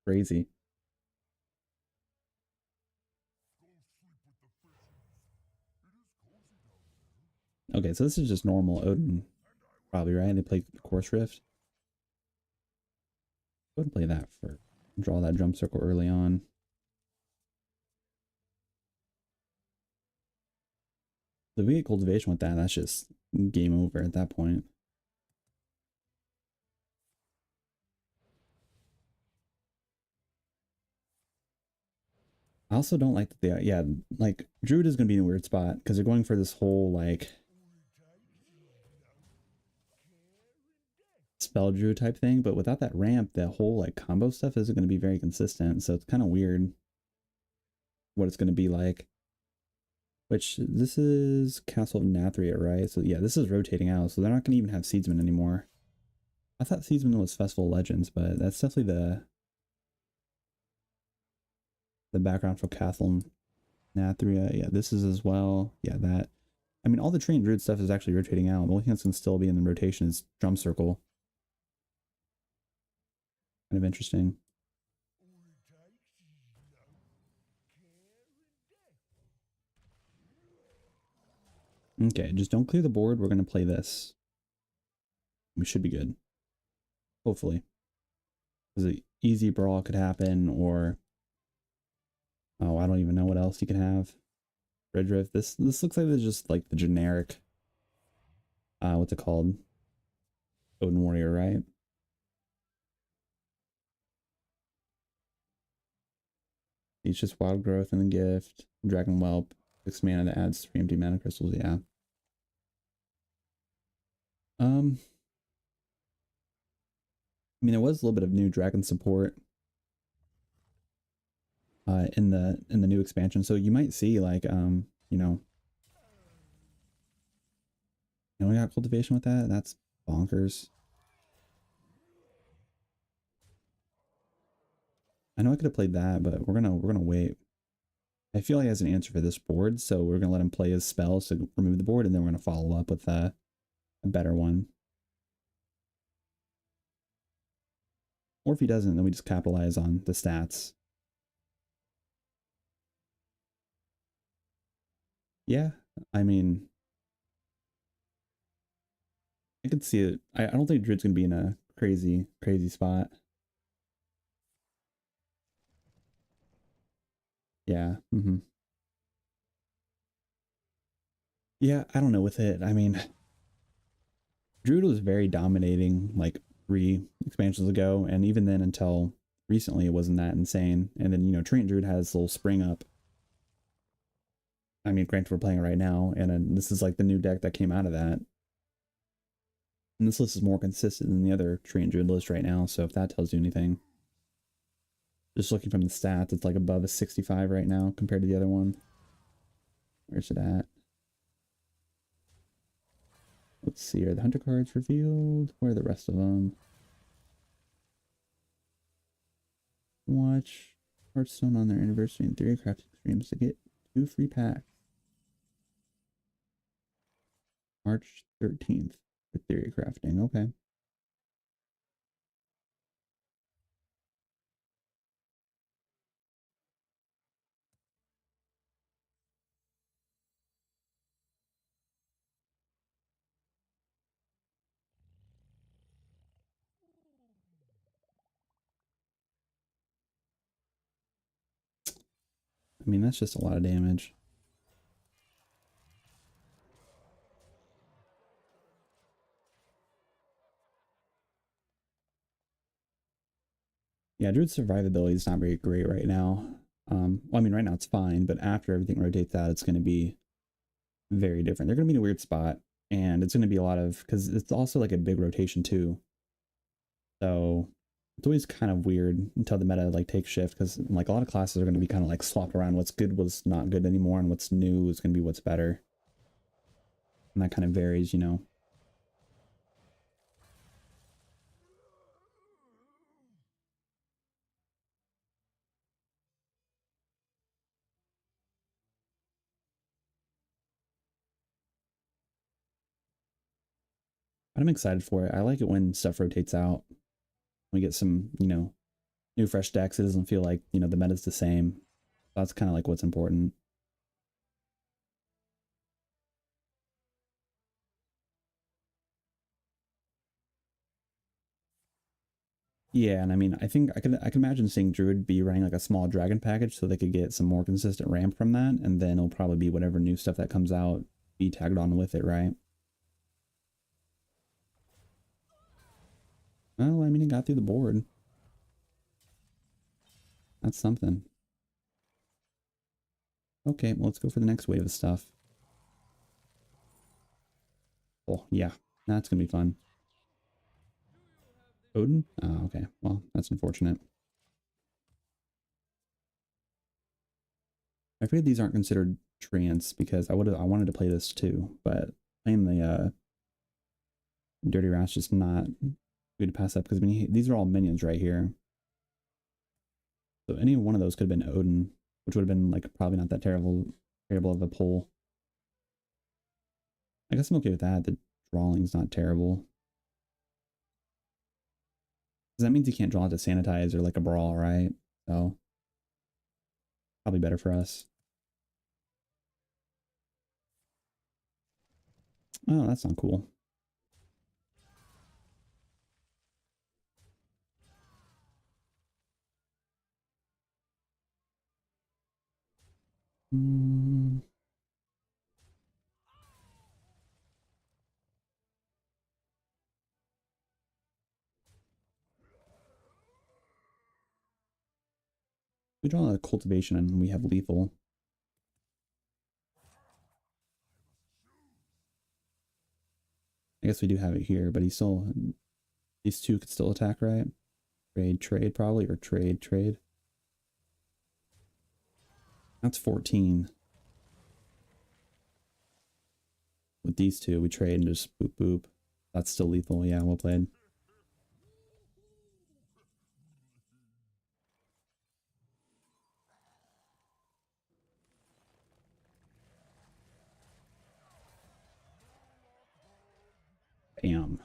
Crazy. Okay, so this is just normal Odin, probably, right? They play Course Rift. Go ahead and play that for, draw that Drum Circle early on. If we get Cultivation with that, that's just game over at that point. I also don't like that they, yeah, like, Druid is going to be in a weird spot, because they're going for this whole, like, spell Druid type thing, but without that ramp, the whole, like, combo stuff isn't going to be very consistent, so it's kind of weird what it's going to be like. Which, this is Castle of Nathria, right? So yeah, this is rotating out, so they're not going to even have Seedsman anymore. I thought Seedsman was Festival of Legends, but that's definitely the background for Castle Nathria. Yeah, this is as well. Yeah, that. I mean, all the Trained Druid stuff is actually rotating out. The only thing that's going to still be in the rotation is Drum Circle. Kind of interesting. Okay, just don't clear the board. We're gonna play this. We should be good. Hopefully. Because an easy brawl could happen, or oh, I don't even know what else you can have. Red Rift. This looks like it's just like the generic what's it called? Odin Warrior, right? It's just Wild Growth and the Gift. Dragon Whelp. 6 mana that adds 3 empty mana crystals, yeah. I mean, there was a little bit of new dragon support in the new expansion, so you might see like we got cultivation with that. That's bonkers. I know I could have played that, but we're gonna wait. I feel like he has an answer for this board, so we're gonna let him play his spells to remove the board, and then we're gonna follow up with a better one. Or if he doesn't, then we just capitalize on the stats. Yeah, I mean, I could see it. I don't think Druid's gonna be in a crazy spot. Yeah. Yeah, I don't know with it. I mean, Druid was very dominating like 3 expansions ago, and even then until recently it wasn't that insane. And then, Treant Druid has a little spring up. I mean, granted we're playing it right now, and this is like the new deck that came out of that. And this list is more consistent than the other Treant Druid list right now, so if that tells you anything. Just looking from the stats, it's like above a 65 right now compared to the other one. Where's it at? Let's see, are the hunter cards revealed? Where are the rest of them? Watch Hearthstone on their anniversary and Theory Crafting streams to get 2 free packs. March 13th for Theory Crafting. Okay. I mean, that's just a lot of damage. Yeah, Druid's survivability is not very great right now. Well, I mean, right now it's fine, but after everything rotates out, it's going to be very different. They're going to be in a weird spot, and it's going to be a lot of, because it's also like a big rotation too. So it's always kind of weird until the meta like takes shift, because like a lot of classes are going to be kind of like swapped around. What's good was not good anymore, and what's new is going to be what's better. And that kind of varies, But I'm excited for it. I like it when stuff rotates out. We get some, new fresh decks. It doesn't feel like, the meta's the same. That's kind of like what's important. Yeah, and I mean, I think I can imagine seeing Druid be running like a small dragon package so they could get some more consistent ramp from that, and then it'll probably be whatever new stuff that comes out be tagged on with it, right? Well, I mean, it got through the board. That's something. Okay, well, let's go for the next wave of stuff. Oh, yeah, that's gonna be fun. Odin? Oh, okay. Well, that's unfortunate. I figured these aren't considered trance because I wanted to play this too, but playing the Dirty Rat's just not good to pass up because I mean, these are all minions right here. So any one of those could have been Odin, which would have been like probably not that terrible of a pull. I guess I'm okay with that. The drawing's not terrible. Because that means you can't draw to sanitize or like a brawl, right? So probably better for us. Oh, that's not cool. Mm. We draw a cultivation and we have lethal. I guess we do have it here, but he's still, these two could still attack, right? Trade probably, or trade. That's 14. With these two, we trade and just boop boop. That's still lethal. Yeah, well played. Bam.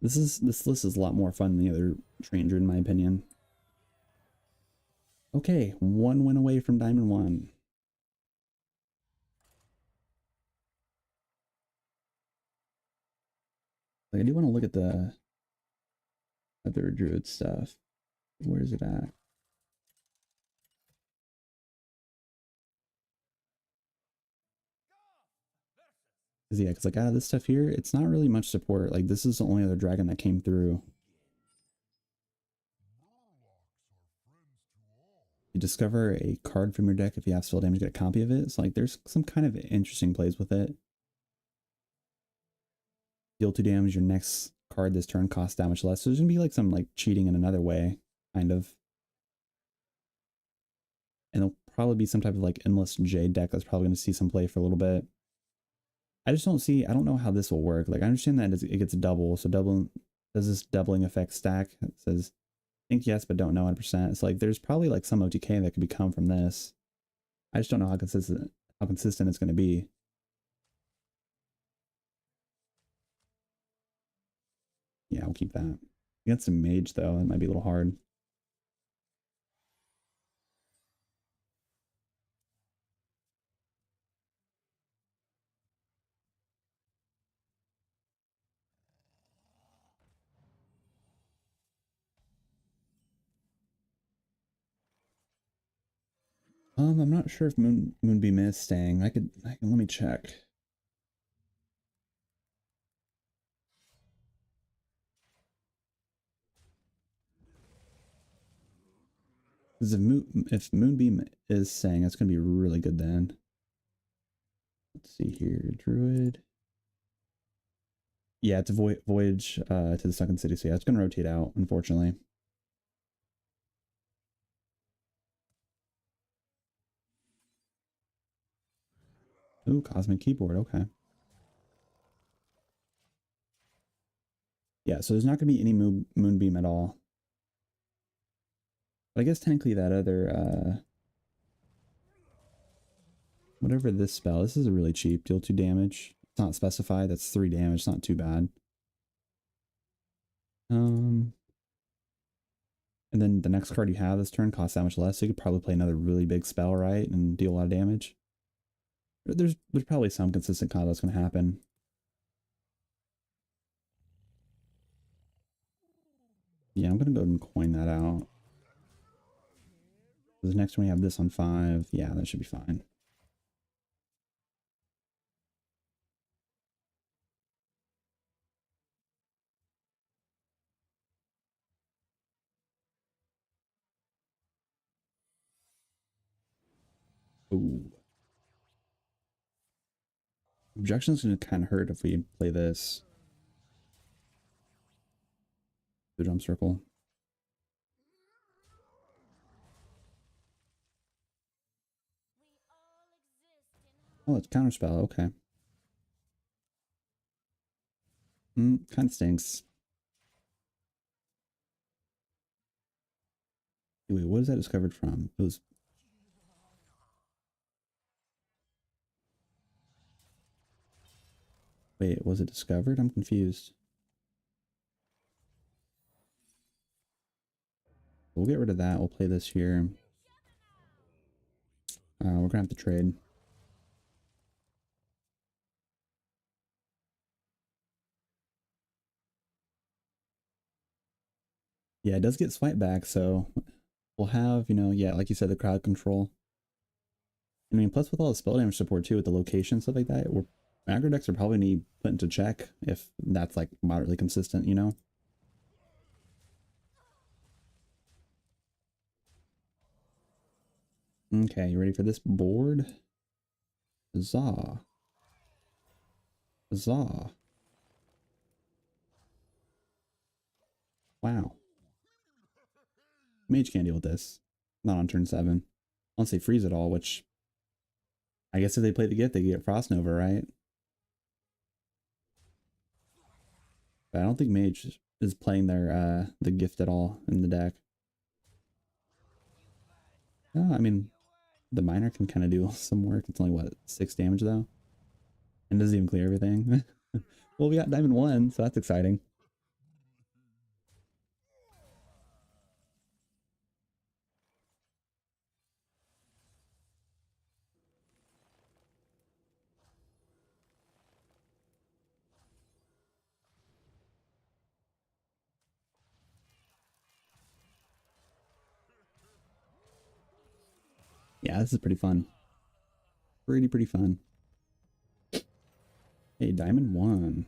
This list is a lot more fun than the other Stranger, in my opinion. Okay, one win away from Diamond 1. Like, I do want to look at the other Druid stuff. Where is it at? Cause yeah, because like out of this stuff here, it's not really much support. Like this is the only other dragon that came through. You discover a card from your deck if you have spell damage, get a copy of it. So like there's some kind of interesting plays with it. Deal 2 damage, your next card this turn costs that much less. So there's gonna be like some like cheating in another way, kind of. And there'll probably be some type of like endless Jade deck that's probably gonna see some play for a little bit. I just don't see, I don't know how this will work. Like I understand that it gets double. So double, does this doubling effect stack? It says think yes, but don't know 100%. It's like there's probably like some OTK that could become from this. I just don't know how consistent it's going to be. Yeah, we'll keep that. Against a mage though, it might be a little hard. I'm not sure if Moonbeam is staying. I can let me check. Because if Moonbeam is staying, that's gonna be really good then. Let's see here, Druid. Yeah, it's a voyage to the Sunken City. So yeah, it's gonna rotate out, unfortunately. Ooh, Cosmic Keyboard. Okay. Yeah, so there's not gonna be any Moonbeam at all. But I guess technically that other whatever this spell, this is a really cheap. Deal 2 damage. It's not specified. That's 3 damage. It's not too bad. Um, and then the next card you have this turn costs that much less. So you could probably play another really big spell, right, and deal a lot of damage. There's probably some consistent combo that's going to happen. Yeah, I'm going to go ahead and coin that out. The next one we have this on 5. Yeah, that should be fine. Ooh. Objection's going to kind of hurt if we play this. The jump circle. Oh, it's counterspell. Okay. Kind of stinks. Wait, what is that discovered from? It was. Wait, was it discovered? I'm confused. We'll get rid of that. We'll play this here. We're gonna have to trade. Yeah, it does get swipe back, so we'll have, you know, yeah, like you said, the crowd control. I mean, plus with all the spell damage support too, with the location stuff like that, we're aggro decks are probably need put into check if that's like moderately consistent, you know. Okay, you ready for this board? Huzzah. Huzzah. Wow. Mage can't deal with this. Not on turn 7. Unless they freeze it all, which I guess if they play the gift, they get Frost Nova, right? But I don't think Mage is playing their the gift at all in the deck. I mean, the miner can kind of do some work. It's only what, 6 damage though? And doesn't even clear everything. Well, we got Diamond 1, so that's exciting. Yeah, this is pretty fun. Pretty fun. Hey, Diamond 1.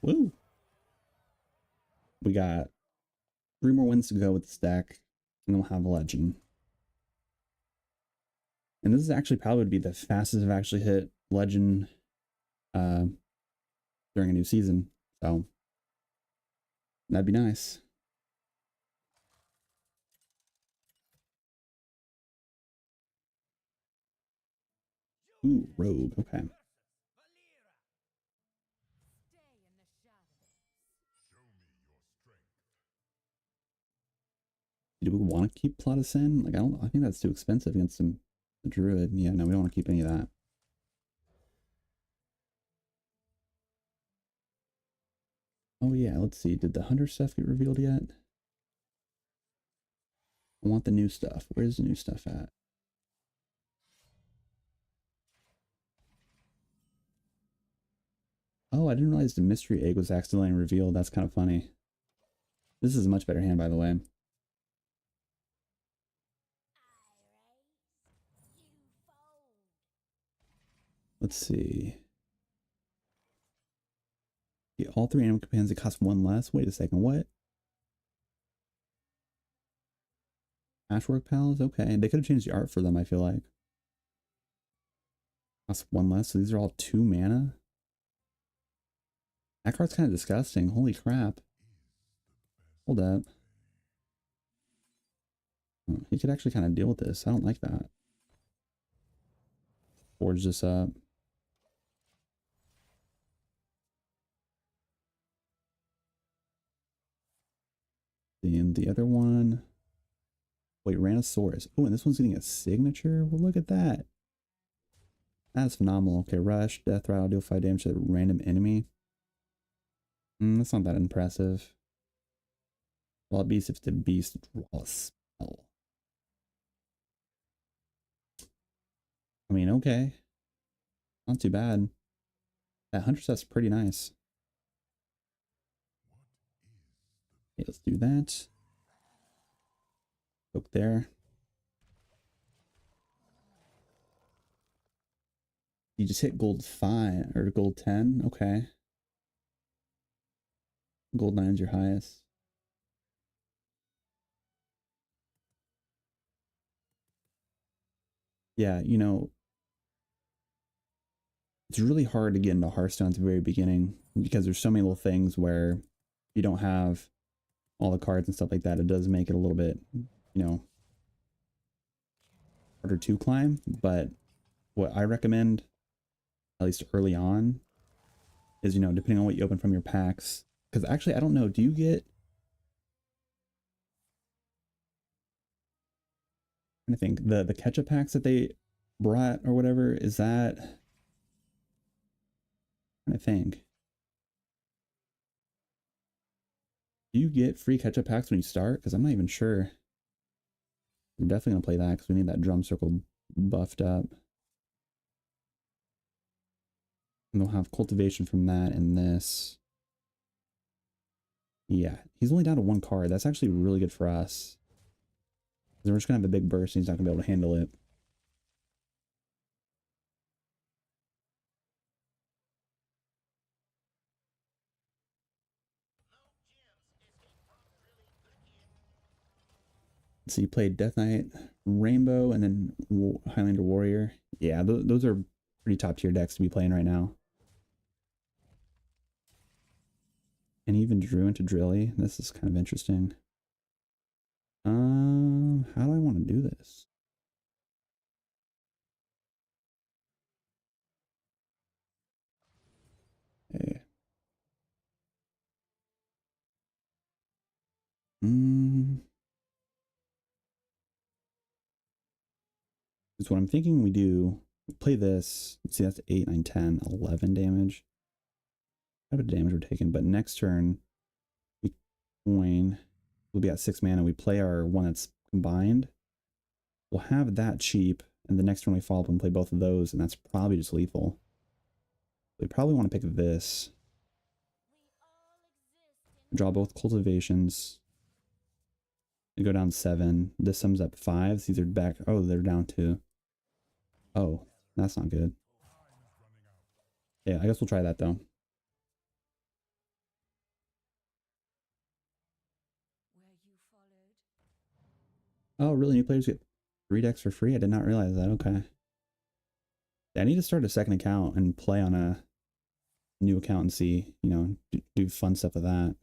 Woo! We got 3 more wins to go with this deck, and then we'll have a legend. And this is actually probably would be the fastest I've actually hit legend during a new season. So that'd be nice. Ooh, rogue. Okay. Do we want to keep Plot of Sin? Like, I think that's too expensive against a druid. Yeah, no, we don't want to keep any of that. Oh yeah, let's see. Did the hunter stuff get revealed yet? I want the new stuff. Where's the new stuff at? Oh, I didn't realize the mystery egg was accidentally revealed. That's kind of funny. This is a much better hand, by the way. Let's see. Yeah, all 3 animal companions, it costs 1 less. Wait a second, what? Ashwork Pals? Okay, they could have changed the art for them, I feel like. Costs 1 less, so these are all 2 mana? That card's kind of disgusting. Holy crap. Hold up. Oh, he could actually kind of deal with this. I don't like that. Forge this up. And the other one. Wait, Ranosaurus. Oh, and this one's getting a signature? Well, look at that. That's phenomenal. Okay, Rush, Death Rattle, deal 5 damage to a random enemy. That's not that impressive. Well, at least if the beast draw a spell. I mean, okay. Not too bad. That hunter stuff's pretty nice. Okay, let's do that. Poke there. You just hit gold 5 or gold 10. Okay. Gold 9 is your highest. Yeah, you know, it's really hard to get into Hearthstone at the very beginning because there's so many little things where you don't have all the cards and stuff like that. It does make it a little bit, you know, harder to climb. But what I recommend, at least early on, is, you know, depending on what you open from your packs. Because actually, I don't know, do you get... I think the ketchup packs that they brought or whatever, is that... I think. Do you get free ketchup packs when you start? Because I'm not even sure. I'm definitely going to play that because we need that drum circle buffed up. And they'll have cultivation from that and this. Yeah, he's only down to 1 card. That's actually really good for us. Then we're just gonna have a big burst and he's not gonna be able to handle it. So you played Death Knight, Rainbow, and then Highlander Warrior. Yeah, those are pretty top tier decks to be playing right now. And he even drew into Drilly. This is kind of interesting. How do I want to do this? Okay. Is what I'm thinking we do. We play this. See, that's 8, 9, 10, 11 damage. How much damage we're taking, but next turn we coin. We'll be at 6 mana. We play our one that's combined. We'll have that cheap, and the next turn we follow up and play both of those, and that's probably just lethal. We probably want to pick this. Draw both cultivations. And go down 7. This sums up 5. These are back. Oh, they're down 2. Oh, that's not good. Yeah, I guess we'll try that though. Oh, really? New players get 3 decks for free? I did not realize that. Okay. Yeah, I need to start a second account and play on a new account and see, you know, do fun stuff with that.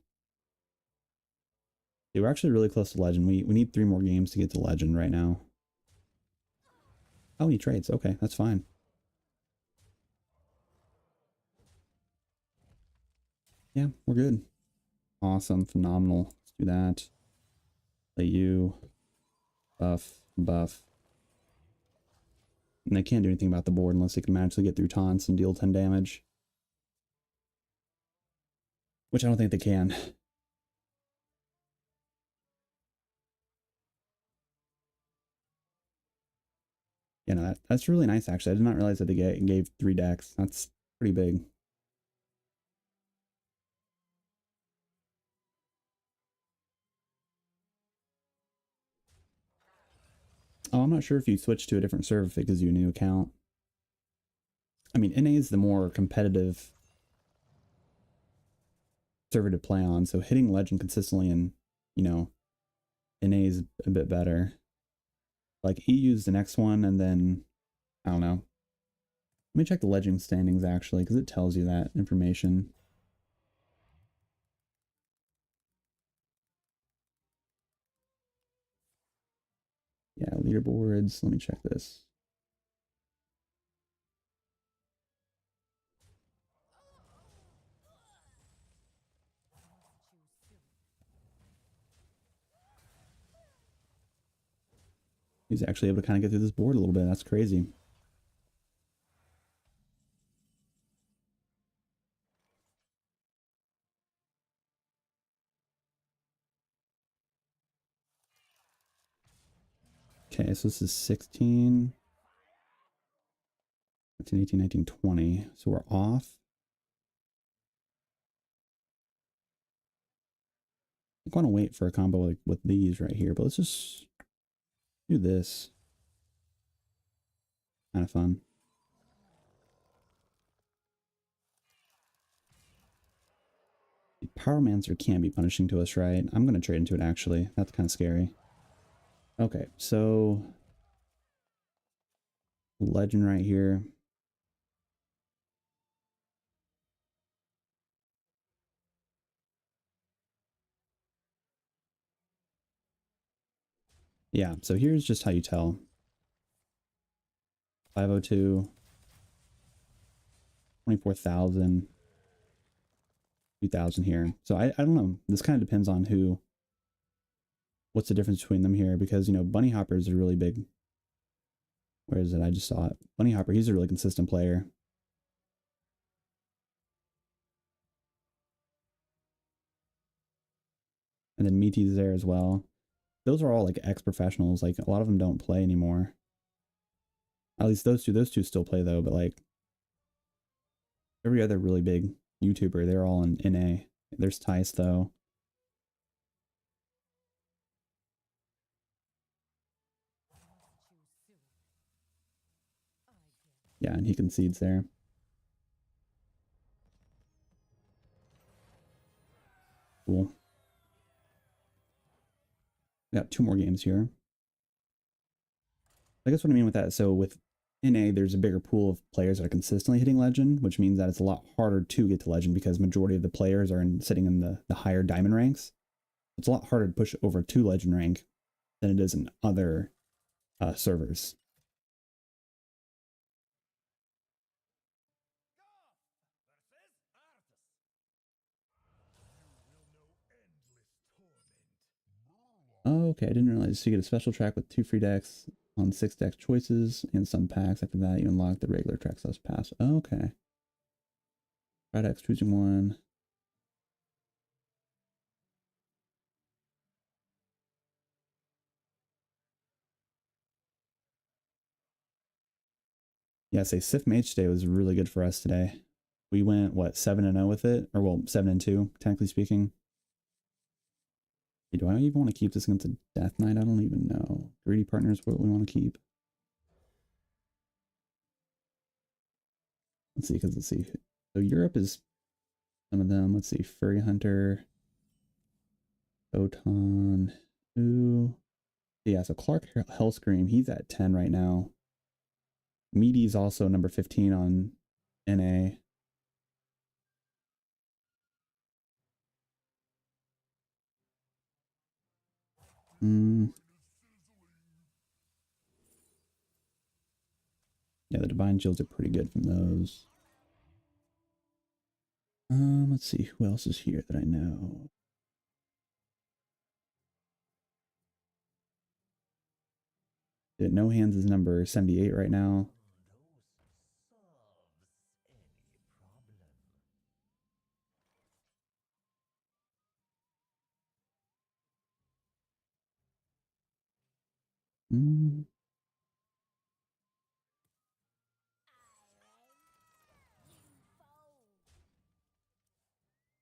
Yeah, we're actually really close to Legend. We need 3 more games to get to Legend right now. Oh, he trades. Okay, that's fine. Yeah, we're good. Awesome. Phenomenal. Let's do that. Play you. Buff. Buff. And they can't do anything about the board unless they can magically get through taunts and deal 10 damage. Which I don't think they can. Yeah, no, that's really nice actually. I did not realize that they gave 3 decks. That's pretty big. Oh, I'm not sure if you switch to a different server if it gives you a new account. I mean, NA is the more competitive server to play on, so hitting Legend consistently and, you know, NA is a bit better. Like, EU's the next one, and then, I don't know. Let me check the Legend standings, actually, because it tells you that information. Yeah, leaderboards. Let me check this. He's actually able to kind of get through this board a little bit. That's crazy. Okay, so this is 16, 17, 18, 19, 20. So we're off. I want to wait for a combo like with these right here, but let's just do this. Kind of fun. The Pyromancer can't be punishing to us, right? I'm going to trade into it, actually. That's kind of scary. Okay, so Legend right here. Yeah, so here's just how you tell. 502, 24,000, 2,000 here. So I don't know. This kind of depends on what's the difference between them here, because, you know, Bunny Hopper is a really big. Where is it? I just saw it. Bunny Hopper, he's a really consistent player. And then Meaty's there as well. Those are all like ex-professionals. Like, a lot of them don't play anymore. At least those two still play though, but like every other really big YouTuber, they're all in NA. There's Tice though. Yeah, and he concedes there. Cool. We got 2 more games here. I guess what I mean with that, so with NA, there's a bigger pool of players that are consistently hitting Legend, which means that it's a lot harder to get to Legend because majority of the players are sitting in the higher Diamond ranks. It's a lot harder to push over to Legend rank than it is in other servers. Oh, okay, I didn't realize you get a special track with 2 free decks on 6 deck choices and some packs. After that, you unlock the regular track slash pass. Oh, okay. Try decks, choosing one. Yeah, say Sif Mage today was really good for us today. We went, what, 7-0 with it? Or, well, 7-2, technically speaking. Do I even want to keep this against a Death Knight? I don't even know. Greedy Partners, what we want to keep. Let's see, because let's see. So Europe is some of them. Let's see. Furry Hunter. Photon. Ooh. Yeah, so Clark Hellscream, he's at 10 right now. Meaty's also number 15 on NA. Yeah, the Divine Shields are pretty good from those. Let's see, who else is here that I know? Yeah, No Hands is number 78 right now.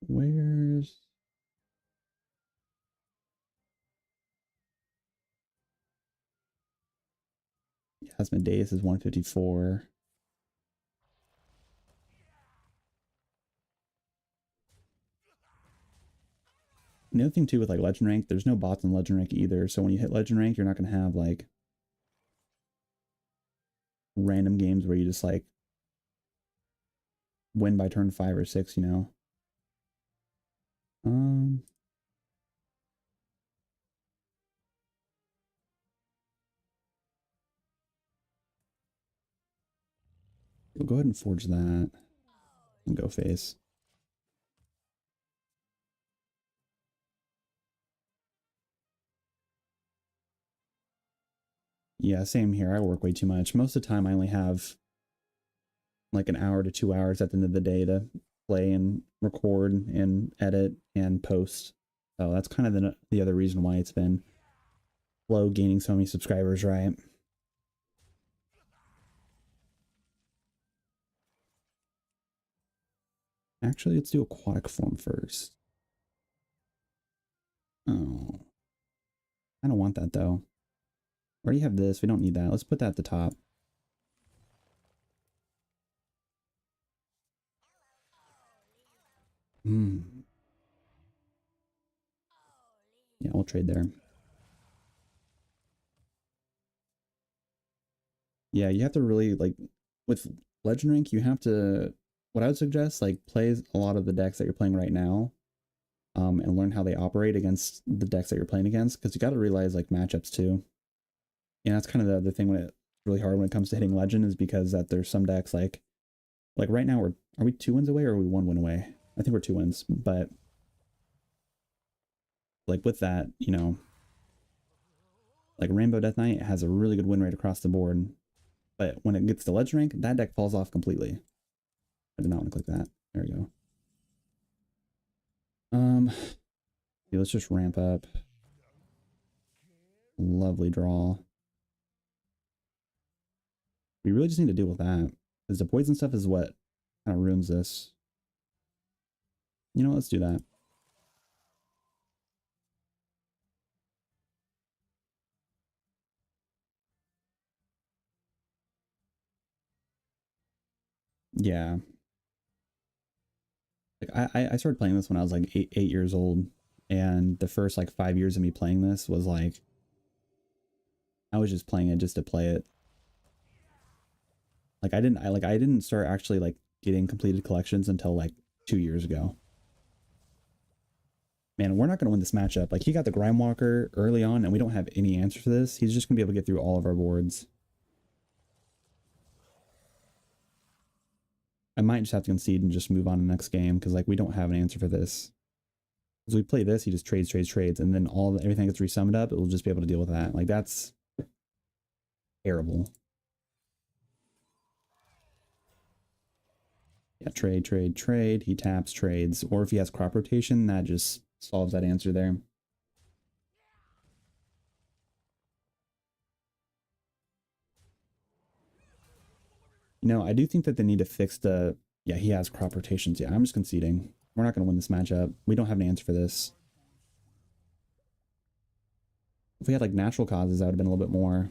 Where's... Asmodeus is 154. And the other thing too with like Legend Rank, there's no bots in Legend Rank either. So when you hit Legend Rank, you're not going to have like random games where you just like win by turn 5 or 6, you know. We'll go ahead and forge that and go face. Yeah, same here. I work way too much. Most of the time I only have like an hour to 2 hours at the end of the day to play and record and edit and post. So that's kind of the other reason why it's been slow gaining so many subscribers, right? Actually, let's do aquatic form first. Oh, I don't want that though. We already have this. We don't need that. Let's put that at the top. Yeah, we'll trade there. Yeah, you have to really like with Legend Rank, you have to what I would suggest, like play a lot of the decks that you're playing right now. And learn how they operate against the decks that you're playing against, because you got to realize like matchups too. And that's kind of the other thing when it's really hard when it comes to hitting Legend is because that there's some decks like right now are we 2 wins away or are we 1 win away? I think we're 2 wins, but like with that, you know, like Rainbow Death Knight has a really good win rate across the board, but when it gets to Legend Rank, that deck falls off completely. I did not want to click that. There we go. Yeah, let's just ramp up. Lovely draw. We really just need to deal with that. Because the poison stuff is what kind of ruins this. You know, let's do that. Yeah. Like I started playing this when I was like 8 years old. And the first like 5 years of me playing this was like I was just playing it just to play it. Like I didn't start actually like getting completed collections until like 2 years ago. Man, we're not going to win this matchup. Like he got the Grimewalker early on and we don't have any answer for this. He's just going to be able to get through all of our boards. I might just have to concede and just move on to the next game because like we don't have an answer for this. As we play this, he just trades, and then everything gets resummed up. It will just be able to deal with that. Like that's terrible. Yeah, trade. He taps, trades, or if he has crop rotation, that just solves that answer there. You know, I do think that they need to fix the. Yeah, he has crop rotations. Yeah, I'm just conceding. We're not going to win this matchup. We don't have an answer for this. If we had like natural causes, that would have been a little bit more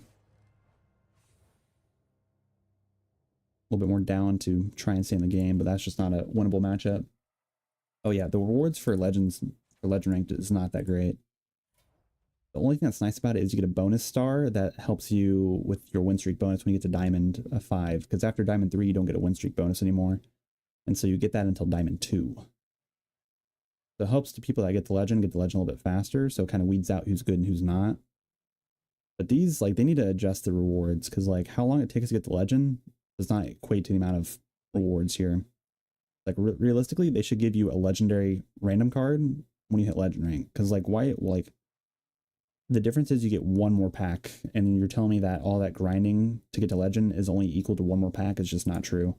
down to try and stay in the game, but that's just not a winnable matchup. Oh yeah, the rewards for legends for legend ranked is not that great. The only thing that's nice about it is you get a bonus star that helps you with your win streak bonus when you get to Diamond 5, because after Diamond 3 you don't get a win streak bonus anymore, and so you get that until Diamond 2. So it helps the people that get the legend a little bit faster, so it kind of weeds out who's good and who's not. But these, like, they need to adjust the rewards, because like how long it takes to get the legend does not equate to the amount of rewards here. Like realistically, they should give you a legendary random card when you hit legend rank, because like why, like the difference is you get one more pack, and you're telling me that all that grinding to get to legend is only equal to one more pack is just not true.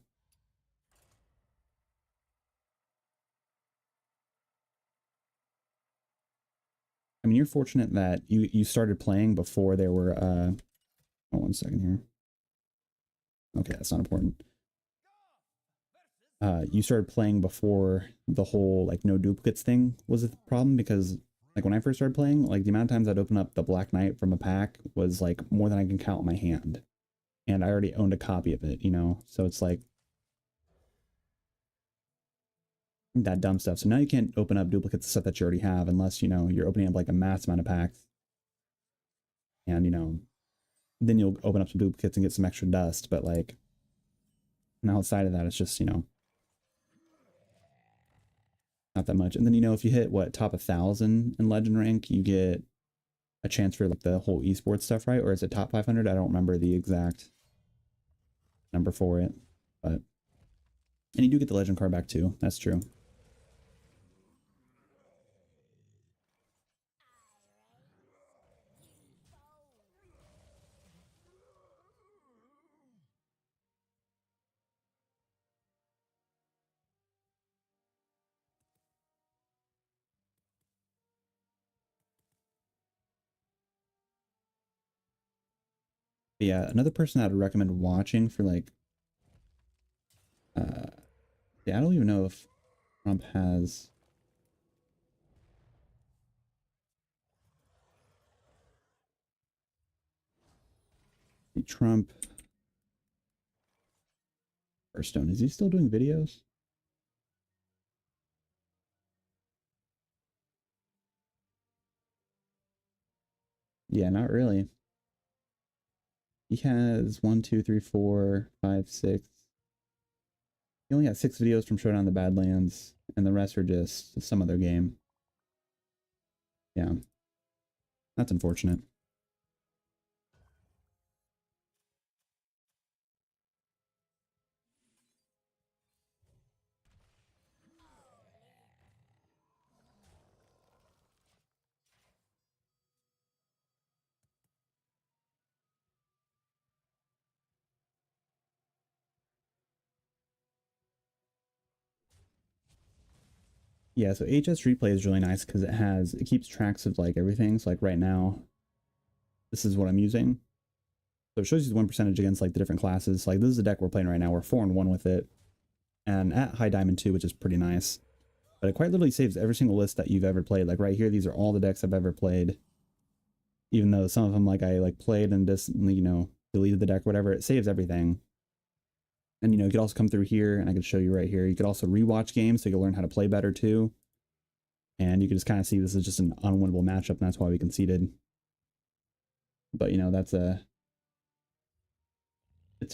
I mean, you're fortunate that you started playing before there were oh, 1 second here. Okay, that's not important. You started playing before the whole like no duplicates thing was a problem, because like when I first started playing, like the amount of times I'd open up the Black Knight from a pack was like more than I can count on my hand. And I already owned a copy of it, you know? So it's like that dumb stuff. So now you can't open up duplicates of stuff that you already have unless, you know, you're opening up like a mass amount of packs. And, you know, then you'll open up some duplicates and get some extra dust. But like, and outside of that, it's just, you know, not that much. And then, you know, if you hit what, top 1,000 in legend rank, you get a chance for like the whole esports stuff, right? Or is it top 500? I don't remember the exact number for it, but, and you do get the legend card back too. That's true. But yeah, another person I'd recommend watching for like, uh, yeah, I don't even know if Trump has. Trump Hearthstone. Is he still doing videos? Yeah, not really. He has one, two, three, four, five, six. He only got 6 videos from Showdown in the Badlands, and the rest are just some other game. Yeah, that's unfortunate. Yeah, so HS replay is really nice because it keeps tracks of like everything. So like right now, this is what I'm using. So it shows you the win percentage against like the different classes. Like this is the deck we're playing right now. We're 4-1 with it, and at high diamond too, which is pretty nice. But it quite literally saves every single list that you've ever played. Like right here, these are all the decks I've ever played. Even though some of them like I like played and just, you know, deleted the deck or whatever, it saves everything. And you know, you could also come through here and I could show you right here. You could also rewatch games so you can learn how to play better too. And you can just kind of see this is just an unwinnable matchup, and that's why we conceded. But you know, it's a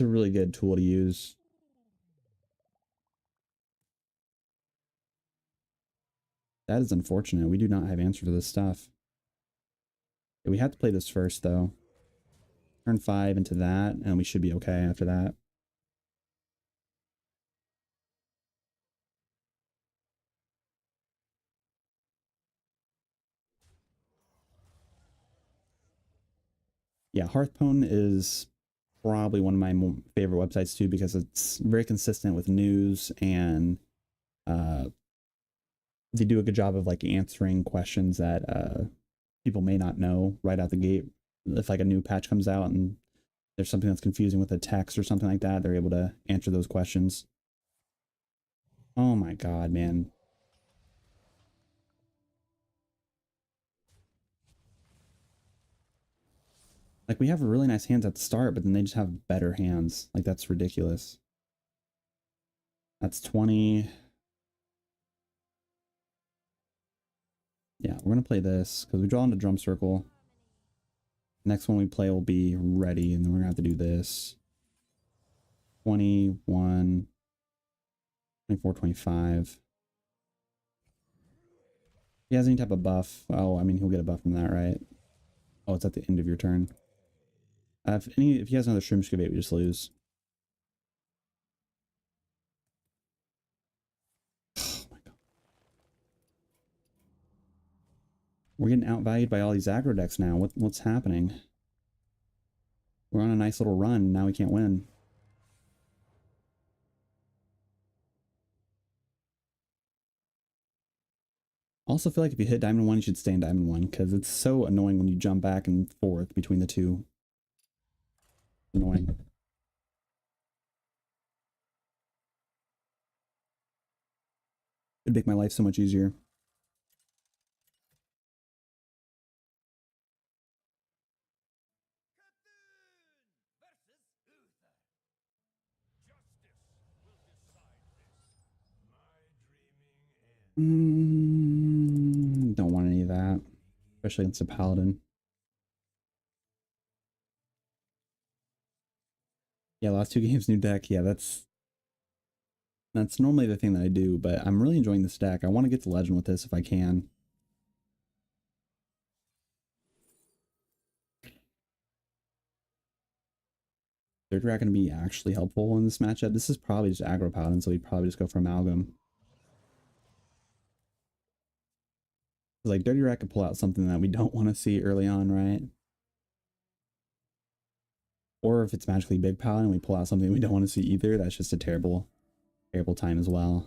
really good tool to use. That is unfortunate. We do not have answer to this stuff. We have to play this first though. Turn 5 into that, and we should be okay after that. Yeah, Hearthpwn is probably one of my favorite websites too, because it's very consistent with news, and they do a good job of like answering questions that people may not know right out the gate. If like a new patch comes out and there's something that's confusing with a text or something like that, they're able to answer those questions. Oh my god, man. Like, we have really nice hands at the start, but then they just have better hands. Like, that's ridiculous. That's 20. Yeah, we're going to play this because we draw into drum circle. Next one we play will be ready, and then we're going to have to do this. 21, 24, 25. He has any type of buff. Oh, I mean, he'll get a buff from that, right? Oh, it's at the end of your turn. If he has another shroom excavate, we just lose. Oh my god. We're getting outvalued by all these aggro decks now. What's happening? We're on a nice little run. Now we can't win. Also feel like if you hit Diamond 1, you should stay in Diamond 1, because it's so annoying when you jump back and forth between the two. Annoying. It'd make my life so much easier. Don't want any of that, especially against a paladin. Yeah, last two games, new deck. Yeah, that's normally the thing that I do, but I'm really enjoying this deck. I want to get to Legend with this if I can. Third Rat going to be actually helpful in this matchup. This is probably just aggro paladin, so we'd probably just go for Amalgam. Like, Dirty Rat could pull out something that we don't want to see early on, right? Or if it's magically big paladin, we pull out something we don't want to see either. That's just a terrible time as well.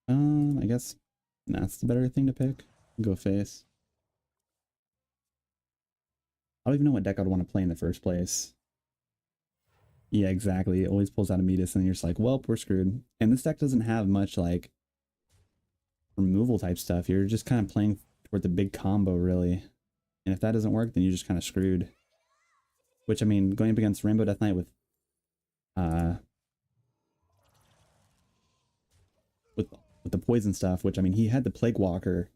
I guess that's the better thing to pick. Go face. I don't even know what deck I'd want to play in the first place. Yeah, exactly. It always pulls out a Metis, and you're just like, well, we're screwed. And this deck doesn't have much like removal type stuff. You're just kind of playing toward the big combo, really. And if that doesn't work, then you're just kind of screwed. Which, I mean, going up against Rainbow Death Knight with with the poison stuff, which, I mean, he had the Plague Walker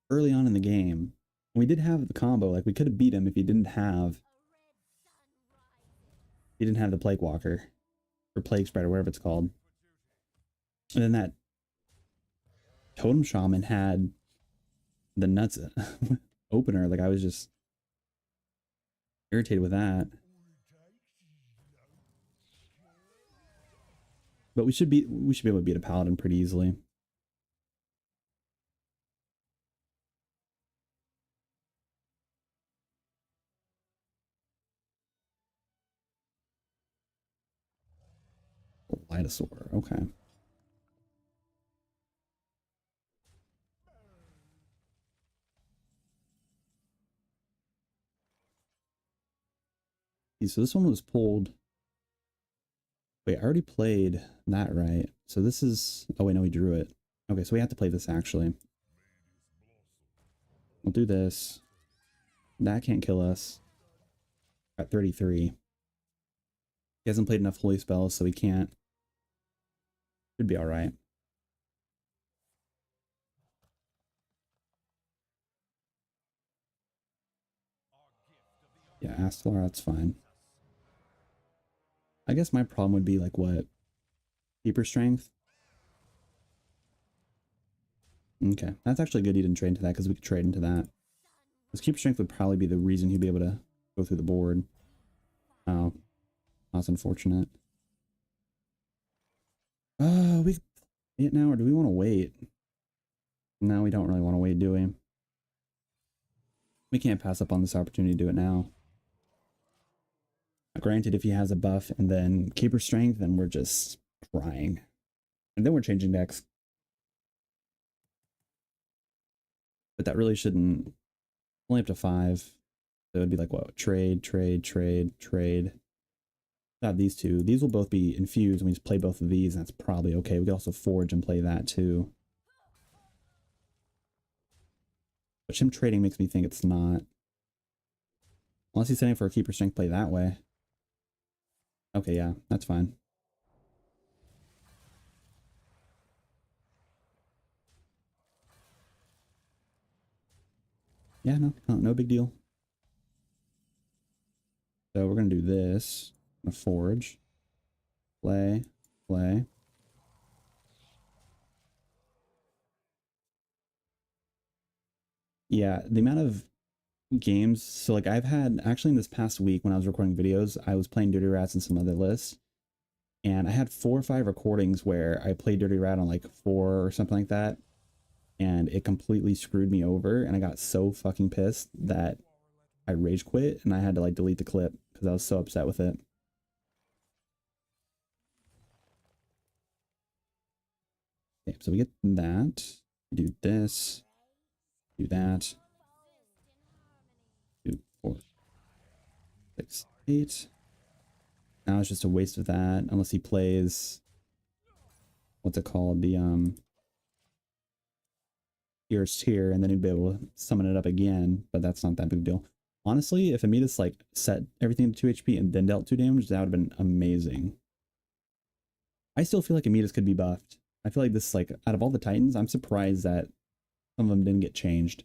early on in the game. And we did have the combo. Like, we could have beat him if he didn't have the Plague Walker or Plague Spread or whatever it's called. And then that Totem Shaman had the nuts opener. Like, I was just irritated with that. But we should be able to beat a paladin pretty easily. Lidosaur, okay. So this one was pulled. Wait, I already played that, right? So this is, oh wait, no, we drew it. Okay, so we have to play this actually. We'll do this. That can't kill us. At 33. He hasn't played enough holy spells, so he can't. Should be alright. Yeah, Astlar, that's fine. I guess my problem would be like what? Keeper strength? Okay, that's actually good you didn't trade into that because we could trade into that. Because keeper strength would probably be the reason he'd be able to go through the board. Oh, that's unfortunate. We play it now or do we want to wait? No, we don't really want to wait, do we? We can't pass up on this opportunity to do it now. Granted, if he has a buff and then keeper strength, then we're just crying. And then we're changing decks. But that really shouldn't. Only up to 5. So it would be like, what? Trade, trade, trade, trade. Have these two. These will both be infused, and we just play both of these, and that's probably okay. We could also forge and play that too. But him trading makes me think it's not. Unless he's setting for a keeper strength play that way. Okay, yeah, that's fine. Yeah, no big deal. So we're gonna do this. I'm gonna forge. Play. Play. Yeah, the amount of games. So like I've had actually in this past week when I was recording videos, I was playing Dirty Rats and some other lists. And I had 4 or 5 recordings where I played Dirty Rat on like 4 or something like that. And it completely screwed me over. And I got so fucking pissed that I rage quit and I had to like delete the clip because I was so upset with it. Okay, so we get that. Do this. Do that. 2, 4, 6, 8. Now it's just a waste of that unless he plays what's it called? The Pierced here, and then he'd be able to summon it up again, but that's not that big deal. Honestly, if Amidas like set everything to 2 HP and then dealt 2 damage, that would have been amazing. I still feel like Amidas could be buffed. I feel like this, like, out of all the Titans, I'm surprised that some of them didn't get changed.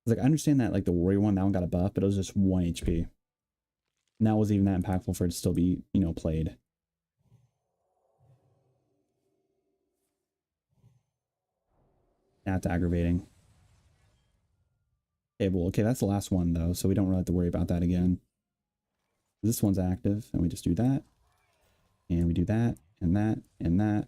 Like, I understand that, like, the Warrior one, that one got a buff, but it was just 1 HP. And that wasn't even that impactful for it to still be, you know, played. That's aggravating. Okay, well, okay, that's the last one, though, so we don't really have to worry about that again. This one's active, and we just do that. And we do that, and that, and that.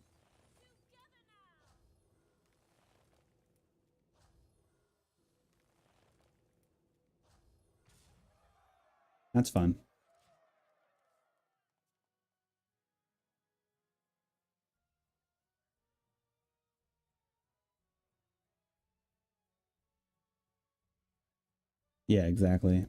That's fun. Yeah, exactly.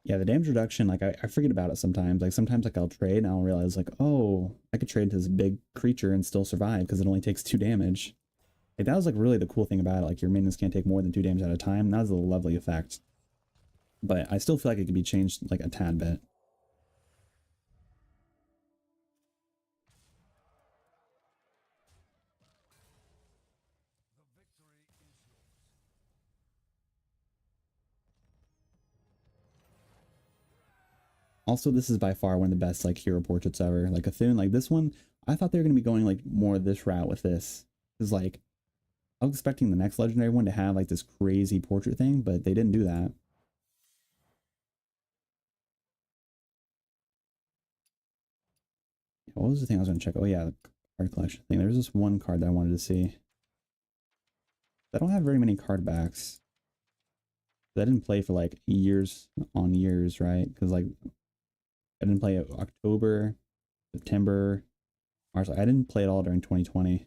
Yeah, the damage reduction, like I forget about it sometimes. Like sometimes like I'll trade and I'll realize like, oh, I could trade to this big creature and still survive because it only takes 2 damage. Like that was like really the cool thing about it. Like your minions can't take more than 2 damage at a time. That was a lovely effect. But I still feel like it could be changed like a tad bit. Also, this is by far one of the best like hero portraits ever. Like Athun, like this one, I thought they were gonna be going like more this route with this. Because like I was expecting the next legendary one to have like this crazy portrait thing, but they didn't do that. What was the thing I was gonna check? Oh yeah, the card collection thing. There's this one card that I wanted to see. I don't have very many card backs. I didn't play for like years on years, right? Because like I didn't play October, September, March. I didn't play it all during 2020.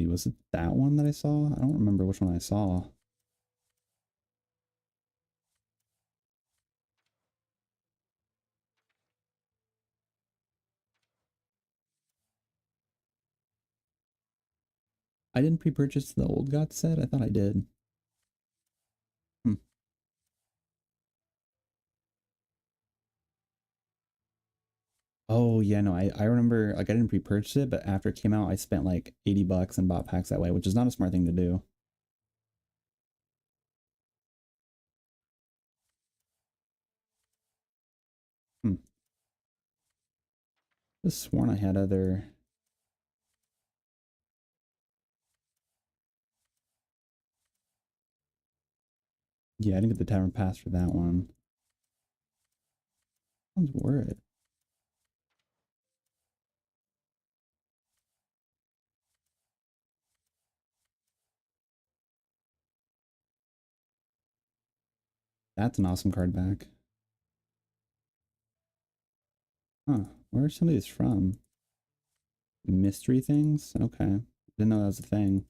Was it that one that I saw? I don't remember which one I saw. I didn't pre-purchase the Old God set. I thought I did. Hmm. Oh yeah, no, I remember like I didn't pre-purchase it, but after it came out, I spent like $80 and bought packs that way, which is not a smart thing to do. Hmm. Just sworn I had other. Yeah, I didn't get the tavern pass for that one. Sounds worth it. That's an awesome card back. Huh. Where are some of these from? Mystery things? Okay. Didn't know that was a thing.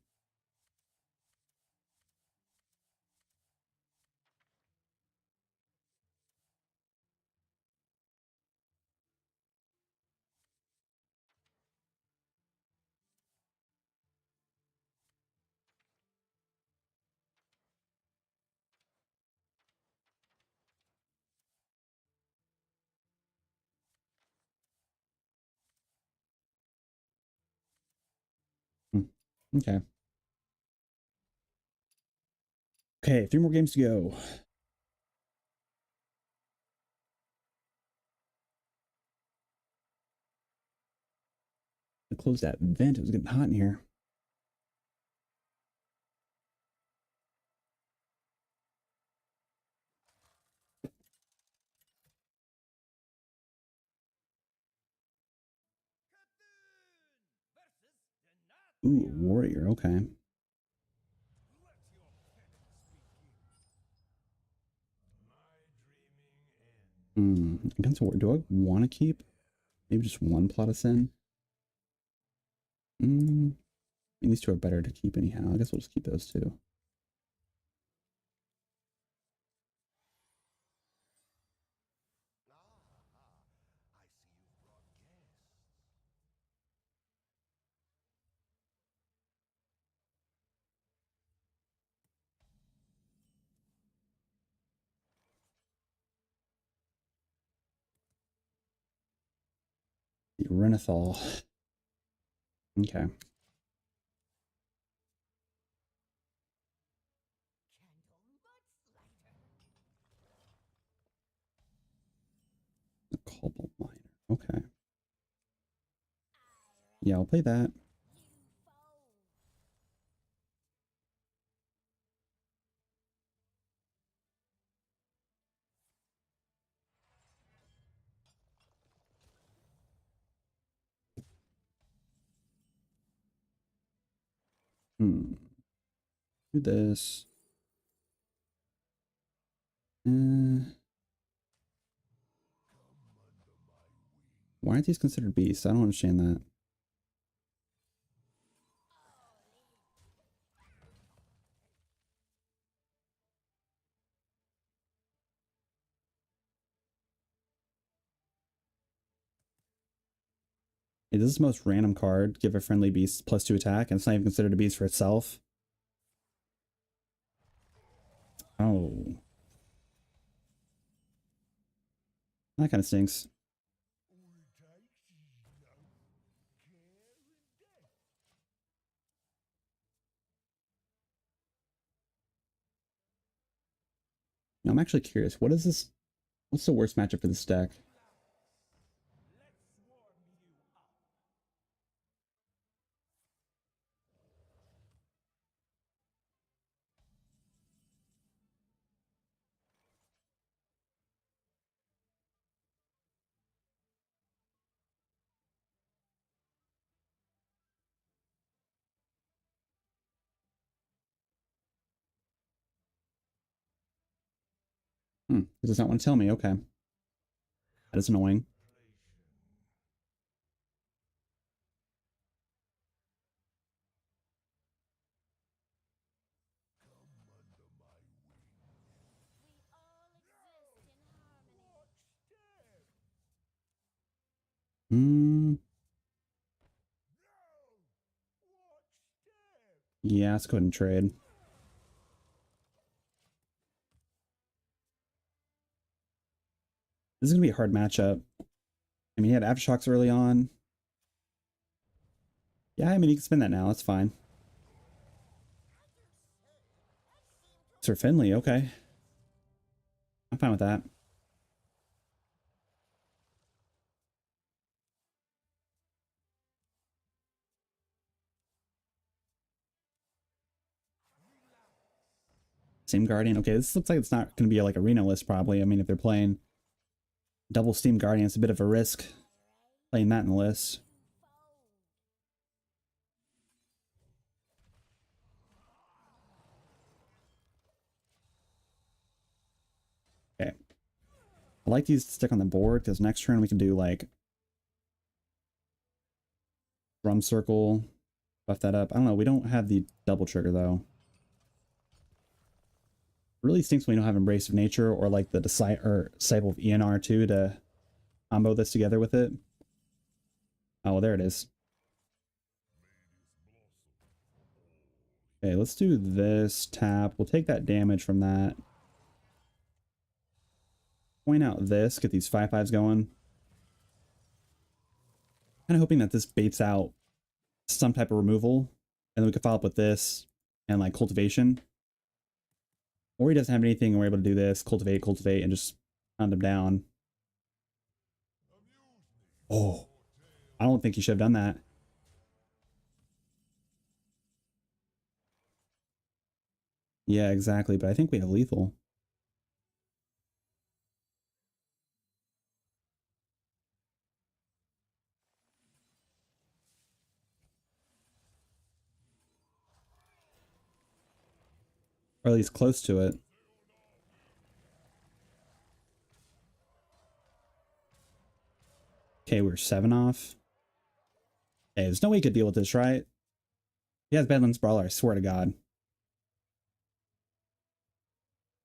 Hmm. Okay. Okay, 3 more games to go. I closed that vent. It was getting hot in here. Ooh, warrior. Okay. Against a war. Do I want to keep maybe just one plot of sin? Mm, these two are better to keep anyhow. I guess we'll just keep those two. The Renethal. Okay. The Cobalt Miner. Okay. Yeah, I'll play that. Do this. Why aren't these considered beasts? I don't understand that. Hey, this is the most random card. Give a friendly beast +2 attack, and it's not even considered a beast for itself. Oh. That kind of stinks. Now, I'm actually curious. What is this? What's the worst matchup for this deck? It does not want to tell me. Okay. That is annoying. Yeah, let's go ahead and trade. This is gonna be a hard matchup. I mean, he had Aftershocks early on. Yeah, I mean, you can spin that now. That's fine. Sir Finley, okay. I'm fine with that. Steam Guardian. Okay, this looks like it's not going to be like arena list probably. I mean, if they're playing double Steam Guardian, it's a bit of a risk playing that in the list. Okay. I like these to stick on the board because next turn we can do like Drum Circle, buff that up. I don't know. We don't have the double trigger though. Really stinks when we don't have Embrace of Nature or like the Disciple of ENR too to combo this together with it. Oh, well, there it is. Okay, let's do this tap. We'll take that damage from that. Point out this, get these 5/5s going. Kind of hoping that this baits out some type of removal, and then we can follow up with this and like cultivation. Or he doesn't have anything and we're able to do this, cultivate, and just hunt him down. Oh, I don't think he should have done that. Yeah, exactly, but I think we have lethal. Or at least close to it. Okay, we're 7 off. Hey, there's no way he could deal with this, right? He has Badlands Brawler, I swear to God.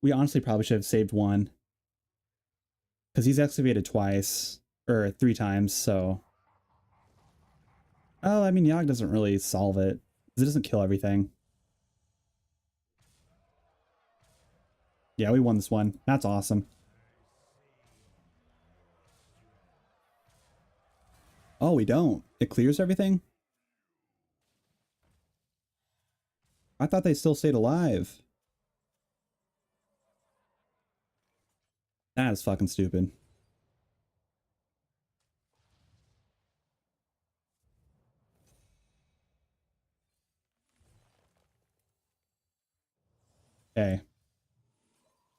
We honestly probably should have saved one. Because he's excavated twice. Or 3 times, so... Oh, I mean, Yogg doesn't really solve it. It doesn't kill everything. Yeah, we won this one. That's awesome. Oh, we don't. It clears everything? I thought they still stayed alive. That is fucking stupid. Okay.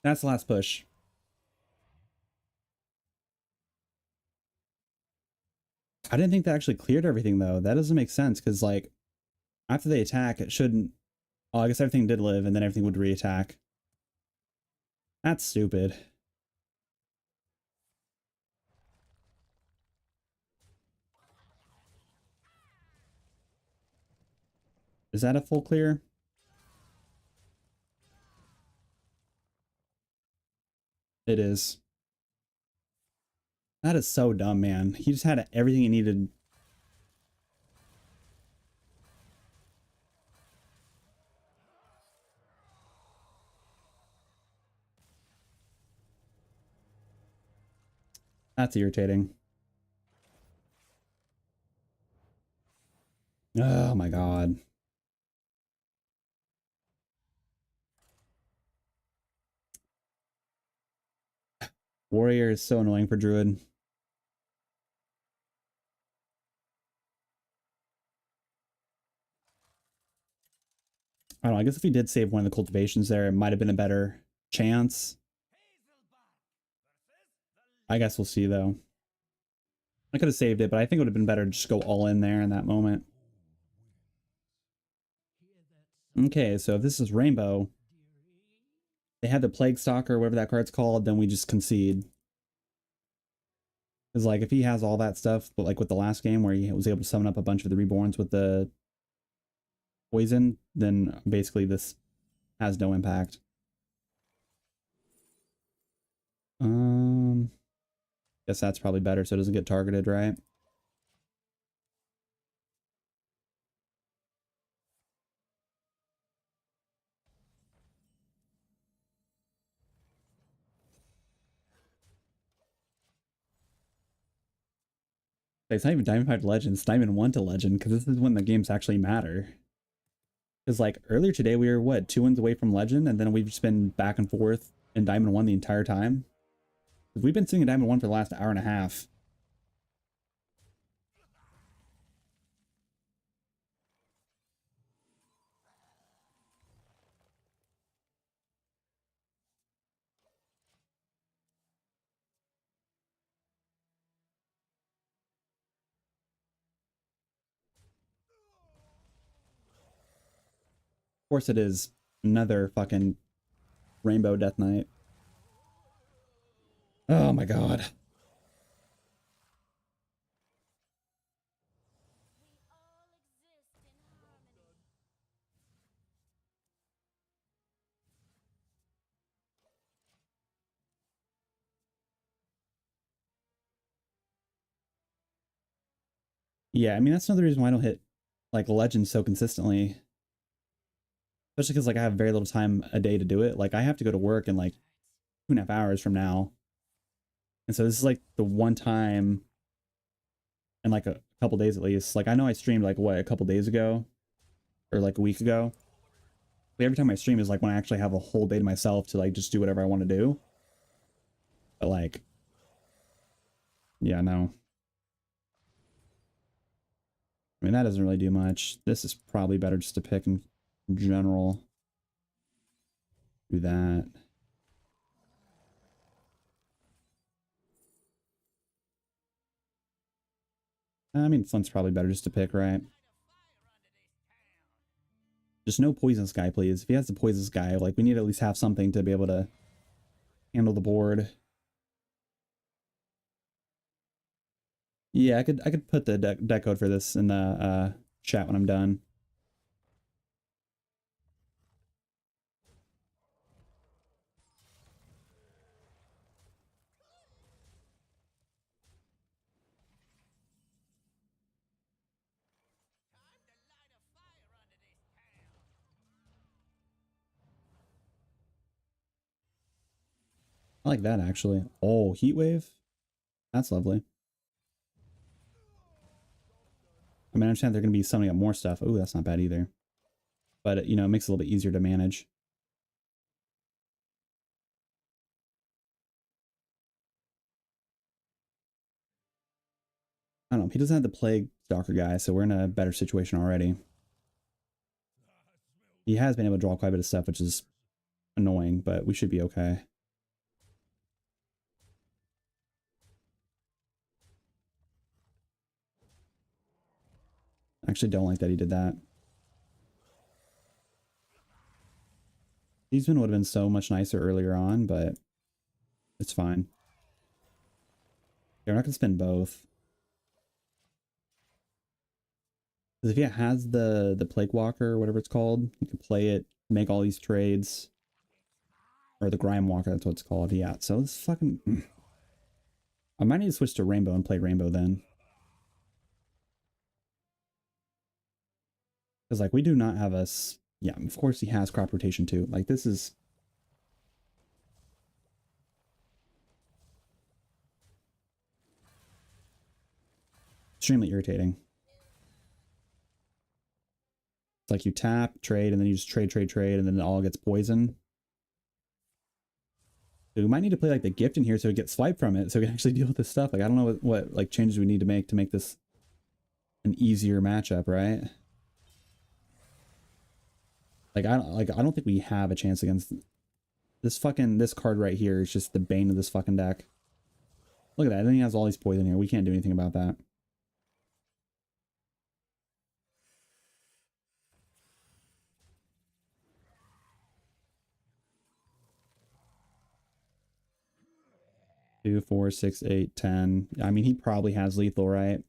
That's the last push. I didn't think that actually cleared everything, though. That doesn't make sense, because, like, after they attack, it shouldn't... Oh, I guess everything did live, and then everything would re-attack. That's stupid. Is that a full clear? It is. That is so dumb, man. He just had everything he needed. That's irritating. Oh my god. Warrior is so annoying for Druid. I don't know, I guess if he did save one of the cultivations there, it might have been a better chance. I guess we'll see, though. I could have saved it, but I think it would have been better to just go all in there in that moment. Okay, so if this is Rainbow, they had the Plague Stalker, whatever that card's called, then we just concede. Because, like, if he has all that stuff, but like with the last game where he was able to summon up a bunch of the Reborns with the poison, then basically this has no impact. Guess that's probably better so it doesn't get targeted, right? It's not even Diamond 5 to Legend, it's Diamond 1 to Legend, because this is when the games actually matter. Because, like, earlier today we were, what, 2 wins away from Legend, and then we've just been back and forth in Diamond 1 the entire time. We've been sitting in Diamond 1 for the last hour and a half. Of course it is another fucking Rainbow Death Knight. Oh my god. Yeah, I mean, that's another reason why I don't hit, like, Legends so consistently. Especially because, like, I have very little time a day to do it. Like, I have to go to work in, like, 2.5 hours from now. And so this is, like, the one time in, like, a couple days at least. Like, I know I streamed, like, what, a couple days ago? Or, like, a week ago? But every time I stream is, like, when I actually have a whole day to myself to, like, just do whatever I want to do. But, like... Yeah, no. I mean, that doesn't really do much. This is probably better just to pick in general. Do that. I mean, Flint's probably better just to pick, right? Just no Poisonous Guy, please. If he has the Poisonous Guy, like, we need to at least have something to be able to handle the board. Yeah, I could put the deck code for this in the chat when I'm done. I like that, actually. Oh, Heat Wave? That's lovely. I mean, I understand they're going to be summoning up more stuff. Oh, that's not bad either. But, you know, it makes it a little bit easier to manage. I don't know. He doesn't have the Plague Stalker guy, so we're in a better situation already. He has been able to draw quite a bit of stuff, which is annoying, but we should be okay. I actually don't like that he did that. These would have been so much nicer earlier on, but it's fine. Yeah, we're not going to spend both. Because if he has the Plague Walker, or whatever it's called, you can play it, make all these trades. Or the Grime Walker, that's what it's called. Yeah, so it's fucking... I might need to switch to Rainbow and play Rainbow then. Because, like, we do not have us... Yeah, of course he has crop rotation too. Like, this is... extremely irritating. It's like you tap, trade, and then you just trade, and then it all gets poisoned. So we might need to play, like, the gift in here so we get swiped from it, so we can actually deal with this stuff. Like, I don't know what like, changes we need to make this an easier matchup, right? Like, I don't think we have a chance against this card right here. Is just the bane of this fucking deck. Look at that. Then he has all these poison here. We can't do anything about that. Two, 4, 6, 8, 10. I mean, he probably has lethal, right?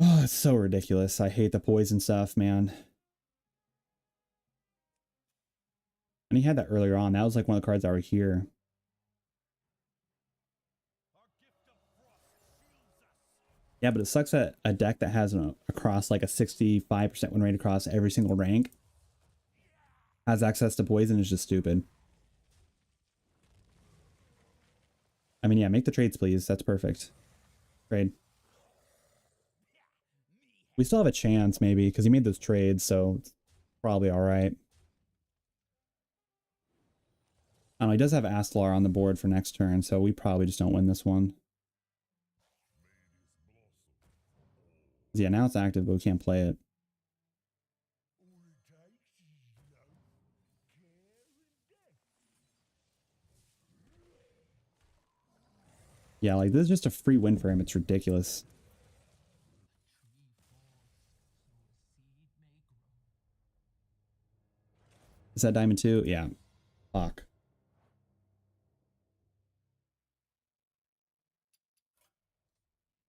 Oh, it's so ridiculous. I hate the poison stuff, man. And he had that earlier on. That was like one of the cards that were here. Yeah, but it sucks that a deck that has across like a 65% win rate across every single rank has access to poison is just stupid. I mean, yeah, make the trades, please. That's perfect. Trade. We still have a chance, maybe, because he made those trades, so it's probably all right. I don't know, he does have Astlar on the board for next turn, so we probably just don't win this one. Yeah, now it's active, but we can't play it. Yeah, like, this is just a free win for him. It's ridiculous. Is that Diamond 2? Yeah. Fuck.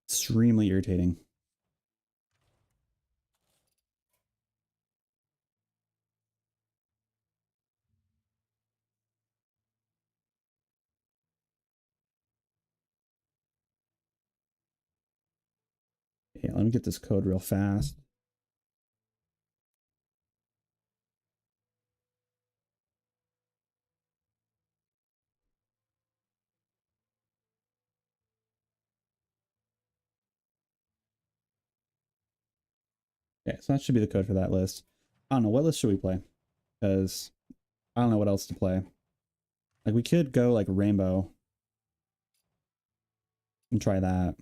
Extremely irritating. Yeah, let me get this code real fast. Okay, so that should be the code for that list. I don't know, what list should we play? Because I don't know what else to play. Like, we could go, like, Rainbow. And try that.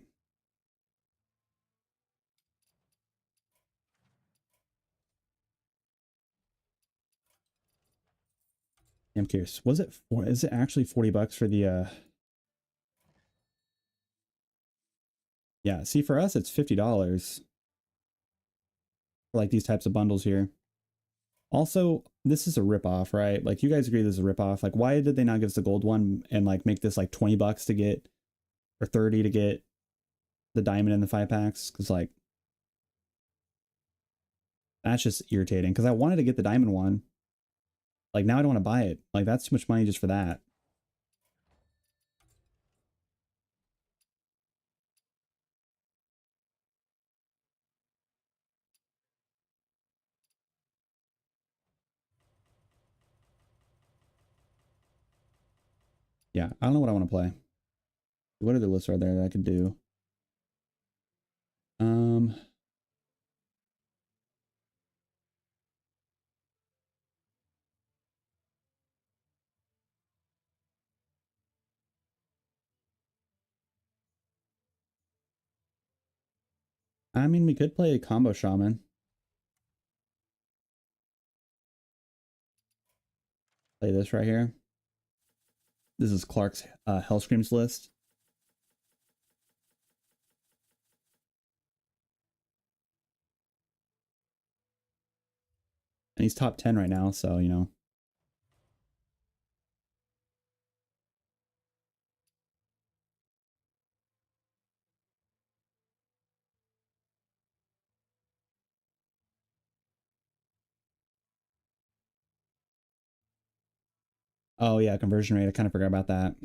I'm curious. Is it actually 40 bucks for the yeah, see, for us it's $50 for like these types of bundles here. Also, this is a ripoff, right? Like, you guys agree this is a ripoff. Like, why did they not give us the gold one and like make this like 20 bucks to get, or 30 to get the diamond in the 5-packs? Because like, that's just irritating. Because I wanted to get the diamond one. Like, now I don't want to buy it. Like, that's too much money just for that. Yeah, I don't know what I want to play. What other lists are there that I could do? Um, I mean, we could play a combo shaman. Play this right here. This is Clark's Hellscreams list. And he's top 10 right now, so, you know. Oh, yeah, conversion rate. I kind of forgot about that.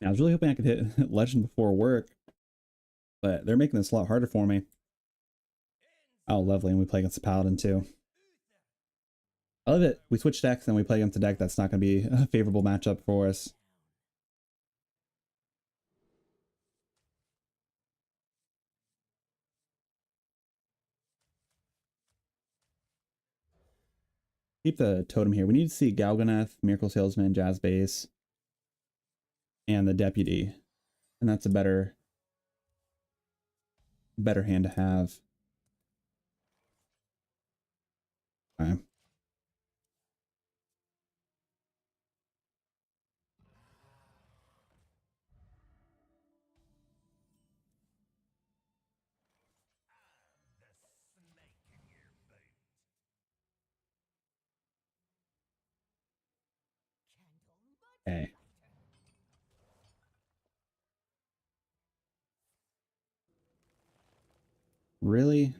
Yeah, I was really hoping I could hit Legend before work, but they're making this a lot harder for me. Oh, lovely. And we play against the Paladin, too. I love it. We switch decks and we play against a deck that's not going to be a favorable matchup for us. Keep the totem here. We need to see Galganeth, Miracle Salesman, Jazz Bass, and the Deputy. And that's a better hand to have. Okay. Okay. Really?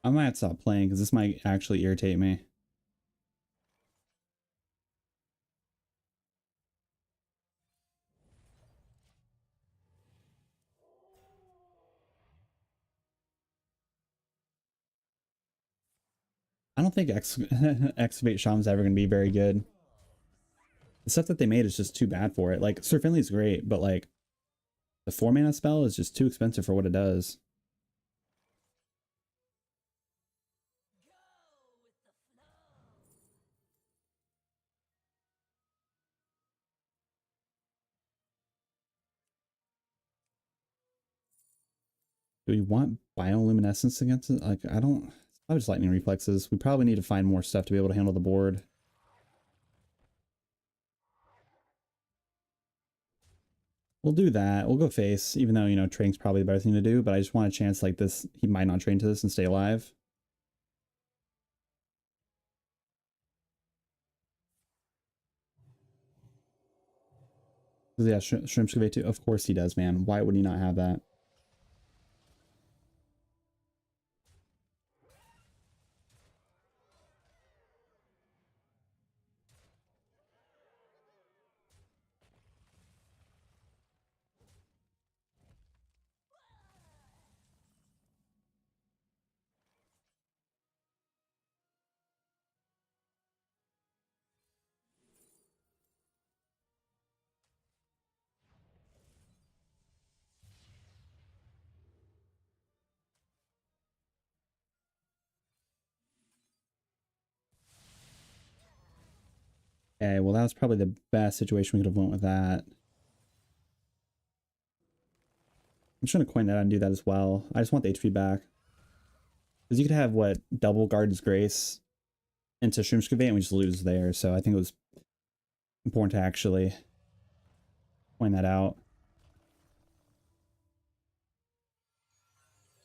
I might have to stop playing because this might actually irritate me. I don't think Excavate Shaman's ever going to be very good. The stuff that they made is just too bad for it. Like, Sir Finley's great, but like, the 4-mana spell is just too expensive for what it does. Do we want bioluminescence against it? Like, I don't... I just lightning reflexes. We probably need to find more stuff to be able to handle the board. We'll do that. We'll go face, even though, you know, training's probably the better thing to do, but I just want a chance like this. He might not train to this and stay alive. Yeah, Shrimp Excavate too. Of course he does, man. Why would he not have that? Okay, well that was probably the best situation we could have went with that. I'm just gonna coin that and do that as well. I just want the HP back. Because you could have, what, double Guardian's Grace into Shrimp Excavate and we just lose there, so I think it was important to actually point that out.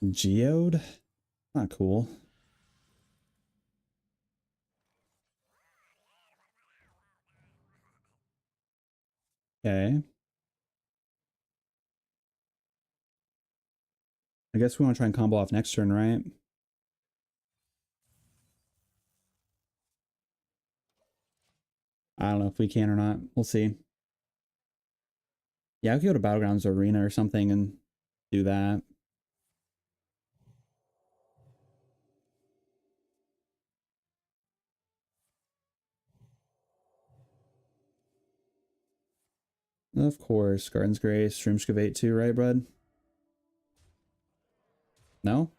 Geode? Not cool. Okay. I guess we want to try and combo off next turn, right? I don't know if we can or not. We'll see. Yeah, I could go to Battlegrounds Arena or something and do that. Of course, Garden's Grace, Shrimp Excavate too, right, bud? No?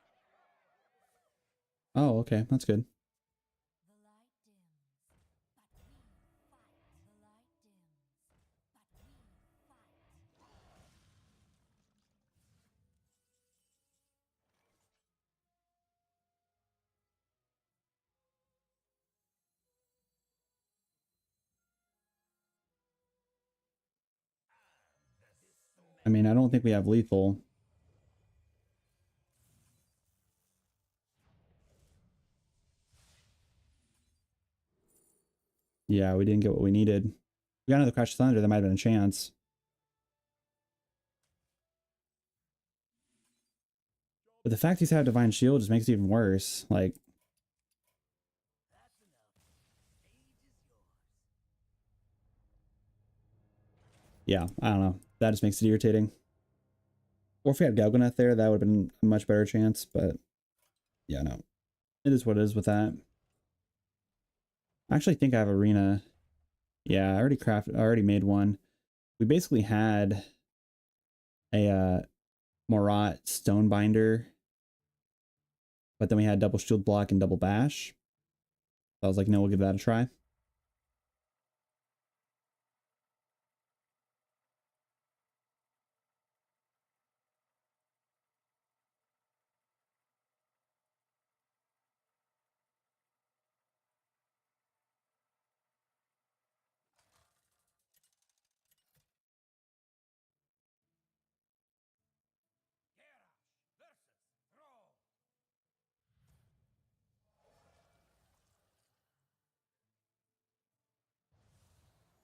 Oh, okay, that's good. I mean, I don't think we have lethal. Yeah, we didn't get what we needed. We got another Crash of Thunder, that might have been a chance. But the fact he's had Divine Shield just makes it even worse. Like, yeah, I don't know. That just makes it irritating. Or if we had Galganeth there, that would have been a much better chance, but yeah, no. It is what it is with that. I actually think I have Arena. Yeah, I already made one. We basically had a Morat Stonebinder, but then we had double shield block and double bash. So I was like, no, we'll give that a try.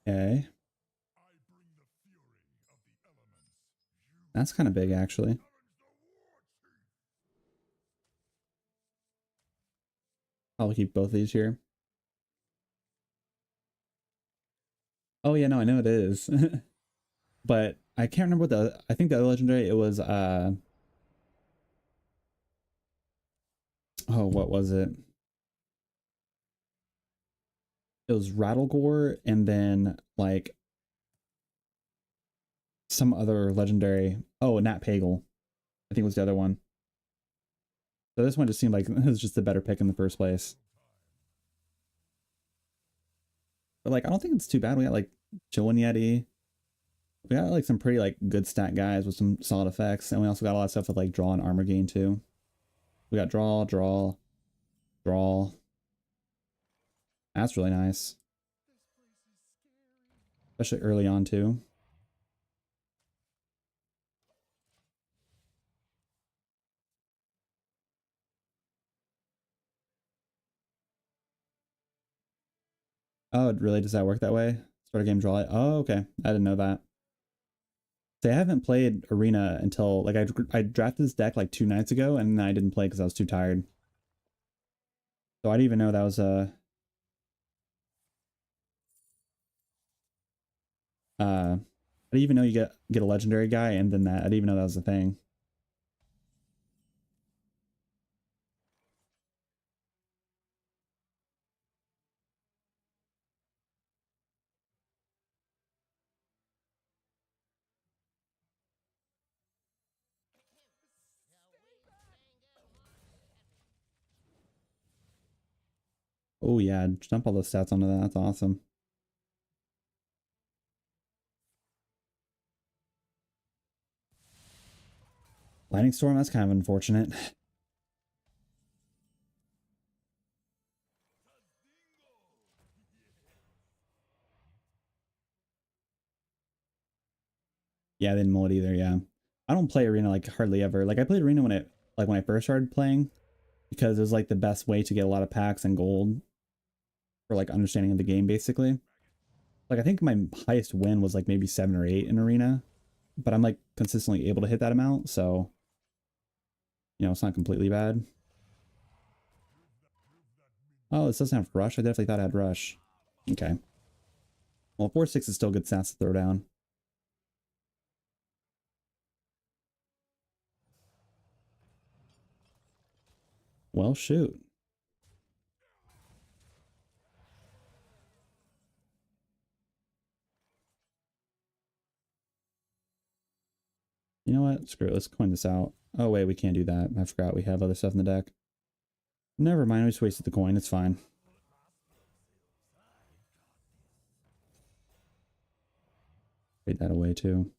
Okay. That's kind of big, actually. I'll keep both of these here. Oh, yeah, no, I know it is. But I can't remember what I think the other legendary, it was, oh, what was it? It was Rattlegore and then like some other legendary. Oh, Nat Pagle, I think was the other one. So this one just seemed like it was just a better pick in the first place. But like, I don't think it's too bad. We got like Chillin' Yeti. We got like some pretty like good stat guys with some solid effects, and we also got a lot of stuff with like draw and armor gain too. We got draw, draw, draw. That's really nice, especially early on too. Oh, really? Does that work that way? Start a game, draw it. Oh, okay. I didn't know that. See, I haven't played Arena until like I drafted this deck like 2 nights ago, and I didn't play because I was too tired. So I didn't even know that was a I didn't even know you get a legendary guy, and then that I didn't even know that was a thing. Oh yeah, dump all those stats onto that. That's awesome. Lightning Storm, that's kind of unfortunate. Yeah, I didn't mull it either, yeah. I don't play Arena like hardly ever. Like I played Arena when I first started playing because it was like the best way to get a lot of packs and gold for like understanding of the game basically. Like I think my highest win was like maybe 7 or 8 in Arena, but I'm like consistently able to hit that amount, so you know, it's not completely bad. Oh, this doesn't have rush. I definitely thought it had rush. Okay. Well, 4/6 is still good stats to throw down. Well, shoot. You know what? Screw it. Let's coin this out. Oh, wait, we can't do that. I forgot we have other stuff in the deck. Never mind. I just wasted the coin. It's fine. Trade that away, too.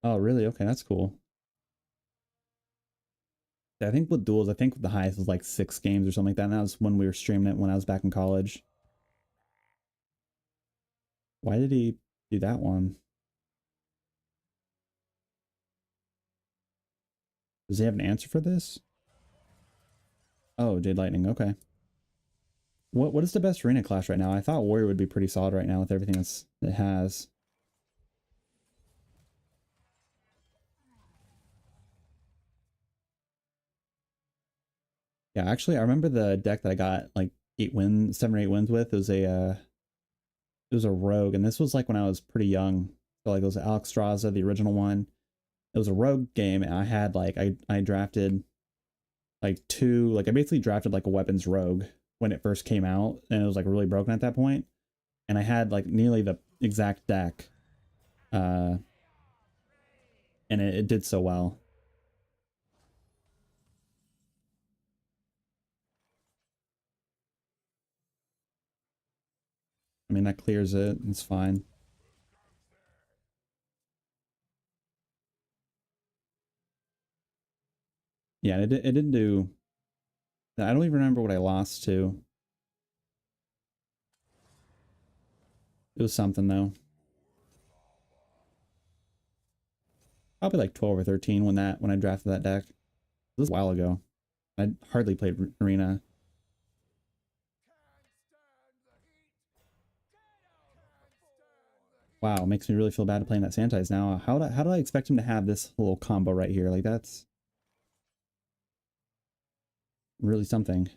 Oh, really? Okay, that's cool. I think with duels, I think the highest was like 6 games or something like that. And that was when we were streaming it when I was back in college. Why did he do that one? Does he have an answer for this? Oh, Jade Lightning. Okay. What is the best arena clash right now? I thought Warrior would be pretty solid right now with everything it has. Yeah, actually, I remember the deck that I got like 8 wins, 7 or 8 wins with. It was a rogue, and this was like when I was pretty young. So like it was Alex Straza, the original one. It was a rogue game, and I had like I drafted like I basically drafted like a weapons rogue when it first came out, and it was like really broken at that point. And I had like nearly the exact deck, uh, and it did so well. I mean that clears it. It's fine. Yeah, it didn't do. I don't even remember what I lost to. It was something though. Probably like 12 or 13 when I drafted that deck. This was a while ago. I hardly played Arena. Wow, makes me really feel bad playing that Santize now. How do I expect him to have this little combo right here? Like that's really something.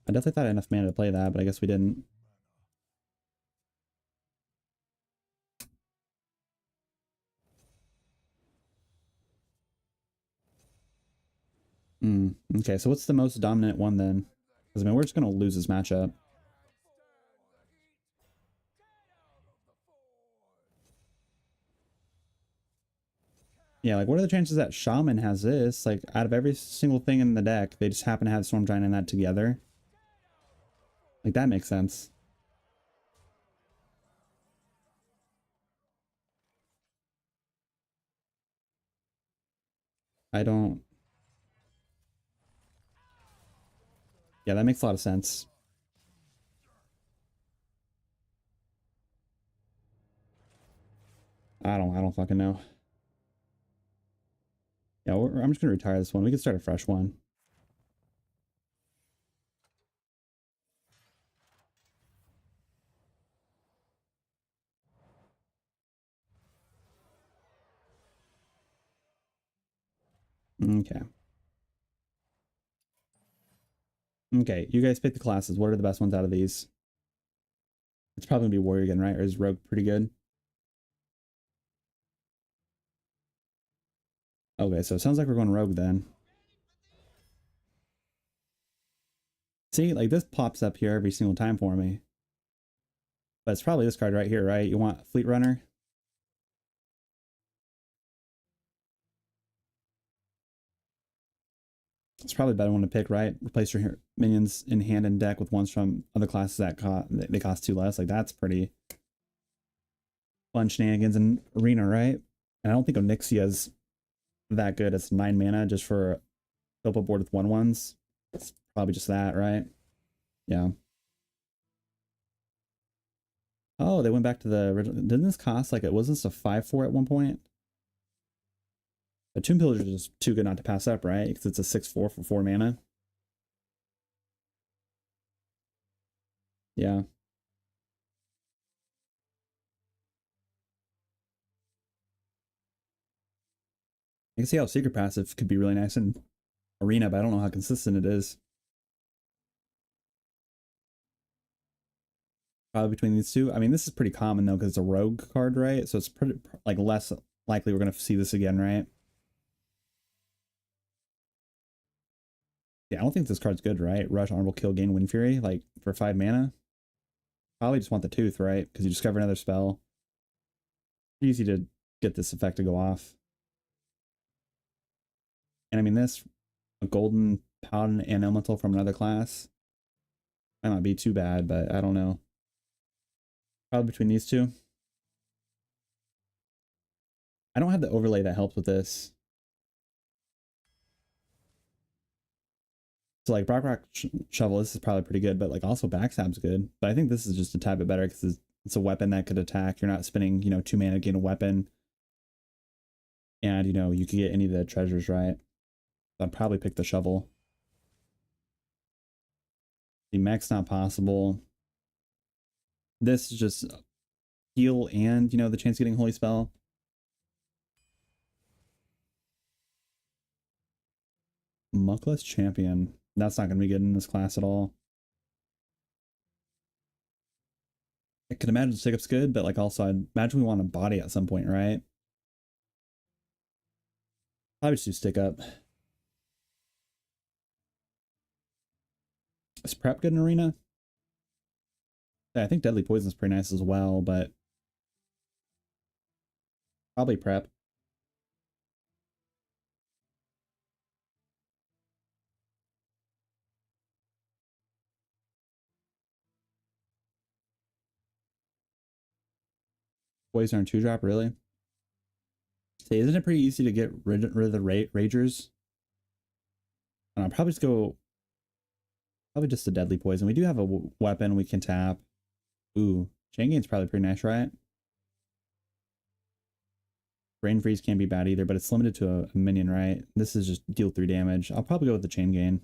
I definitely thought I had enough mana to play that, but I guess we didn't. Okay, so what's the most dominant one then? Because I mean, we're just gonna lose this matchup. Yeah, like what are the chances that Shaman has this? Like out of every single thing in the deck, they just happen to have Storm Giant and that together. Like that makes sense. I don't. Yeah, that makes a lot of sense. I don't fucking know. Yeah, I'm just gonna retire this one. We can start a fresh one. Okay. Okay, you guys pick the classes. What are the best ones out of these? It's probably gonna be Warrior again, right? Or is Rogue pretty good? Okay, so it sounds like we're going Rogue then. See, like this pops up here every single time for me. But it's probably this card right here, right? You want Fleet Runner? It's probably a better one to pick, right? Replace your minions in hand and deck with ones from other classes that they cost 2 less. Like that's pretty fun shenanigans in Arena, right? And I don't think Onyxia's that good. It's 9 mana just for fill up a board with 1/1s. It's probably just that, right? Yeah. Oh, they went back to the original. Didn't this cost like it wasn't this a 5/4 at one point? The Tomb Pillager is just too good not to pass up, right? Because it's a 6/4 for 4 mana. Yeah. I can see how Secret Passive could be really nice in Arena, but I don't know how consistent it is. Probably between these two. I mean, this is pretty common though because it's a rogue card, right? So it's pretty like less likely we're gonna see this again, right? Yeah, I don't think this card's good, right? Rush, Honorable Kill, Gain Wind Fury, like for 5 mana. Probably just want the Tooth, right? Because you discover another spell. Easy to get this effect to go off. And I mean, this a Golden Paladin and Elemental from another class might not be too bad, but I don't know. Probably between these two. I don't have the overlay that helps with this. So like Brock Shovel, this is probably pretty good, but like also Backstab's good. But I think this is just a tad bit better because it's a weapon that could attack. You're not spending, 2 mana to gain a weapon. And, you could get any of the treasures, right? So I'd probably pick the Shovel. The mech's not possible. This is just heal and, the chance of getting Holy Spell. Muckless Champion. That's not going to be good in this class at all. I could imagine Stick Up's good, but like also I'd imagine we want a body at some point, right? Probably just do Stick Up. Is Prep good in Arena? Yeah, I think Deadly Poison is pretty nice as well, but probably Prep. Poison and 2-drop, really? Say, isn't it pretty easy to get rid of the Ragers? And I'll probably just go, probably just a Deadly Poison. We do have a weapon we can tap. Ooh, Chain Gain's probably pretty nice, right? Brain Freeze can't be bad either, but it's limited to a minion, right? This is just deal 3 damage. I'll probably go with the Chain Gain.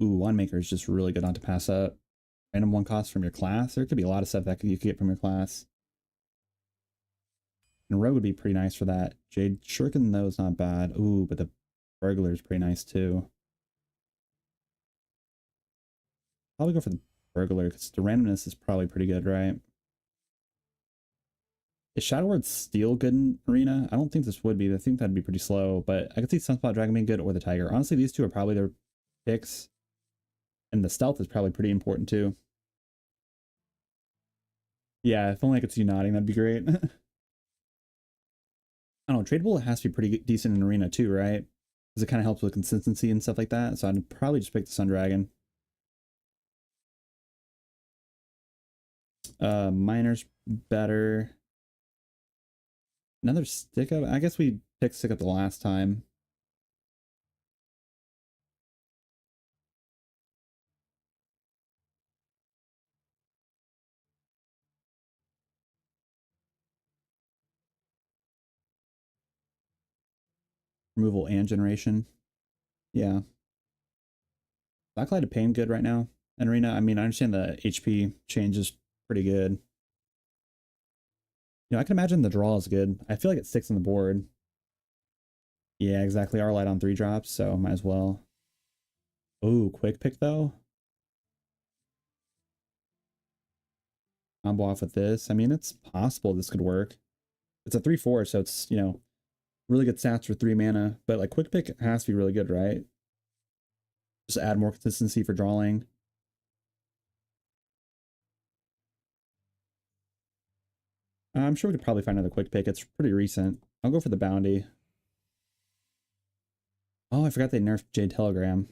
Ooh, Winemaker is just really good not to pass up. Random 1 cost from your class. There could be a lot of stuff that you could get from your class. And Rogue would be pretty nice for that. Jade Shuriken, though, is not bad. Ooh, but the Burglar is pretty nice, too. Probably go for the burglar because the randomness is probably pretty good, right? Is Shadow Word Steel good in Arena? I don't think this would be. I think that'd be pretty slow, but I could see Sunspot Dragon being good or the Tiger. Honestly, these two are probably their picks. And the stealth is probably pretty important too. Yeah, if only I could see you nodding, that'd be great. I don't know, tradable has to be pretty decent in Arena too, right? Because it kind of helps with consistency and stuff like that. So I'd probably just pick the Sun Dragon. Miner's better. Another stick up. I guess we picked stick up the last time. Removal and generation. Yeah. Blacklight of Pain good right now. And Arena, I mean, I understand the HP change is pretty good. You know, I can imagine the draw is good. I feel like it sticks on the board. Yeah, exactly. Our light on 3 drops, so might as well. Ooh, quick pick though. Combo off with this. I mean, it's possible this could work. It's a 3/4, so it's, you know, really good stats for 3 mana. But like quick pick has to be really good, right? Just add more consistency for drawing. I'm sure we could probably find another quick pick. It's pretty recent. I'll go for the bounty. Oh, I forgot they nerfed Jade Telegram.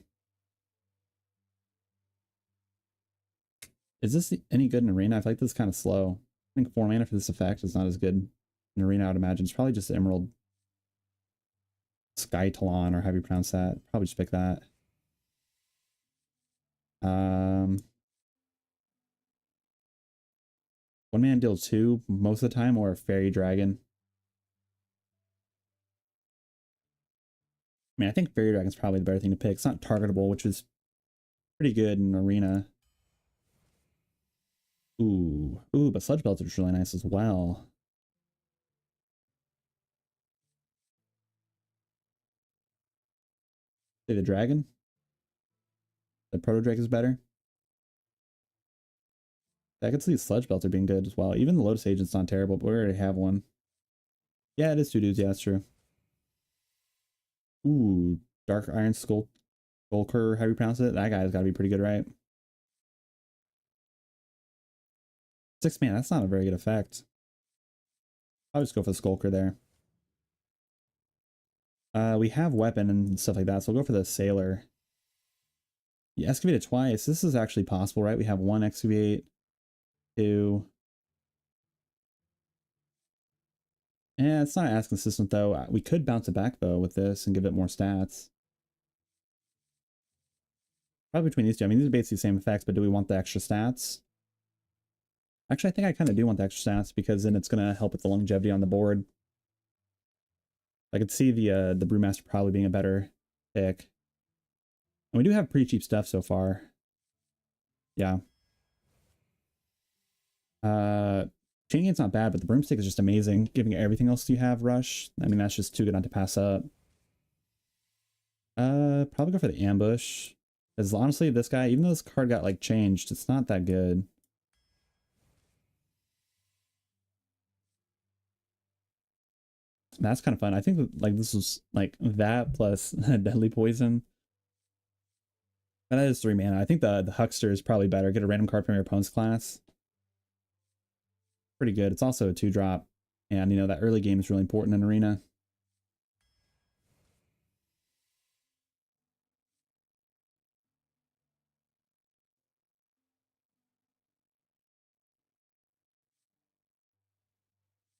Is this any good in Arena? I feel like this is kind of slow. I think 4 mana for this effect is not as good in Arena, I would imagine. It's probably just Emerald Sky Talon, or how do you pronounce that? Probably just pick that. Um, 1 mana deal 2 most of the time, or a Fairy Dragon. I mean, I think Fairy Dragon's probably the better thing to pick. It's not targetable, which is pretty good in Arena. Ooh, but Sludge Belter is really nice as well. Say the Dragon. The Proto Drake is better. I could see Sludge Belter being good as well. Even the Lotus Agent's not terrible, but we already have one. Yeah, it is 2 dudes. Yeah, that's true. Ooh, Dark Iron Skulker, how do you pronounce it? That guy's got to be pretty good, right? 6 mana, that's not a very good effect. I'll just go for the Skulker there. We have weapon and stuff like that, so we'll go for the Sailor. You excavate it twice. This is actually possible, right? We have 1 excavate, 2. Yeah, it's not as consistent though. We could bounce it back though with this and give it more stats. Probably between these two. I mean, these are basically the same effects, but do we want the extra stats? Actually, I think I kind of do want the extra stats because then it's going to help with the longevity on the board. I could see the Brewmaster probably being a better pick. And we do have pretty cheap stuff so far. Yeah. Chain Gate's not bad, but the Broomstick is just amazing. Giving everything else you have rush. I mean, that's just too good not to pass up. Probably go for the Ambush. Because honestly, this guy, even though this card got like changed, it's not that good. That's kind of fun. I think that, like, this was like that plus Deadly Poison. And that is 3 mana. I think the Huckster is probably better. Get a random card from your opponent's class. Pretty good. It's also a 2-drop. And, you know, that early game is really important in Arena.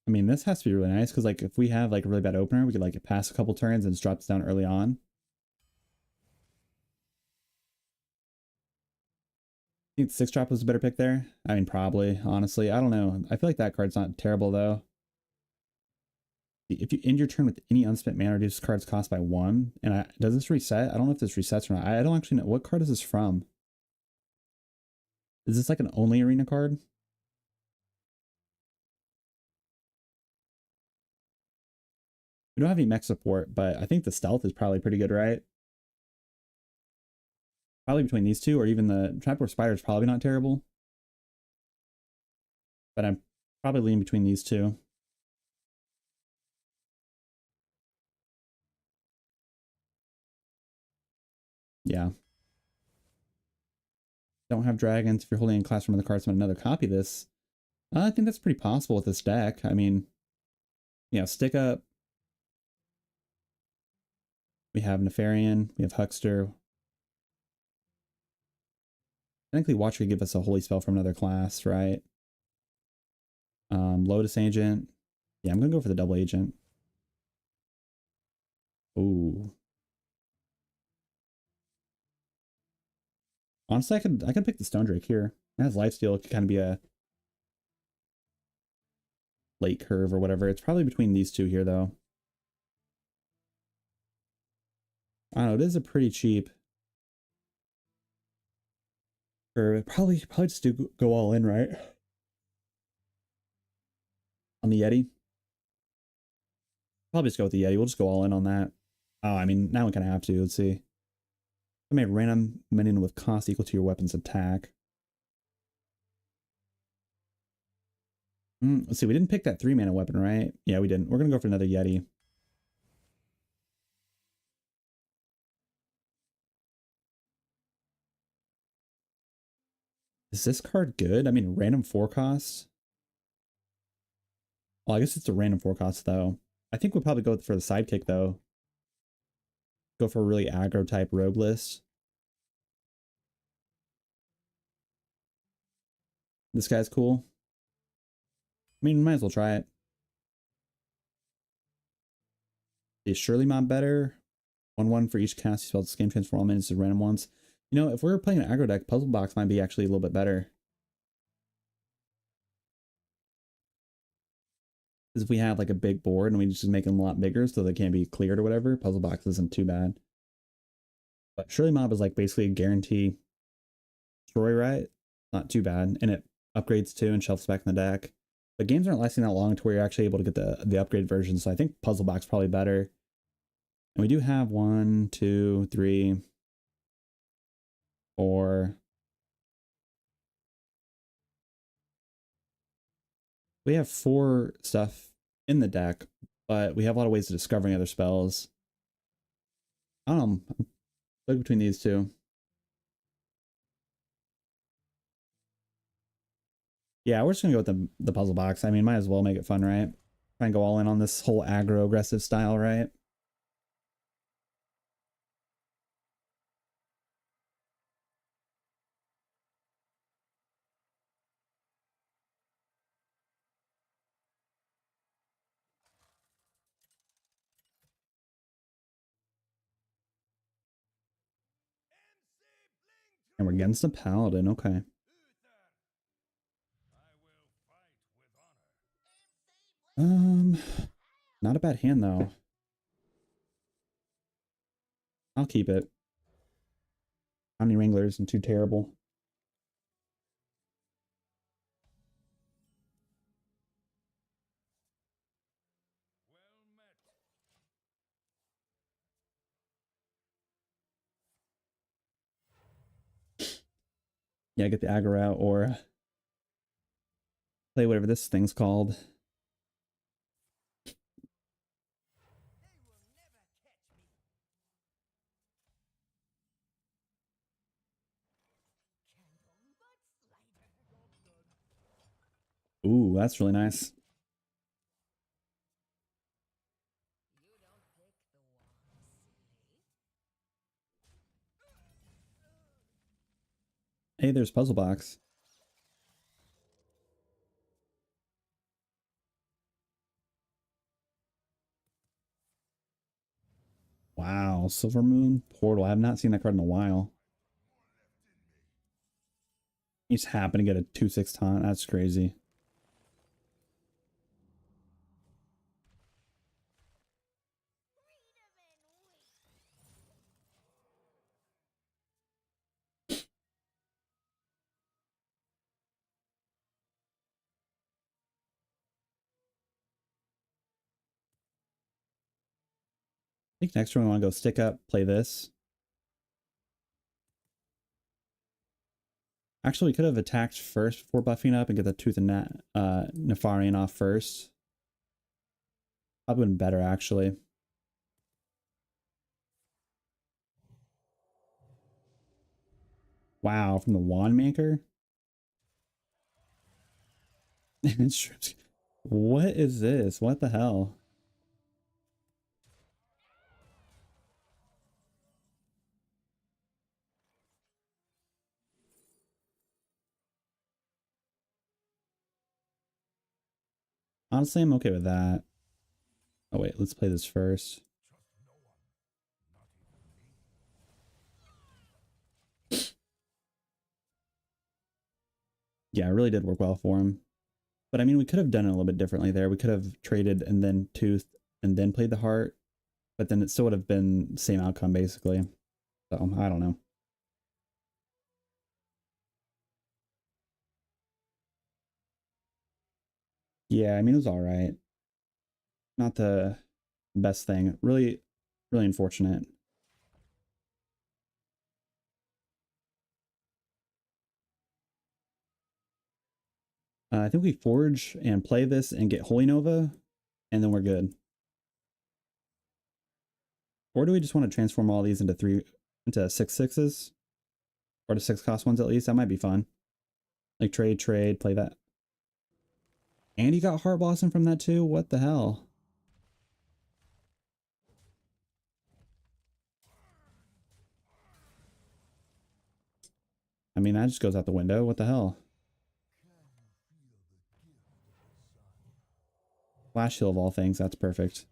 I mean, this has to be really nice because, like, if we have like a really bad opener, we could like pass a couple turns and just drop this down early on. I think 6-drop was a better pick there. I mean, probably, honestly. I don't know. I feel like that card's not terrible, though. If you end your turn with any unspent mana, reduce card's cost by 1. And does this reset? I don't know if this resets or not. I don't actually know. What card is this from? Is this like an only Arena card? We don't have any mech support, but I think the stealth is probably pretty good, right? Probably between these two, or even the Trapdoor Spider is probably not terrible. But I'm probably leaning between these two. Yeah. Don't have dragons. If you're holding in class from the cards from another copy of this, I think that's pretty possible with this deck. I mean, yeah, stick up. We have Nefarian. We have Huckster. Technically, Watch could give us a holy spell from another class, right? Lotus Agent. Yeah, I'm gonna go for the double agent. Ooh. Honestly, I could pick the Stone Drake here. It has lifesteal. It could kind of be a late curve or whatever. It's probably between these two here, though. I don't know. It is a pretty cheap curve. Probably just do go all in, right? On the Yeti. Probably just go with the Yeti. We'll just go all in on that. Oh, I mean, now we kind of have to. Let's see. I made random minion with cost equal to your weapon's attack. Let's see. We didn't pick that 3-mana weapon, right? Yeah, we didn't. We're going to go for another Yeti. Is this card good? I mean, random 4 cost? Well, I guess it's a random 4 cost, though. I think we'll probably go for the sidekick, though. Go for a really aggro type rogue list. This guy's cool. I mean, might as well try it. Is Surely Mob better? 1/1 for each cast you spell this game, transfer all minions to random ones. You know, if we're playing an aggro deck, Puzzle Box might be actually a little bit better. Because if we have like a big board and we just make them a lot bigger so they can't be cleared or whatever, Puzzle Box isn't too bad. But Surely Mob is like basically a guarantee destroy, right? Not too bad. And it upgrades too and shelves back in the deck. But games aren't lasting that long to where you're actually able to get the upgrade version. So I think Puzzle Box probably better. And we do have 1, 2, 3, 4. We have 4 stuff in the deck, but we have a lot of ways of discovering other spells. I'm split between these two. Yeah, we're just gonna go with the Puzzle Box. I mean, might as well make it fun, right? Try and go all in on this whole aggro aggressive style, right? And we're against a Paladin, okay. Not a bad hand though. I'll keep it. Omni Wrangler isn't too terrible. Yeah, get the aggro out or play whatever this thing's called. Ooh, that's really nice. Hey, there's Puzzle Box. Wow, Silver Moon Portal. I have not seen that card in a while. You just happen to get a 2/6 taunt. That's crazy. I think next turn we want to go stick up, play this. Actually, we could have attacked first before buffing up and get the Tooth and Nefarian off first. Probably been better, actually. Wow, from the Wand Maker? What is this? What the hell? Honestly, I'm okay with that. Oh wait, let's play this first. Yeah, it really did work well for him. But I mean, we could have done it a little bit differently there. We could have traded and then Tooth and then played the Heart, but then it still would have been the same outcome basically. So I don't know. Yeah, I mean, it was all right. Not the best thing. Really, really unfortunate. I think we forge and play this and get Holy Nova, and then we're good. Or do we just want to transform all these into 6/6s? Or to 6 cost ones at least? That might be fun. Like trade, play that. And you got Heart Blossom from that too? What the hell? I mean, that just goes out the window. What the hell? Flash heal of all things. That's perfect.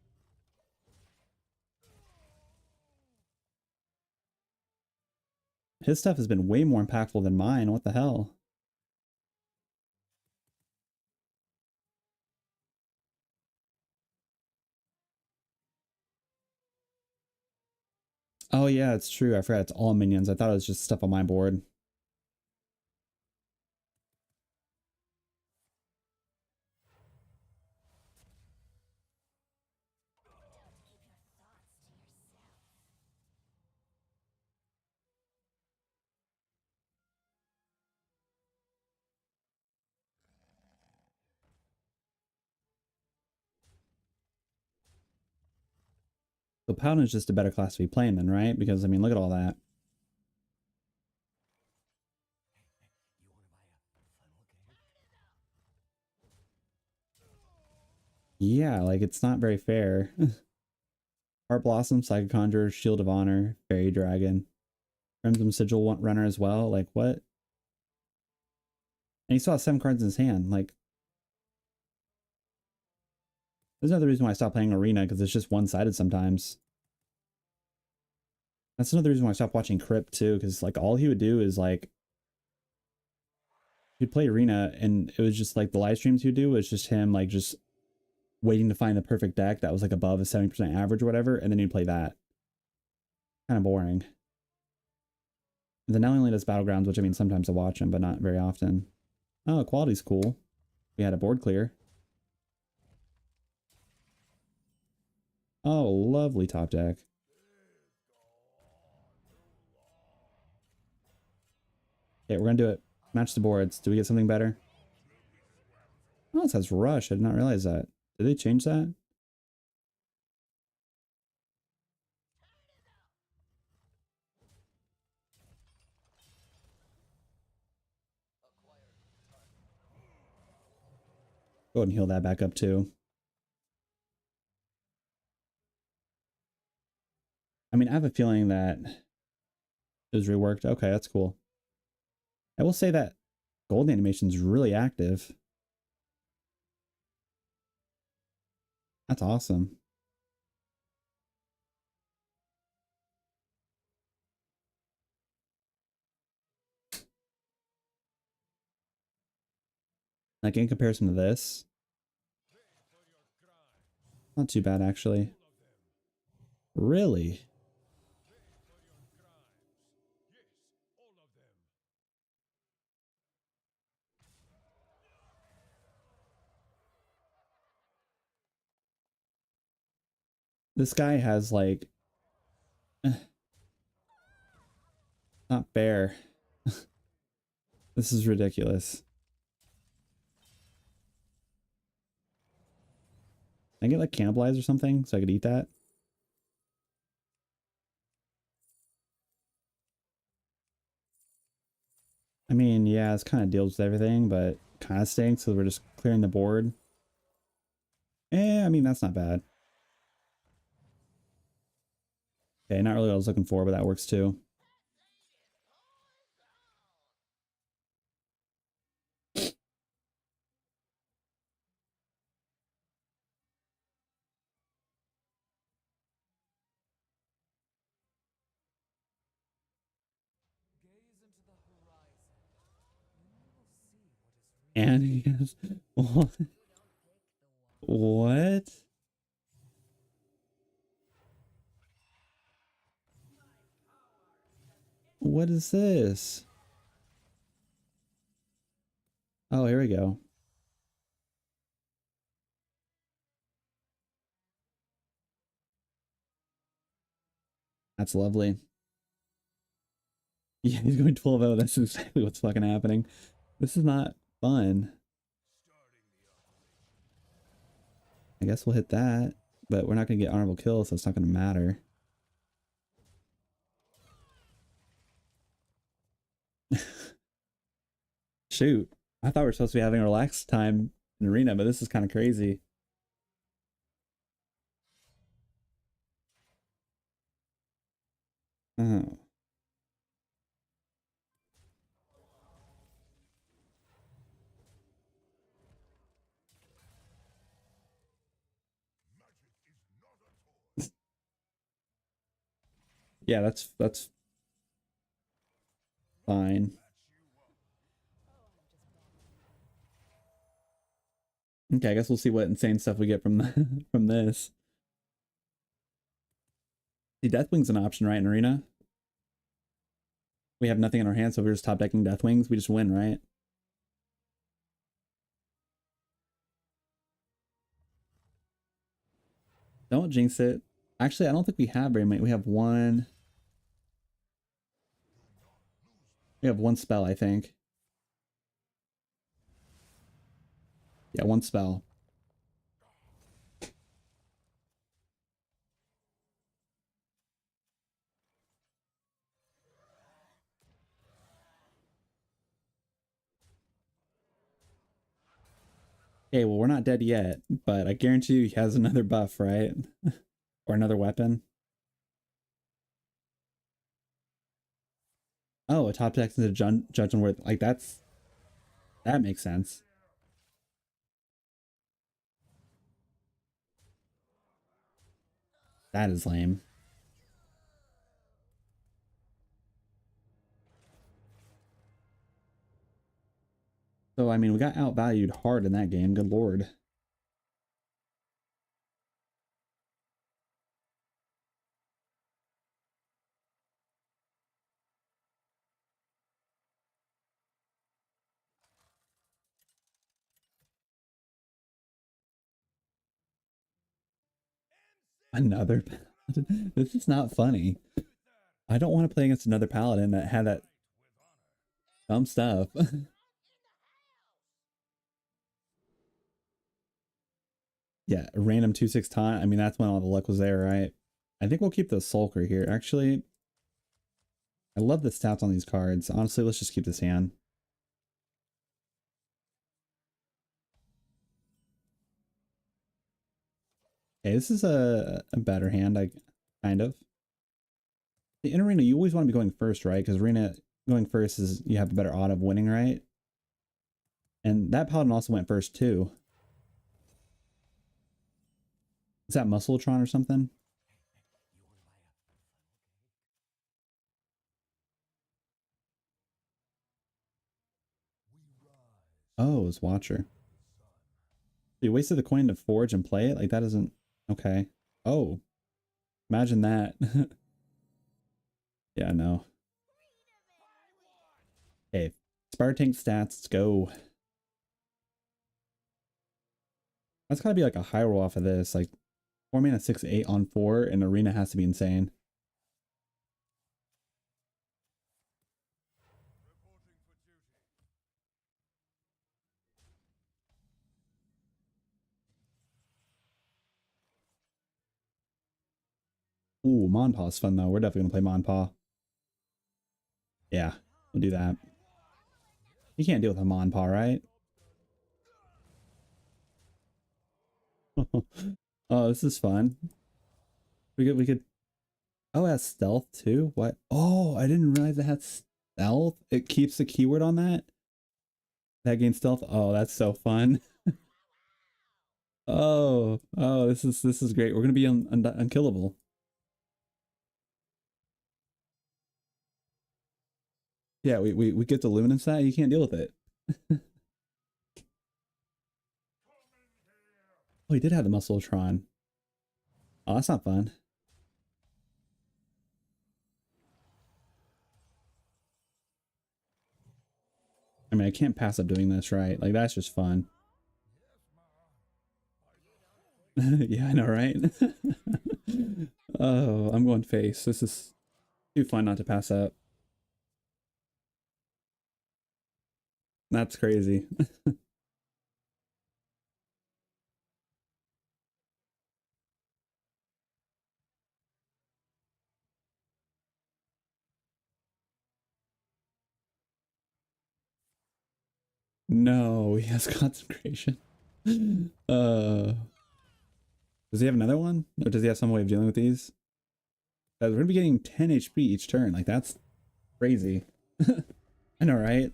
His stuff has been way more impactful than mine. What the hell? Oh yeah, it's true. I forgot it's all minions. I thought it was just stuff on my board. So Paladin is just a better class to be playing then, right? Because I mean, look at all that. Yeah, like it's not very fair. Heart Blossom, Psychic Conjurer, Shield of Honor, Fairy Dragon, Crimson Sigil Runner as well. Like what? And he still has 7 cards in his hand. Like, there's another reason why I stopped playing Arena, because it's just one-sided sometimes. That's another reason why I stopped watching Crypt too, because like all he would do is like he'd play Arena and it was just like the live streams he'd do was just him like just waiting to find the perfect deck that was like above a 70% average or whatever, and then he'd play that. Kind of boring. And then now he only does Battlegrounds, which I mean sometimes I watch him, but not very often. Oh, quality's cool. We had a board clear. Oh, lovely top deck. Okay, we're gonna do it. Match the boards. Do we get something better? Oh, it says Rush. I did not realize that. Did they change that? Go ahead and heal that back up too. I mean, I have a feeling that it was reworked. Okay, that's cool. I will say that gold animation is really active. That's awesome. Like in comparison to this, not too bad actually. Really? This guy has like, not fair. This is ridiculous. Can I get like cannibalized or something so I could eat that? I mean, yeah, it's kind of deals with everything, but kind of stinks. So we're just clearing the board. I mean, that's not bad. Okay, not really what I was looking for, but that works too. And he has, what? What is this? Oh, here we go. That's lovely. Yeah, he's going 12-0. That's exactly what's fucking happening. This is not fun. I guess we'll hit that, but we're not going to get honorable kills, so it's not going to matter. Shoot. I thought we were supposed to be having a relaxed time in arena, but this is kind of crazy. Oh. Yeah, that's fine. Okay, I guess we'll see what insane stuff we get from from this. The Deathwing's an option, right, in arena? We have nothing in our hands, so we're just top decking Deathwings. We just win, right? Don't jinx it. Actually, I don't think we have very many. We have one. We have one spell, I think. Yeah, one spell. Okay, well, we're not dead yet, but I guarantee you he has another buff, right? Or another weapon. Oh, a top deck is a judge and worth. Like, that makes sense. That is lame. So, I mean, we got outvalued hard in that game. Good lord. Another paladin? This is not funny. I don't want to play against another paladin that had that dumb stuff. Yeah, a random 2/6 taunt. I mean, that's when all the luck was there, right? I think we'll keep the Sulker here. Actually, I love the stats on these cards. Honestly, let's just keep this hand. Okay, this is a better hand, I kind of. In arena, you always want to be going first, right? Because arena going first is you have a better odd of winning, right? And that paladin also went first too. Is that Muscletron or something? Oh, it's Watcher. You wasted the coin to forge and play it? Like that isn't okay. Oh, imagine that. Yeah, no. Okay, Spartank stats, let's go. That's gotta be like a high roll off of this. Like 4 mana 6/8 on 4 and arena has to be insane. Ooh, Monpaw's fun though. We're definitely gonna play Monpaw. Yeah, we'll do that. You can't deal with a Monpaw, right? Oh, this is fun. We could. Oh, it has stealth too. What? Oh, I didn't realize it had stealth. It keeps the keyword on that. That gains stealth. Oh, that's so fun. Oh, this is great. We're gonna be unkillable. Yeah, we get the luminance that you can't deal with it. Oh, he did have the Muscletron. Oh, that's not fun. I mean, I can't pass up doing this, right? Like, that's just fun. Yeah, I know, right? Oh, I'm going face. This is too fun not to pass up. That's crazy. No, he has concentration. Uh, does he have another one? Or does he have some way of dealing with these? We're gonna be getting 10 HP each turn. Like, that's crazy. I know, right?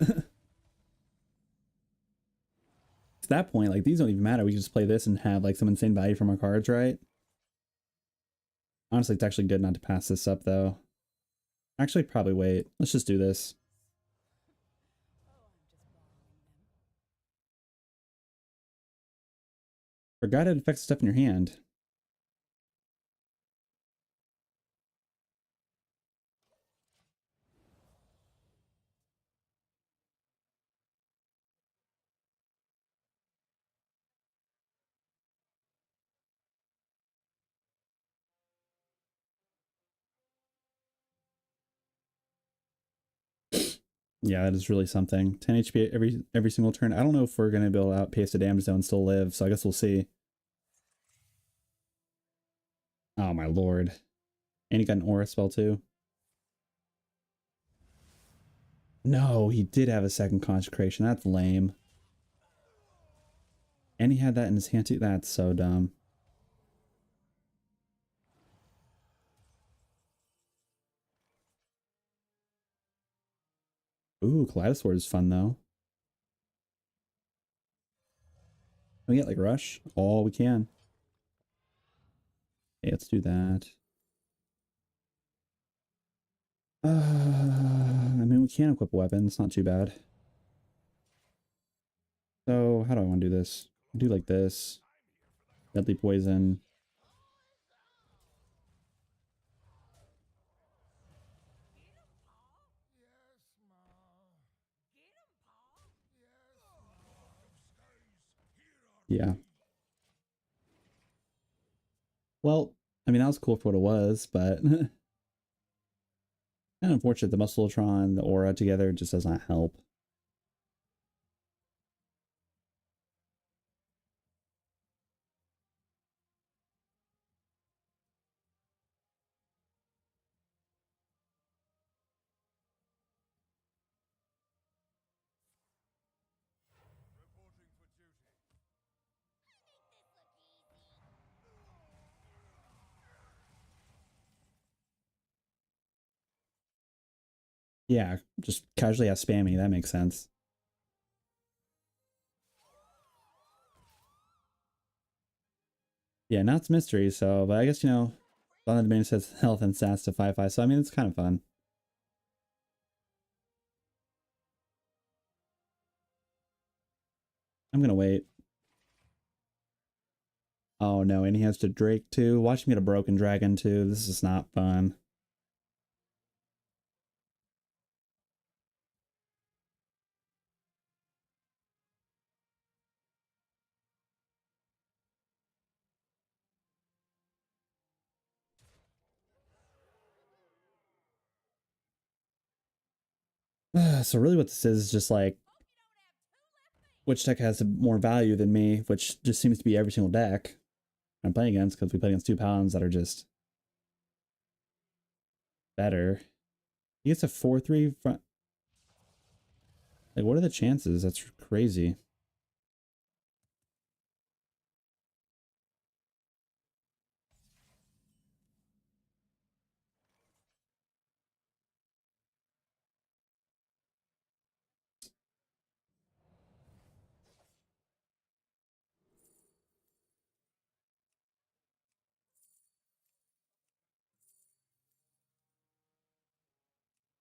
At that point, like, these don't even matter. We can just play this and have, like, some insane value from our cards, right? Honestly, it's actually good not to pass this up, though. Actually, probably wait. Let's just do this. Forgot it affects stuff in your hand. Yeah, that is really something. 10 HP every single turn. I don't know if we're gonna be able to outpace the damage zone and still live, so I guess we'll see. Oh my lord. And he got an aura spell too. No, he did have a second consecration. That's lame. And he had that in his hand too. That's so dumb. Ooh, Kaleidosword is fun though. Can we get like Rush? Oh, we can. Okay, let's do that. I mean, we can equip a weapon. It's not too bad. So, how do I want to do this? Do like this. Deadly Poison. Yeah. Well, I mean, that was cool for what it was, but kind of unfortunate the Muscletron, the Aura together just does not help. Yeah, just casually have spammy. That makes sense. Yeah, now it's mystery, so, but I guess, you know, Bond Domain says health and stats to 5/5, so I mean, it's kind of fun. I'm gonna wait. Oh no, and he has to Drake too. Watch me get a Broken Dragon too. This is not fun. So really what this is just like, which deck has more value than me, which just seems to be every single deck I'm playing against, because we play against 2 pounds that are just better. He gets a 4-3 front. Like, what are the chances? That's crazy.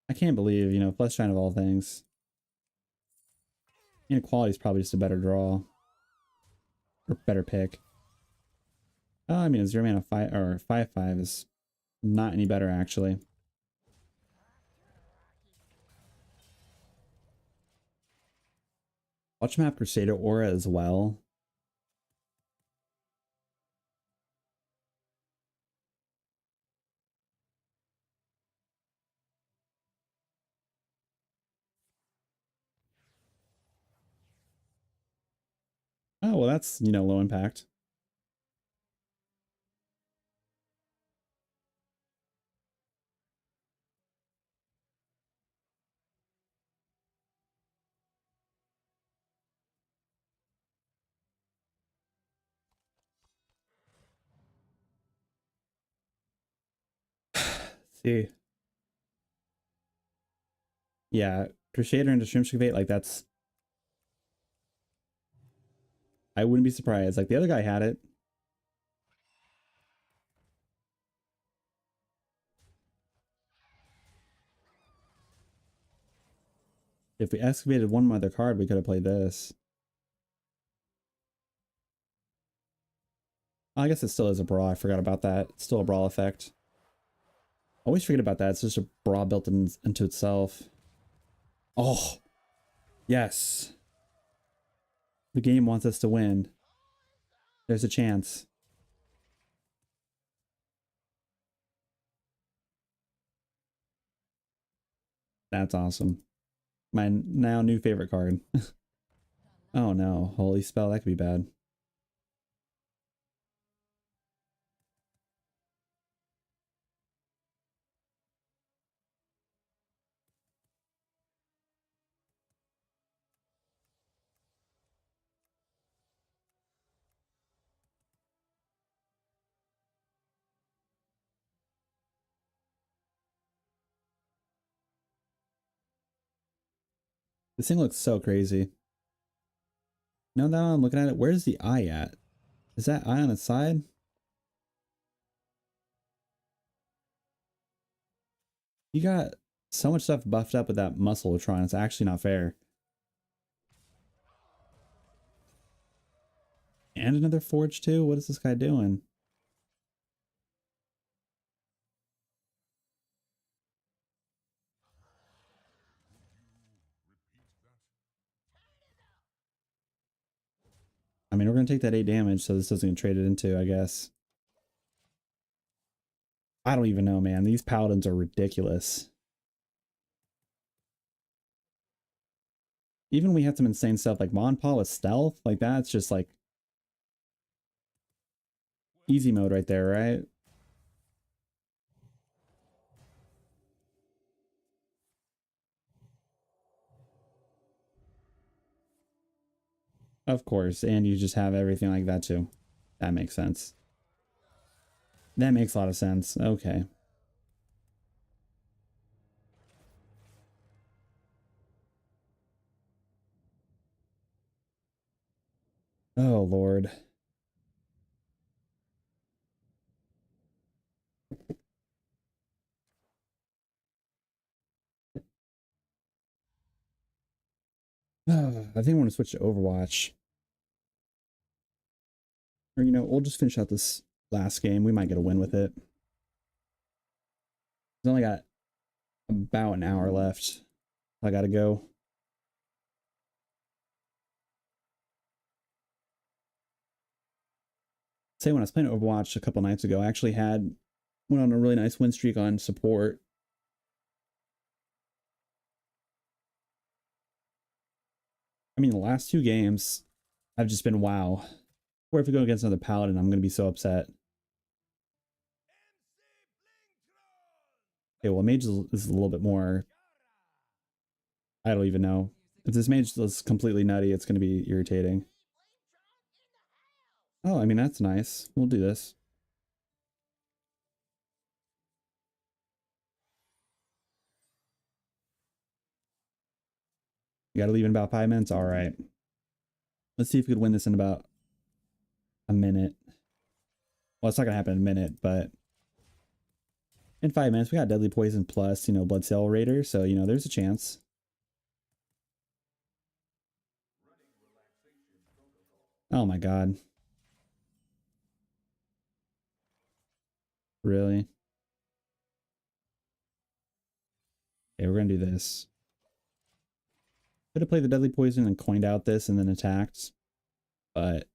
I can't believe, you know, Flesh Giant of all things. Inequality is probably just a better draw. Or better pick. Oh, I mean, a 0 mana 5 or 5/5 is not any better, actually. Watch him have Crusader Aura as well. Oh, well, that's, you know, low impact. See. Yeah, Crusader into Shrimp Excavate, like that's... I wouldn't be surprised. Like, the other guy had it. If we excavated one other card, we could have played this. Oh, I guess it still is a brawl. I forgot about that. It's still a brawl effect. Always forget about that. It's just a brawl built into itself. Oh, yes. The game wants us to win. There's a chance. That's awesome. My now new favorite card. Oh no, Holy Spell, that could be bad. This thing looks so crazy. Now that I'm looking at it, where's the eye at? Is that eye on its side? You got so much stuff buffed up with that Muscletron. It's actually not fair. And another Forge too? What is this guy doing? I mean, we're going to take that 8 damage, so this doesn't get traded into, I guess. I don't even know, man. These Paladins are ridiculous. Even we have some insane stuff like Monpaw with Stealth. Like, that's just like easy mode right there, right? Of course. And you just have everything like that too. That makes sense. That makes a lot of sense. Okay. Oh, Lord. I think I want to switch to Overwatch. Or, you know, we'll just finish out this last game. We might get a win with it. We've only got about an hour left. I gotta go. Say when I was playing Overwatch a couple nights ago, I actually went on a really nice win streak on support. I mean, the last 2 games have just been wow. Or if we go against another Paladin, I'm gonna be so upset. Okay, well, Mage is a little bit more. I don't even know. If this Mage is completely nutty, it's going to be irritating. Oh, I mean, that's nice. We'll do this. You got to leave in about 5 minutes? All right. Let's see if we could win this in about a minute. Well, it's not going to happen in a minute, but in 5 minutes, we got Deadly Poison plus, Blood Raider. So, there's a chance. Oh my God. Really? Okay, we're going to do this. Could have played the Deadly Poison and coined out this and then attacked. But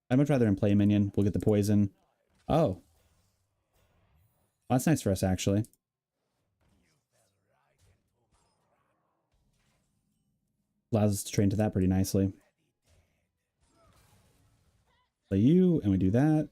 I'd much rather him play a minion. We'll get the poison. Oh. Well, that's nice for us, actually. Allows us to train to that pretty nicely. Play you, and we do that.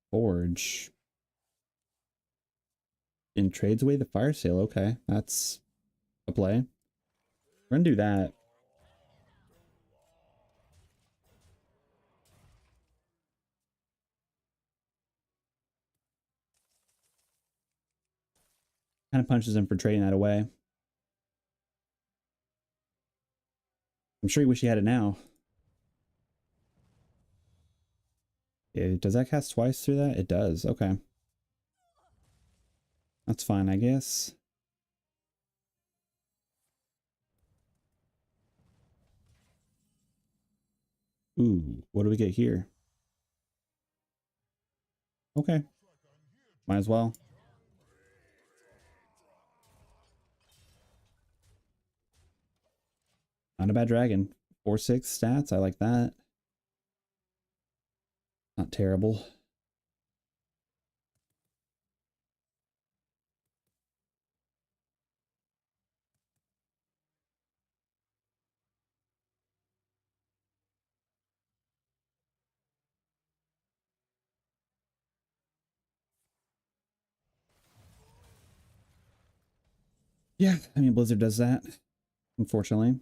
Forge. And trades away the fire sale. Okay, that's a play. We're gonna do that. Kind of punches him for trading that away. I'm sure you wish he had it now. Does that cast twice through that? It does. Okay. That's fine, I guess. Ooh, what do we get here? Okay. Might as well. Not a bad dragon. 4/6 stats. I like that. Not terrible. Yeah, I mean, Blizzard does that, unfortunately.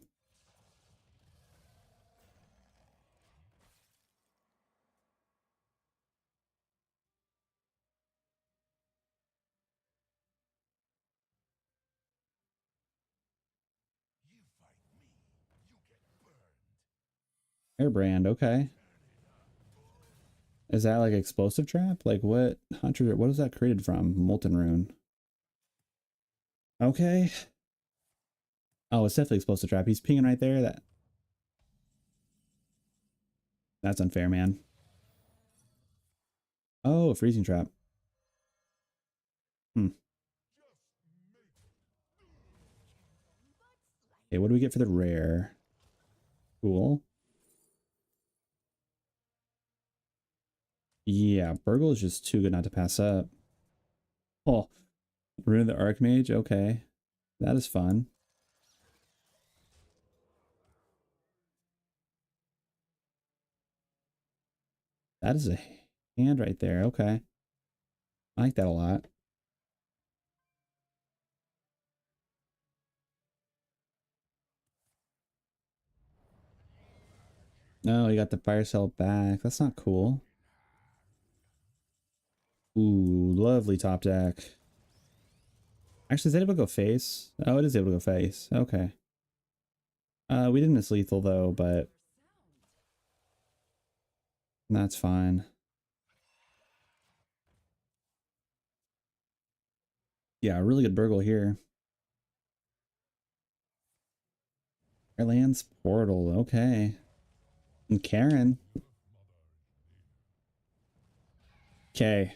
Airbrand, okay. Is that like explosive trap? Like what Hunter, what is that created from? Molten Rune. Okay. Oh, it's definitely explosive trap. He's pinging right there. That's unfair, man. Oh, freezing trap. Hmm. Okay, what do we get for the rare? Cool. Yeah, Burgle is just too good not to pass up. Oh, Rune of the Archmage. Okay. That is fun. That is a hand right there. Okay. I like that a lot. No, you got the fire cell back. That's not cool. Ooh, lovely top deck. Actually, is it able to go face? Oh, it is able to go face. Okay. We didn't miss lethal though, but that's fine. Yeah, really good burgle here. Airlands portal. Okay. And Karen. Okay.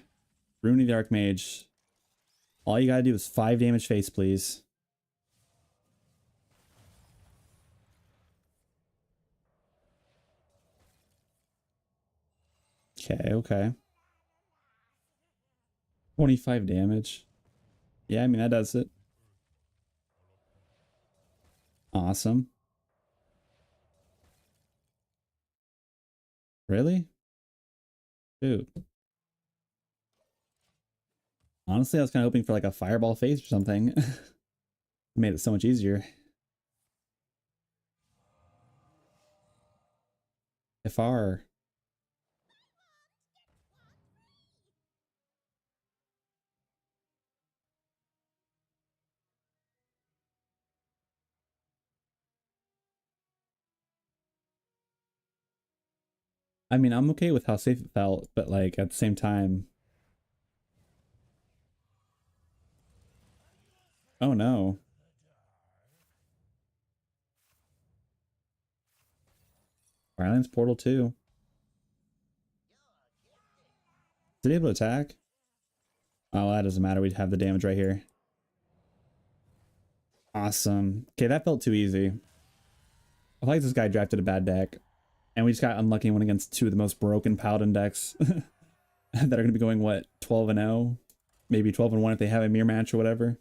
Rooney the Archmage. All you gotta do is 5 damage face, please. Okay, okay. 25 damage. Yeah, I mean, that does it. Awesome. Really? Dude. Honestly, I was kind of hoping for like a fireball face or something. Made it so much easier. FR. I mean, I'm okay with how safe it felt, but like at the same time, oh no. Violence Portal 2. Did he able to attack? Oh, that doesn't matter. We'd have the damage right here. Awesome. Okay, that felt too easy. I feel like this guy drafted a bad deck. And we just got unlucky one against two of the most broken Paladin decks that are going to be going, what, 12 and 0? Maybe 12 and 1 if they have a mirror match or whatever.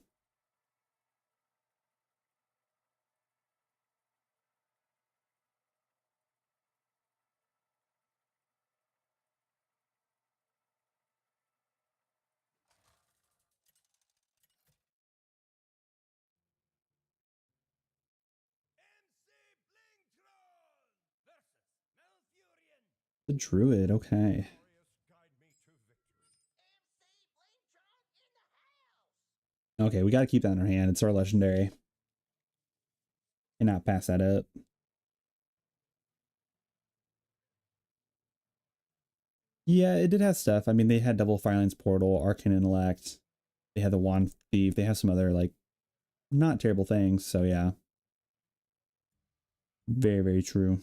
The Druid, okay. Okay, we got to keep that in our hand. It's our legendary. Cannot pass that up. Yeah, it did have stuff. I mean, they had Double Firelines Portal, Arcane Intellect. They had the Wand Thief. They have some other, like, not terrible things. So, yeah. Very, very true.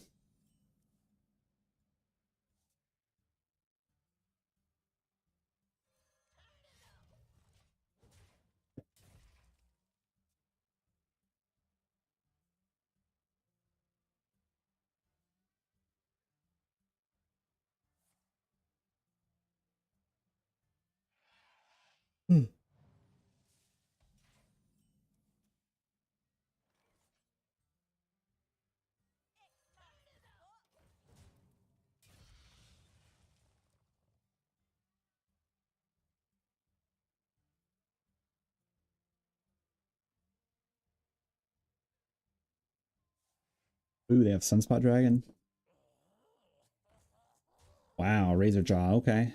Hmm. Ooh, they have Sunspot Dragon. Wow, Razor Jaw. Okay.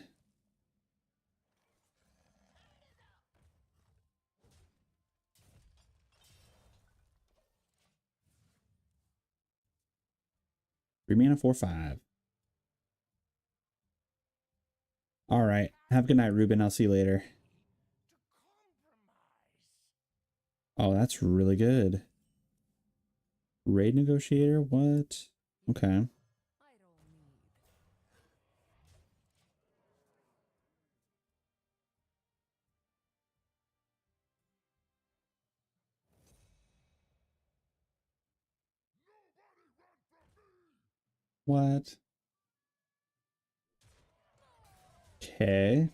Three mana, 4/5. All right. Have a good night, Ruben. I'll see you later. Oh, that's really good. Raid Negotiator? What? Okay. What? Okay.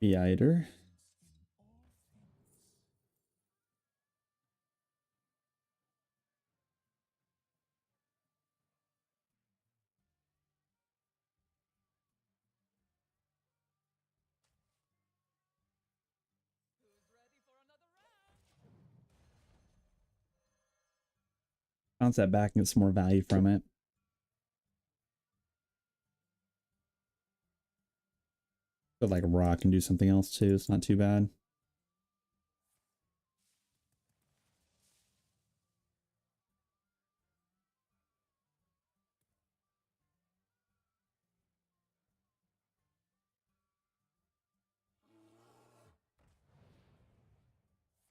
Beiter. Bounce that back and get some more value from it. But like rock and do something else too. It's not too bad.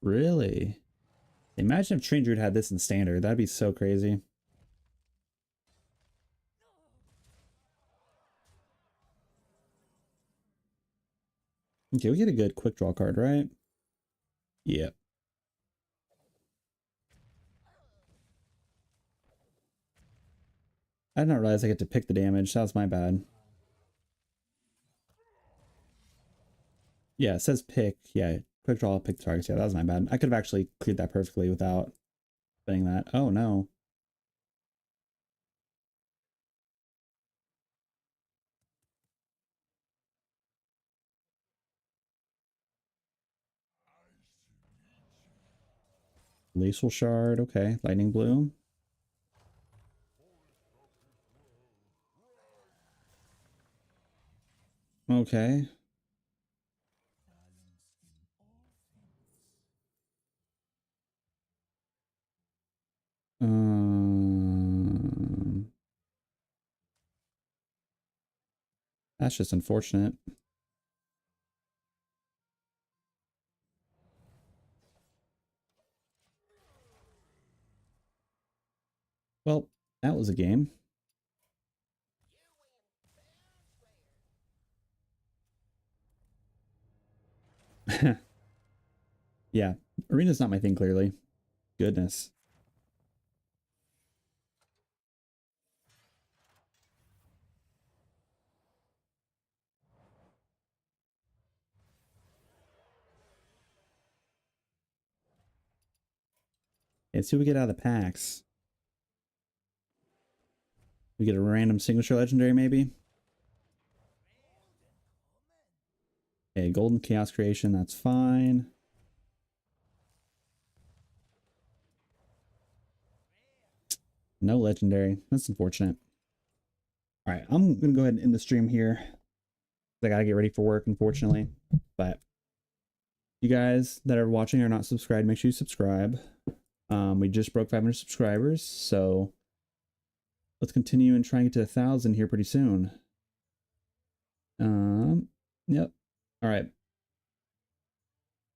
Really? Imagine if Train Druid had this in standard. That'd be so crazy. Okay, we get a good quick draw card, right? Yep. I did not realize I get to pick the damage. That was my bad. Yeah, it says pick. Yeah, quick draw, pick targets. Yeah, that was my bad. I could have actually cleared that perfectly without putting that. Oh no. Glacial Shard. Okay. Lightning Bloom. Okay. Um, that's just unfortunate. Well, that was a game. Yeah, arena's not my thing, clearly. Goodness. Let's see what we get out of the packs. We get a random signature legendary, maybe. Okay, golden chaos creation, that's fine. No legendary. That's unfortunate. All right, I'm gonna go ahead and end the stream here. I gotta get ready for work, unfortunately. But you guys that are watching are not subscribed, make sure you subscribe. We just broke 500 subscribers, so let's continue and try and get to 1,000 here pretty soon. Yep. All right.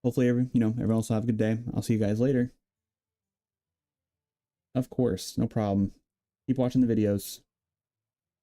Hopefully, everyone else will have a good day. I'll see you guys later. Of course, no problem. Keep watching the videos.